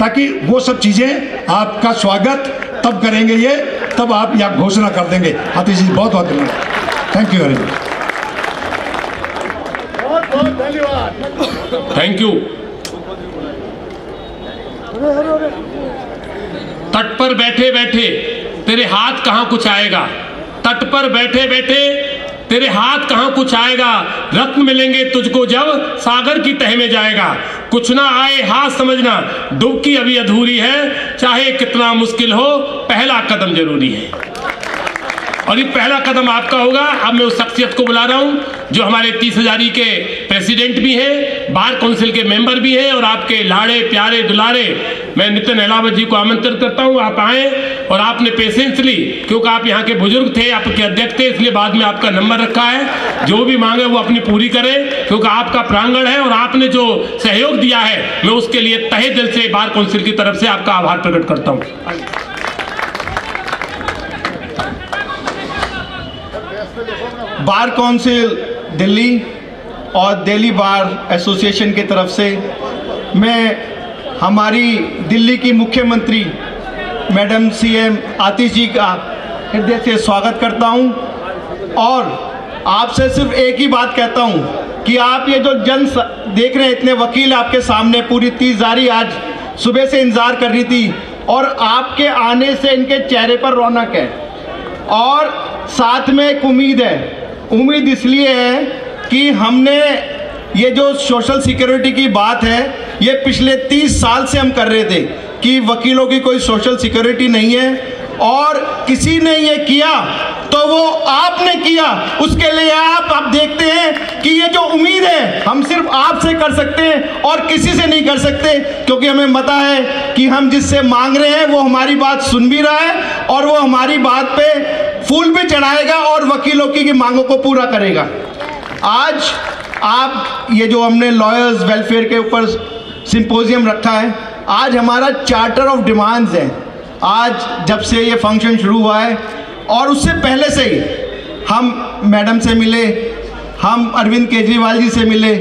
ताकि वो सब चीज़ें आपका स्वागत तब करेंगे ये, तब आप यह घोषणा कर देंगे। आतिश जी बहुत बहुत धन्यवाद, थैंक यू वेरी मच। बहुत बहुत धन्यवाद। Thank you. तट पर बैठे बैठे तेरे हाथ कहाँ कुछ आएगा, तट पर बैठे बैठे तेरे हाथ कहाँ कुछ आएगा, रत्न मिलेंगे तुझको जब सागर की तह में जाएगा। कुछ ना आए हाथ समझना, डुबकी अभी अधूरी है, चाहे कितना मुश्किल हो पहला कदम जरूरी है। और ये पहला कदम आपका होगा। अब मैं उस शख्सियत को बुला रहा हूँ जो हमारे 30,000 के प्रेसिडेंट भी हैं, बार काउंसिल के मेंबर भी हैं, और आपके लाड़े प्यारे दुलारे मैं नितिन अहलावत जी को आमंत्रित करता हूँ आप आए। और आपने पेशेंस ली, क्योंकि आप यहाँ के बुजुर्ग थे, आपके अध्यक्ष थे, इसलिए बाद में आपका नंबर रखा है। जो भी मांगे वो अपनी पूरी करें, क्योंकि आपका प्रांगण है और आपने जो सहयोग दिया है, मैं उसके लिए तहे दिल से बार काउंसिल की तरफ से आपका आभार प्रकट करता हूँ। बार काउंसिल दिल्ली और दिल्ली बार एसोसिएशन की तरफ से मैं हमारी दिल्ली की मुख्यमंत्री मैडम सीएम आतिश जी का हृदय से स्वागत करता हूं, और आपसे सिर्फ एक ही बात कहता हूं कि आप ये जो देख रहे हैं, इतने वकील आपके सामने, पूरी 30,000 आज सुबह से इंतज़ार कर रही थी, और आपके आने से इनके चेहरे पर रौनक है। और साथ में एक उम्मीद है, उम्मीद इसलिए है कि हमने ये जो सोशल सिक्योरिटी की बात है, ये पिछले 30 साल से हम कर रहे थे कि वकीलों की कोई सोशल सिक्योरिटी नहीं है, और किसी ने ये किया तो वो आपने किया, उसके लिए आप देखते हैं कि ये जो उम्मीद है हम सिर्फ आपसे कर सकते हैं और किसी से नहीं कर सकते, क्योंकि हमें पता है कि हम जिससे मांग रहे हैं वो हमारी बात सुन भी रहा है, और वो हमारी बात पे फूल भी चढ़ाएगा और वकीलों की मांगों को पूरा करेगा। आज आप ये जो हमने लॉयर्स वेलफेयर के ऊपर सिंपोजियम रखा है, आज हमारा चार्टर ऑफ डिमांड्स है। आज जब से ये फंक्शन शुरू हुआ है, और उससे पहले से ही हम मैडम से मिले, हम अरविंद केजरीवाल जी से मिले,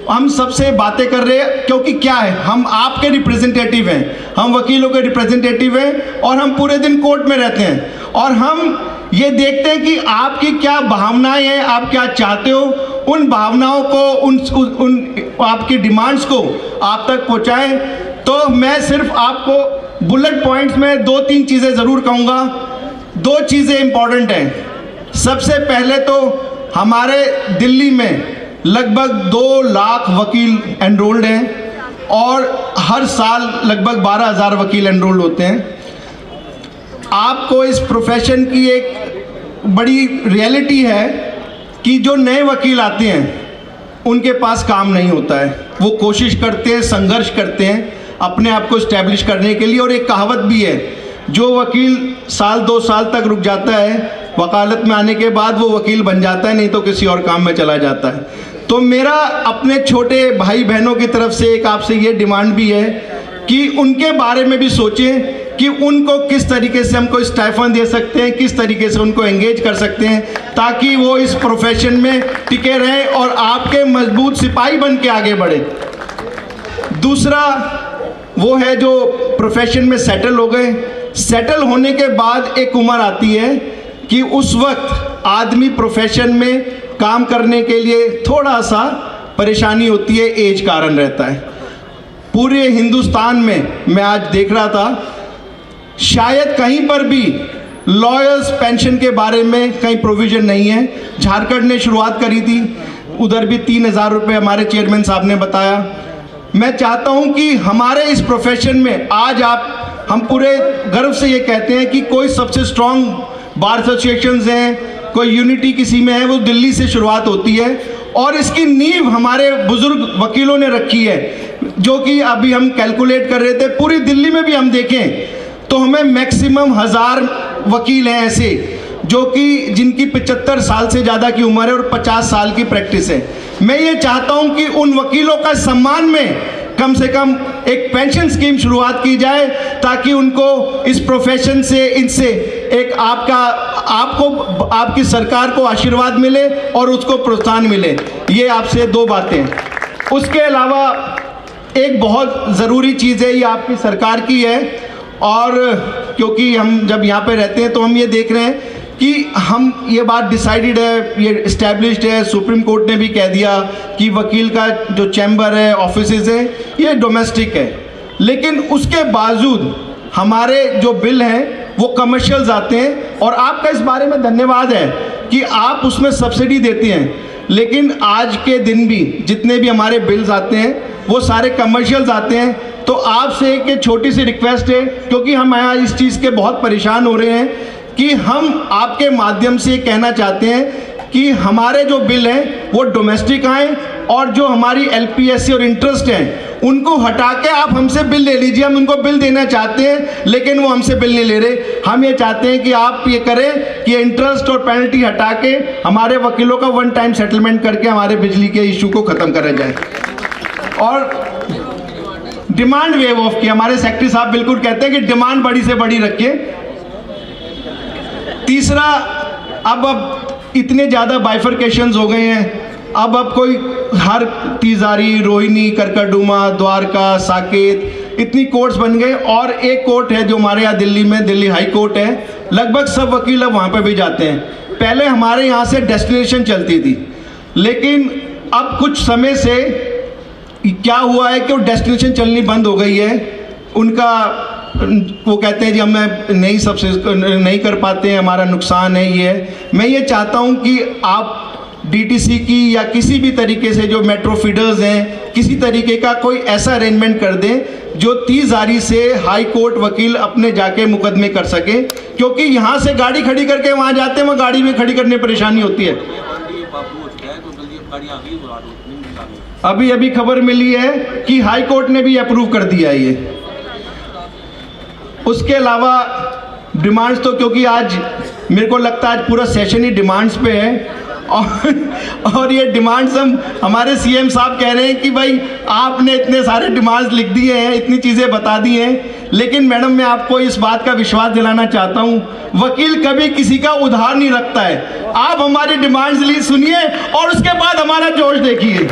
हम सबसे बातें कर रहे हैं, क्योंकि क्या है, हम आपके रिप्रेजेंटेटिव हैं, हम वकीलों के रिप्रेजेंटेटिव हैं, और हम पूरे दिन कोर्ट में रहते हैं, और हम ये देखते हैं कि आपकी क्या भावनाएं हैं, आप क्या चाहते हो, उन भावनाओं को, उन आपकी डिमांड्स को आप तक पहुंचाएं। तो मैं सिर्फ आपको बुलेट पॉइंट्स में 2-3 चीज़ें ज़रूर कहूँगा। 2 चीज़ें इम्पॉर्टेंट हैं। सबसे पहले तो हमारे दिल्ली में लगभग 2 लाख वकील एनरोल्ड हैं, और हर साल लगभग 12,000 वकील एनरोल्ड होते हैं। आपको इस प्रोफेशन की एक बड़ी रियलिटी है कि जो नए वकील आते हैं उनके पास काम नहीं होता है, वो कोशिश करते हैं, संघर्ष करते हैं अपने आप को इस्टेब्लिश करने के लिए। और एक कहावत भी है, जो वकील 1-2 साल तक रुक जाता है वकालत में आने के बाद, वो वकील बन जाता है, नहीं तो किसी और काम में चला जाता है। तो मेरा अपने छोटे भाई बहनों की तरफ से एक आपसे ये डिमांड भी है कि उनके बारे में भी सोचें कि उनको किस तरीके से हमको स्टाइफन दे सकते हैं, किस तरीके से उनको एंगेज कर सकते हैं, ताकि वो इस प्रोफेशन में टिके रहें और आपके मजबूत सिपाही बन के आगे बढ़े। दूसरा वो है जो प्रोफेशन में सेटल हो गए, सेटल होने के बाद एक उम्र आती है कि उस वक्त आदमी प्रोफेशन में काम करने के लिए थोड़ा सा परेशानी होती है, एज कारण रहता है। पूरे हिंदुस्तान में मैं आज देख रहा था, शायद कहीं पर भी लॉयर्स पेंशन के बारे में कहीं प्रोविज़न नहीं है। झारखंड ने शुरुआत करी थी, उधर भी 3,000 रुपये हमारे चेयरमैन साहब ने बताया। मैं चाहता हूं कि हमारे इस प्रोफेशन में आज हम पूरे गर्व से ये कहते हैं कि कोई सबसे स्ट्रॉन्ग बार एसोसिएशंस हैं, कोई यूनिटी किसी में है, वो दिल्ली से शुरुआत होती है, और इसकी नींव हमारे बुजुर्ग वकीलों ने रखी है, जो कि अभी हम कैलकुलेट कर रहे थे। पूरी दिल्ली में भी हम देखें तो हमें मैक्सिमम 1000 वकील हैं ऐसे जो कि जिनकी 75 साल से ज़्यादा की उम्र है और 50 साल की प्रैक्टिस है। मैं ये चाहता हूँ कि उन वकीलों का सम्मान में कम से कम एक पेंशन स्कीम शुरुआत की जाए, ताकि उनको इस प्रोफेशन से, इनसे एक आपको आपकी सरकार को आशीर्वाद मिले और उसको प्रोत्साहन मिले। ये आपसे 2 बातें। उसके अलावा एक बहुत ज़रूरी चीज़ है, ये आपकी सरकार की है, और क्योंकि हम जब यहाँ पे रहते हैं तो हम ये देख रहे हैं कि हम ये बात डिसाइडेड है, ये इस्टेब्लिश्ड है, सुप्रीम कोर्ट ने भी कह दिया कि वकील का जो चैम्बर है, ऑफिसेज है, ये डोमेस्टिक है। लेकिन उसके बावजूद हमारे जो बिल हैं वो कमर्शियल्स आते हैं, और आपका इस बारे में धन्यवाद है कि आप उसमें सब्सिडी देते हैं। लेकिन आज के दिन भी जितने भी हमारे बिल्स आते हैं वो सारे कमर्शियल्स आते हैं। तो आपसे एक छोटी सी रिक्वेस्ट है, क्योंकि हम यहाँ इस चीज़ के बहुत परेशान हो रहे हैं, कि हम आपके माध्यम से कहना चाहते हैं कि हमारे जो बिल हैं वो डोमेस्टिक आएँ, और जो हमारी LPSC और इंटरेस्ट हैं उनको हटा के आप हमसे बिल ले लीजिए। हम उनको बिल देना चाहते हैं, लेकिन वो हमसे बिल नहीं ले रहे। हम ये चाहते हैं कि आप ये करें कि इंटरेस्ट और पेनल्टी हटा के हमारे वकीलों का 1 टाइम सेटलमेंट करके हमारे बिजली के इशू को ख़त्म करा जाए। और डिमांड वेव ऑफ की हमारे सेक्रेटरी साहब बिल्कुल कहते हैं कि डिमांड बड़ी से बड़ी रखिए। तीसरा, अब इतने ज़्यादा बाइफरकेशंस हो गए हैं, अब कोई हर तिजारी, रोहिणी, करकरडुमा, द्वारका, साकेत, इतनी कोर्ट्स बन गए। और एक कोर्ट है जो हमारे यहाँ दिल्ली में, दिल्ली हाई कोर्ट है, लगभग सब वकील अब वहाँ पे भी जाते हैं। पहले हमारे यहाँ से डेस्टिनेशन चलती थी, लेकिन अब कुछ समय से क्या हुआ है कि वो डेस्टिनेशन चलनी बंद हो गई है। उनका वो कहते हैं जी हम नहीं कर पाते हैं, हमारा नुकसान है ये। मैं ये चाहता हूँ कि आप DTC की या किसी भी तरीके से जो मेट्रो फीडर्स हैं, किसी तरीके का कोई ऐसा अरेंजमेंट कर दें जो 30 जारी से हाई कोर्ट वकील अपने जाके मुकदमे कर सके, क्योंकि यहाँ से गाड़ी खड़ी करके वहाँ जाते हैं, वहाँ गाड़ी में खड़ी करने परेशानी होती है। अभी खबर मिली है कि हाई कोर्ट ने भी अप्रूव कर दिया है ये। उसके अलावा डिमांड्स तो, क्योंकि आज मेरे को लगता है आज पूरा सेशन ही डिमांड्स पे है, और ये डिमांड्स हमारे CM साहब कह रहे हैं कि भाई आपने इतने सारे डिमांड्स लिख दिए हैं, इतनी चीज़ें बता दी हैं। लेकिन मैडम, मैं आपको इस बात का विश्वास दिलाना चाहता हूँ, वकील कभी किसी का उधार नहीं रखता है। आप हमारी डिमांड्स सुनिए और उसके बाद हमारा जोश देखिए।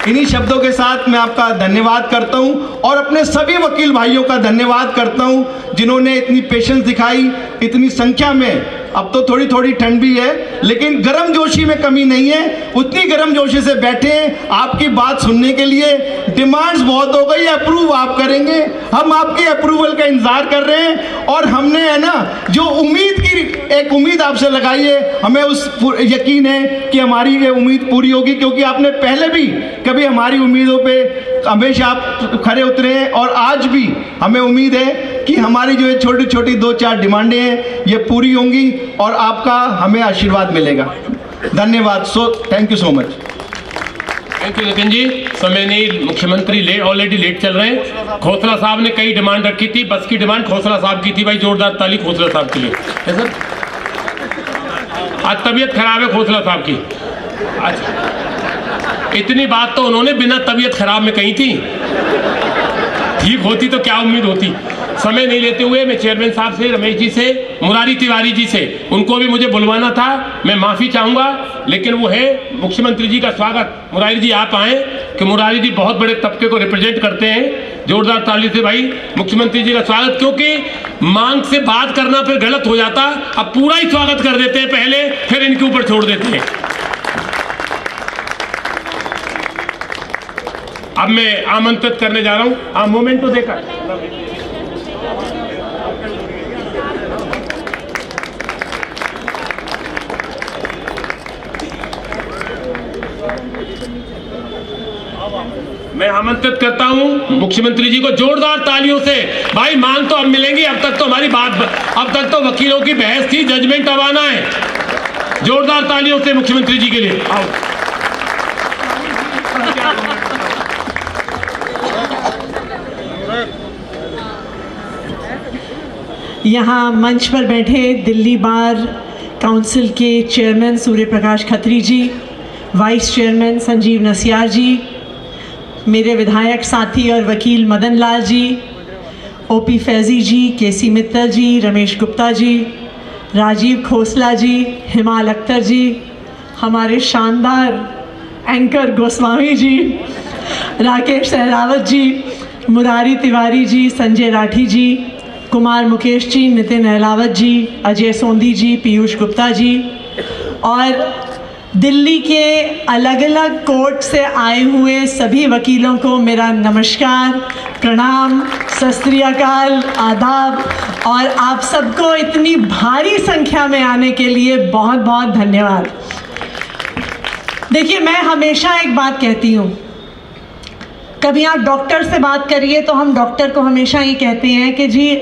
इन्हीं शब्दों के साथ मैं आपका धन्यवाद करता हूं, और अपने सभी वकील भाइयों का धन्यवाद करता हूं जिन्होंने इतनी पेशेंस दिखाई, इतनी संख्या में। अब तो थोड़ी थोड़ी ठंड भी है, लेकिन गर्मजोशी में कमी नहीं है। उतनी गर्मजोशी से बैठे हैं आपकी बात सुनने के लिए। डिमांड्स बहुत हो गई, अप्रूव आप करेंगे, हम आपके अप्रूवल का इंतजार कर रहे हैं। और हमने है ना जो एक उम्मीद आपसे लगाई है, हमें उस यकीन है कि हमारी ये उम्मीद पूरी होगी, क्योंकि आपने पहले भी कभी हमारी उम्मीदों पे हमेशा आप खरे उतरे हैं, और आज भी हमें उम्मीद है कि हमारी जो छोटी छोटी 2-4 डिमांडें हैं ये पूरी होंगी, और आपका हमें आशीर्वाद मिलेगा। धन्यवाद। Thank you so much. Thank you Nitin ji. समय नहीं, मुख्यमंत्री ऑलरेडी लेट चल रहे हैं। खोसला साहब ने कई डिमांड रखी थी, बस की डिमांड खोसला साहब की थी। भाई जोरदार ताली खोसला साहब के लिए। सर आज तबीयत खराब है खोसला साहब की। अच्छा, इतनी बात तो उन्होंने बिना तबीयत खराब में कही थी, ठीक होती तो क्या उम्मीद होती। समय नहीं लेते हुए मैं चेयरमैन साहब से, रमेश जी से, मुरारी तिवारी जी से, उनको भी मुझे बुलवाना था, मैं माफ़ी चाहूँगा, लेकिन वो है मुख्यमंत्री जी का स्वागत। मुरारी जी आप आएँ, कि मुरारी जी बहुत बड़े तबके को रिप्रेजेंट करते हैं। जोरदार ताली से भाई मुख्यमंत्री जी का स्वागत, क्योंकि मांग से बात करना फिर गलत हो जाता। अब पूरा ही स्वागत कर देते हैं पहले, फिर इनके ऊपर छोड़ देते हैं। अब मैं आमंत्रित करने जा रहा हूँ, आप मोमेंट तो देखा। मैं आमंत्रित करता हूं मुख्यमंत्री जी को जोरदार तालियों से। भाई मांग तो अब मिलेंगी, अब तक तो हमारी बात, अब तक तो वकीलों की बहस थी, जजमेंट अब आना है। जोरदार तालियों से मुख्यमंत्री जी के लिए। आओ। यहाँ मंच पर बैठे दिल्ली बार काउंसिल के चेयरमैन सूर्य प्रकाश खत्री जी, वाइस चेयरमैन संजीव नसियार जी, मेरे विधायक साथी और वकील मदन लाल जी, ओपी फैज़ी जी, केसी मित्तल जी, रमेश गुप्ता जी, राजीव खोसला जी, हिमाल अख्तर जी, हमारे शानदार एंकर गोस्वामी जी, राकेश सहरावत जी, मुरारी तिवारी जी, संजय राठी जी, कुमार मुकेश जी, नितिन अहलावत जी, अजय सोंदी जी, पीयूष गुप्ता जी और दिल्ली के अलग अलग कोर्ट से आए हुए सभी वकीलों को मेरा नमस्कार, प्रणाम, सत श्री अकाल, आदाब और आप सबको इतनी भारी संख्या में आने के लिए बहुत बहुत धन्यवाद। देखिए, मैं हमेशा एक बात कहती हूँ, कभी आप डॉक्टर से बात करिए तो हम डॉक्टर को हमेशा ये कहते हैं कि जी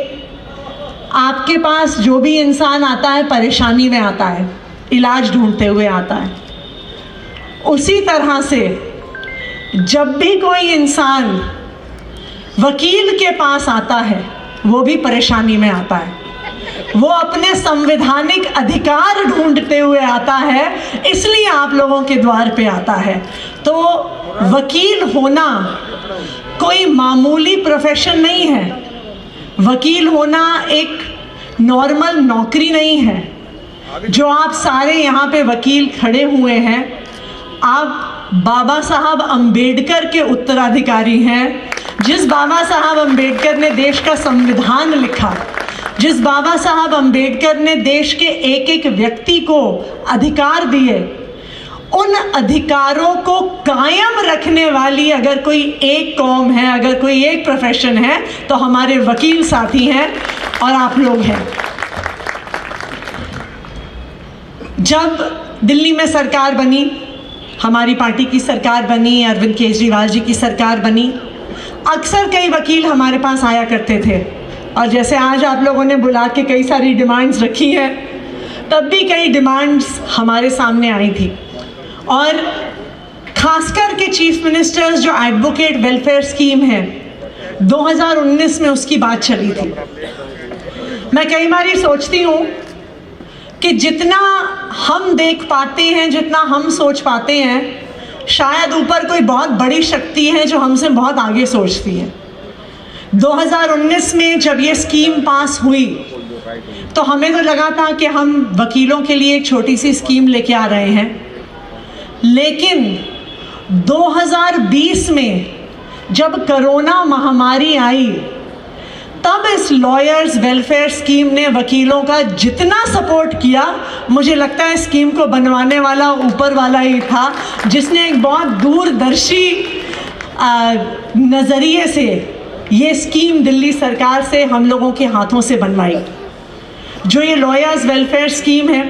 आपके पास जो भी इंसान आता है परेशानी में आता है, इलाज ढूंढते हुए आता है। उसी तरह से जब भी कोई इंसान वकील के पास आता है वो भी परेशानी में आता है, वो अपने संवैधानिक अधिकार ढूंढते हुए आता है, इसलिए आप लोगों के द्वार पे आता है। तो वकील होना कोई मामूली प्रोफेशन नहीं है, वकील होना एक नॉर्मल नौकरी नहीं है। जो आप सारे यहाँ पे वकील खड़े हुए हैं, आप बाबा साहब अंबेडकर के उत्तराधिकारी हैं। जिस बाबा साहब अंबेडकर ने देश का संविधान लिखा, जिस बाबा साहब अंबेडकर ने देश के एक एक व्यक्ति को अधिकार दिए, उन अधिकारों को कायम रखने वाली अगर कोई एक कौम है, अगर कोई एक प्रोफेशन है, तो हमारे वकील साथी हैं और आप लोग हैं। जब दिल्ली में सरकार बनी, हमारी पार्टी की सरकार बनी, अरविंद केजरीवाल जी की सरकार बनी, अक्सर कई वकील हमारे पास आया करते थे और जैसे आज आप लोगों ने बुला के कई सारी डिमांड्स रखी हैं, तब भी कई डिमांड्स हमारे सामने आई थी और खासकर के चीफ मिनिस्टर्स जो एडवोकेट वेलफेयर स्कीम है 2019 में उसकी बात चली थी। मैं कई बार ये सोचती हूँ कि जितना हम देख पाते हैं, जितना हम सोच पाते हैं, शायद ऊपर कोई बहुत बड़ी शक्ति है जो हमसे बहुत आगे सोचती है। 2019 में जब ये स्कीम पास हुई तो हमें तो लगा था कि हम वकीलों के लिए एक छोटी सी स्कीम लेके आ रहे हैं, लेकिन 2020 में जब कोरोना महामारी आई, तब इस लॉयर्स वेलफेयर स्कीम ने वकीलों का जितना सपोर्ट किया, मुझे लगता है स्कीम को बनवाने वाला ऊपर वाला ही था, जिसने एक बहुत दूरदर्शी नज़रिए से ये स्कीम दिल्ली सरकार से हम लोगों के हाथों से बनवाई। जो ये लॉयर्स वेलफेयर स्कीम है,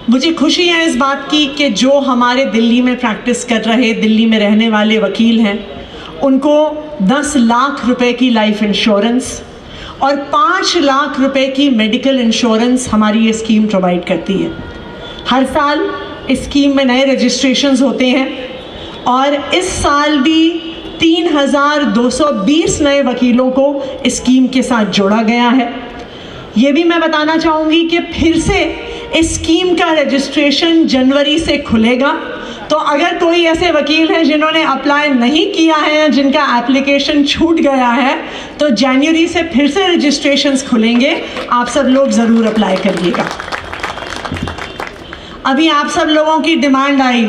मुझे खुशी है इस बात की कि जो हमारे दिल्ली में प्रैक्टिस कर रहे, दिल्ली में रहने वाले वकील हैं, उनको 10 लाख रुपए की लाइफ इंश्योरेंस और 5 लाख रुपए की मेडिकल इंश्योरेंस हमारी ये स्कीम प्रोवाइड करती है। हर साल इस स्कीम में नए रजिस्ट्रेशंस होते हैं और इस साल भी 3,220 नए वकीलों को इस स्कीम के साथ जोड़ा गया है। ये भी मैं बताना चाहूँगी कि फिर से इस स्कीम का रजिस्ट्रेशन जनवरी से खुलेगा, तो अगर कोई ऐसे वकील हैं जिन्होंने अप्लाई नहीं किया है, जिनका एप्लीकेशन छूट गया है, तो जनवरी से फिर से रजिस्ट्रेशंस खुलेंगे। आप सब लोग ज़रूर अप्लाई करिएगा। अभी आप सब लोगों की डिमांड आई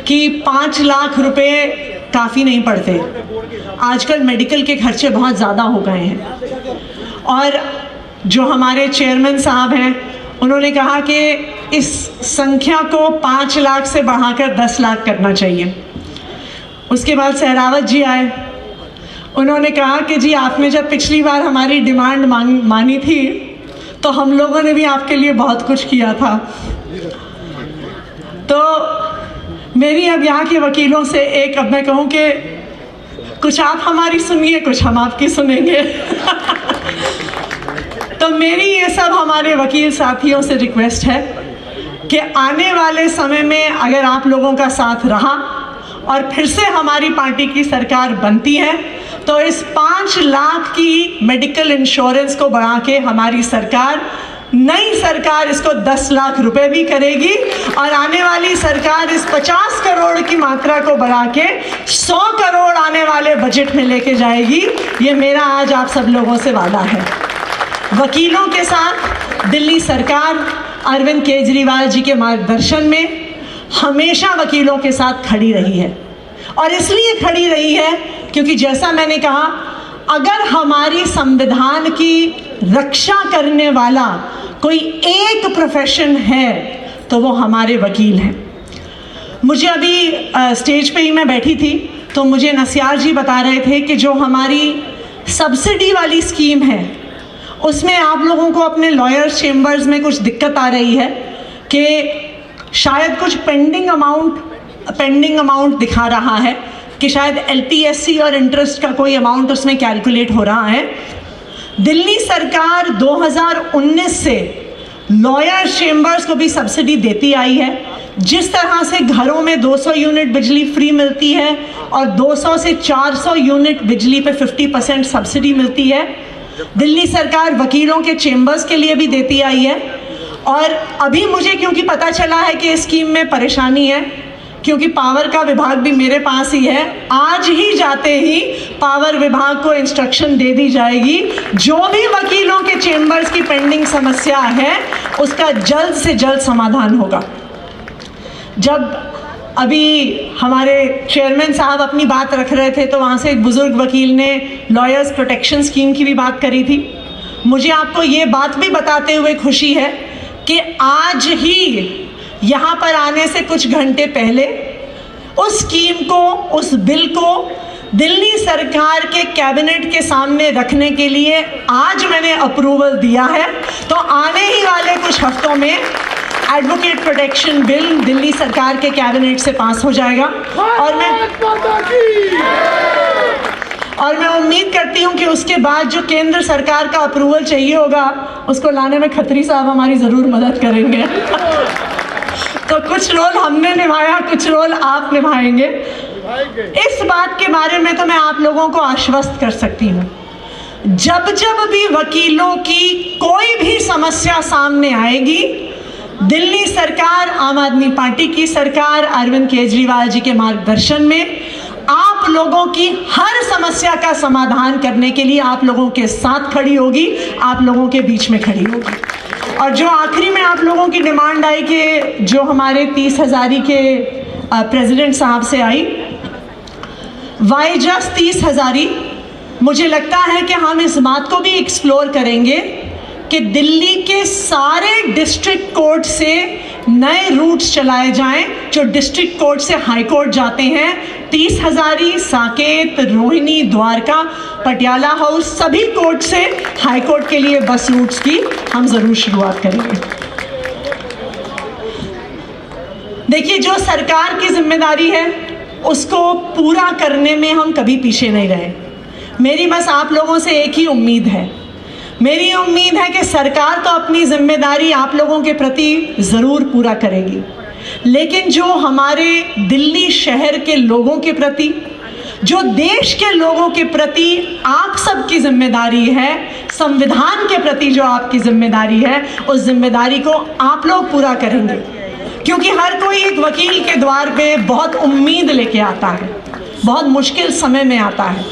कि 5 लाख रुपए काफ़ी नहीं पड़ते, आजकल मेडिकल के खर्चे बहुत ज़्यादा हो गए हैं और जो हमारे चेयरमैन साहब हैं उन्होंने कहा कि इस संख्या को 5 लाख से बढ़ाकर 10 लाख करना चाहिए। उसके बाद सहरावत जी आए, उन्होंने कहा कि जी आपने जब पिछली बार हमारी डिमांड मानी थी तो हम लोगों ने भी आपके लिए बहुत कुछ किया था। तो मेरी अब यहाँ के वकीलों से एक, अब मैं कहूँ कि कुछ आप हमारी सुनिए, कुछ हम आपकी सुनेंगे। तो मेरी ये सब हमारे वकील साथियों से रिक्वेस्ट है कि आने वाले समय में अगर आप लोगों का साथ रहा और फिर से हमारी पार्टी की सरकार बनती है, तो इस 5 लाख की मेडिकल इंश्योरेंस को बढ़ा के हमारी सरकार, नई सरकार इसको 10 लाख रुपए भी करेगी और आने वाली सरकार इस 50 करोड़ की मात्रा को बढ़ा के 100 करोड़ आने वाले बजट में लेके जाएगी। ये मेरा आज आप सब लोगों से वादा है। वकीलों के साथ दिल्ली सरकार अरविंद केजरीवाल जी के मार्गदर्शन में हमेशा वकीलों के साथ खड़ी रही है और इसलिए खड़ी रही है क्योंकि जैसा मैंने कहा, अगर हमारी संविधान की रक्षा करने वाला कोई एक प्रोफेशन है तो वो हमारे वकील हैं। मुझे अभी स्टेज पे ही मैं बैठी थी तो मुझे नसियार जी बता रहे थे कि जो हमारी सब्सिडी वाली स्कीम है उसमें आप लोगों को अपने लॉयर्स चेम्बर्स में कुछ दिक्कत आ रही है कि शायद कुछ पेंडिंग अमाउंट दिखा रहा है कि शायद LPSC और इंटरेस्ट का कोई अमाउंट उसमें कैलकुलेट हो रहा है। दिल्ली सरकार 2019 से लॉयर चेम्बर्स को भी सब्सिडी देती आई है। जिस तरह से घरों में 200 यूनिट बिजली फ्री मिलती है और 200 से 400 यूनिट बिजली पे 50% सब्सिडी मिलती है, दिल्ली सरकार वकीलों के चेम्बर्स के लिए भी देती आई है। और अभी मुझे क्योंकि पता चला है कि इस स्कीम में परेशानी है, क्योंकि पावर का विभाग भी मेरे पास ही है, आज ही जाते ही पावर विभाग को इंस्ट्रक्शन दे दी जाएगी, जो भी वकीलों के चेम्बर्स की पेंडिंग समस्या है उसका जल्द से जल्द समाधान होगा। जब अभी हमारे चेयरमैन साहब अपनी बात रख रहे थे तो वहाँ से एक बुजुर्ग वकील ने लॉयर्स प्रोटेक्शन स्कीम की भी बात करी थी। मुझे आपको ये बात भी बताते हुए खुशी है कि आज ही यहाँ पर आने से कुछ घंटे पहले उस स्कीम को, उस बिल को दिल्ली सरकार के कैबिनेट के सामने रखने के लिए आज मैंने अप्रूवल दिया है। तो आने ही वाले कुछ हफ्तों में एडवोकेट प्रोटेक्शन बिल दिल्ली सरकार के कैबिनेट से पास हो जाएगा और मैं उम्मीद करती हूँ कि उसके बाद जो केंद्र सरकार का अप्रूवल चाहिए होगा उसको लाने में खत्री साहब हमारी ज़रूर मदद करेंगे। तो कुछ रोल हमने निभाया, कुछ रोल आप निभाएंगे। इस बात के बारे में तो मैं आप लोगों को आश्वस्त कर सकती हूँ, जब जब भी वकीलों की कोई भी समस्या सामने आएगी, दिल्ली सरकार, आम आदमी पार्टी की सरकार अरविंद केजरीवाल जी के मार्गदर्शन में आप लोगों की हर समस्या का समाधान करने के लिए आप लोगों के साथ खड़ी होगी, आप लोगों के बीच में खड़ी होगी। और जो आखिरी में आप लोगों की डिमांड आई कि जो हमारे 30 हज़ारी के प्रेसिडेंट साहब से आई, वाई जस्ट 30 हज़ारी, मुझे लगता है कि हम इस बात को भी एक्सप्लोर करेंगे कि दिल्ली के सारे डिस्ट्रिक्ट कोर्ट से नए रूट्स चलाए जाएं जो डिस्ट्रिक्ट कोर्ट से हाई कोर्ट जाते हैं। 30 हज़ारी, साकेत, रोहिणी, द्वारका, पटियाला हाउस, सभी कोर्ट से हाई कोर्ट के लिए बस रूट्स की हम ज़रूर शुरुआत करेंगे। देखिए, जो सरकार की जिम्मेदारी है उसको पूरा करने में हम कभी पीछे नहीं रहे। मेरी बस आप लोगों से एक ही उम्मीद है, मेरी उम्मीद है कि सरकार तो अपनी जिम्मेदारी आप लोगों के प्रति ज़रूर पूरा करेगी, लेकिन जो हमारे दिल्ली शहर के लोगों के प्रति, जो देश के लोगों के प्रति आप सबकी जिम्मेदारी है, संविधान के प्रति जो आपकी जिम्मेदारी है, उस जिम्मेदारी को आप लोग पूरा करेंगे। क्योंकि हर कोई एक वकील के द्वार पे बहुत उम्मीद लेके आता है, बहुत मुश्किल समय में आता है,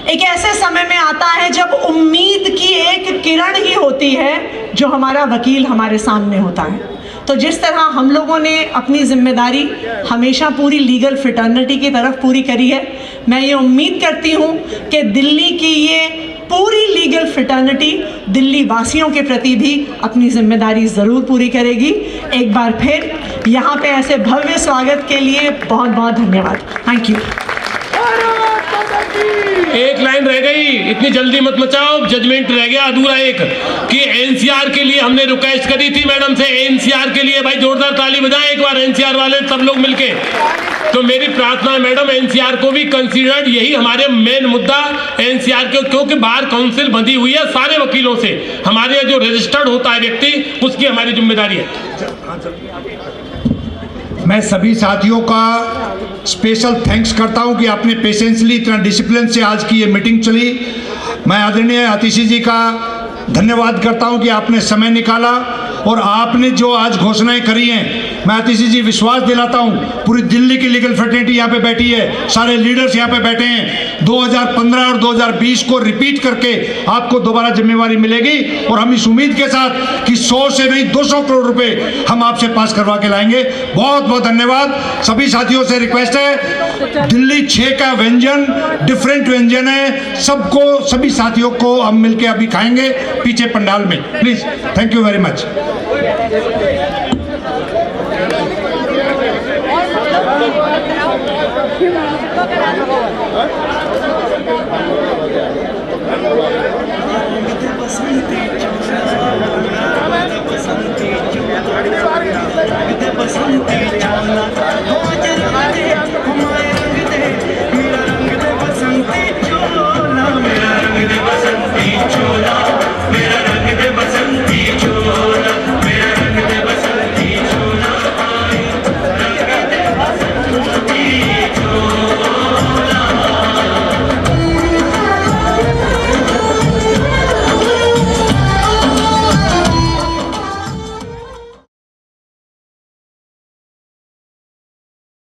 एक ऐसे समय में आता है जब उम्मीद की एक किरण ही होती है जो हमारा वकील हमारे सामने होता है। तो जिस तरह हम लोगों ने अपनी जिम्मेदारी हमेशा पूरी लीगल फ्रेटर्निटी की तरफ पूरी करी है, मैं ये उम्मीद करती हूँ कि दिल्ली की ये पूरी लीगल फ्रेटर्निटी दिल्ली वासियों के प्रति भी अपनी जिम्मेदारी ज़रूर पूरी करेगी। एक बार फिर यहाँ पे ऐसे भव्य स्वागत के लिए बहुत बहुत धन्यवाद। Thank you. एक लाइन रह गई, इतनी जल्दी मत मचाओ, जजमेंट रह गया अधूरा एक, कि एनसीआर के लिए हमने रिक्वेस्ट करी थी मैडम से। एनसीआर के लिए भाई जोरदार ताली बजाएं एक बार, एनसीआर वाले सब लोग मिलके। तो मेरी प्रार्थना है मैडम, एनसीआर को भी कंसीडर्ड, यही हमारे मेन मुद्दा एनसीआर के, क्योंकि बार काउंसिल बंधी हुई है सारे वकीलों से, हमारे जो रजिस्टर्ड होता है व्यक्ति उसकी हमारी जिम्मेदारी है। मैं सभी साथियों का स्पेशल थैंक्स करता हूं कि आपने पेशेंसली इतना डिसिप्लिन से आज की ये मीटिंग चली। मैं आदरणीय आतिशी जी का धन्यवाद करता हूं कि आपने समय निकाला और आपने जो आज घोषणाएं करी हैं, मैं आतिशी जी विश्वास दिलाता हूं पूरी दिल्ली की लीगल फ्रेटर्निटी यहाँ पे बैठी है, सारे लीडर्स यहाँ पे बैठे हैं। 2015 और 2020 को रिपीट करके आपको दोबारा जिम्मेवारी मिलेगी और हम इस उम्मीद के साथ कि 100 से नहीं 200 करोड़ रुपए हम आपसे पास करवा के लाएंगे। बहुत बहुत धन्यवाद। सभी साथियों से रिक्वेस्ट है, दिल्ली 6 का व्यंजन डिफरेंट व्यंजन है, सबको सभी साथियों को हम मिलकर अभी खाएंगे पीछे पंडाल में। Please, thank you very much. Basanti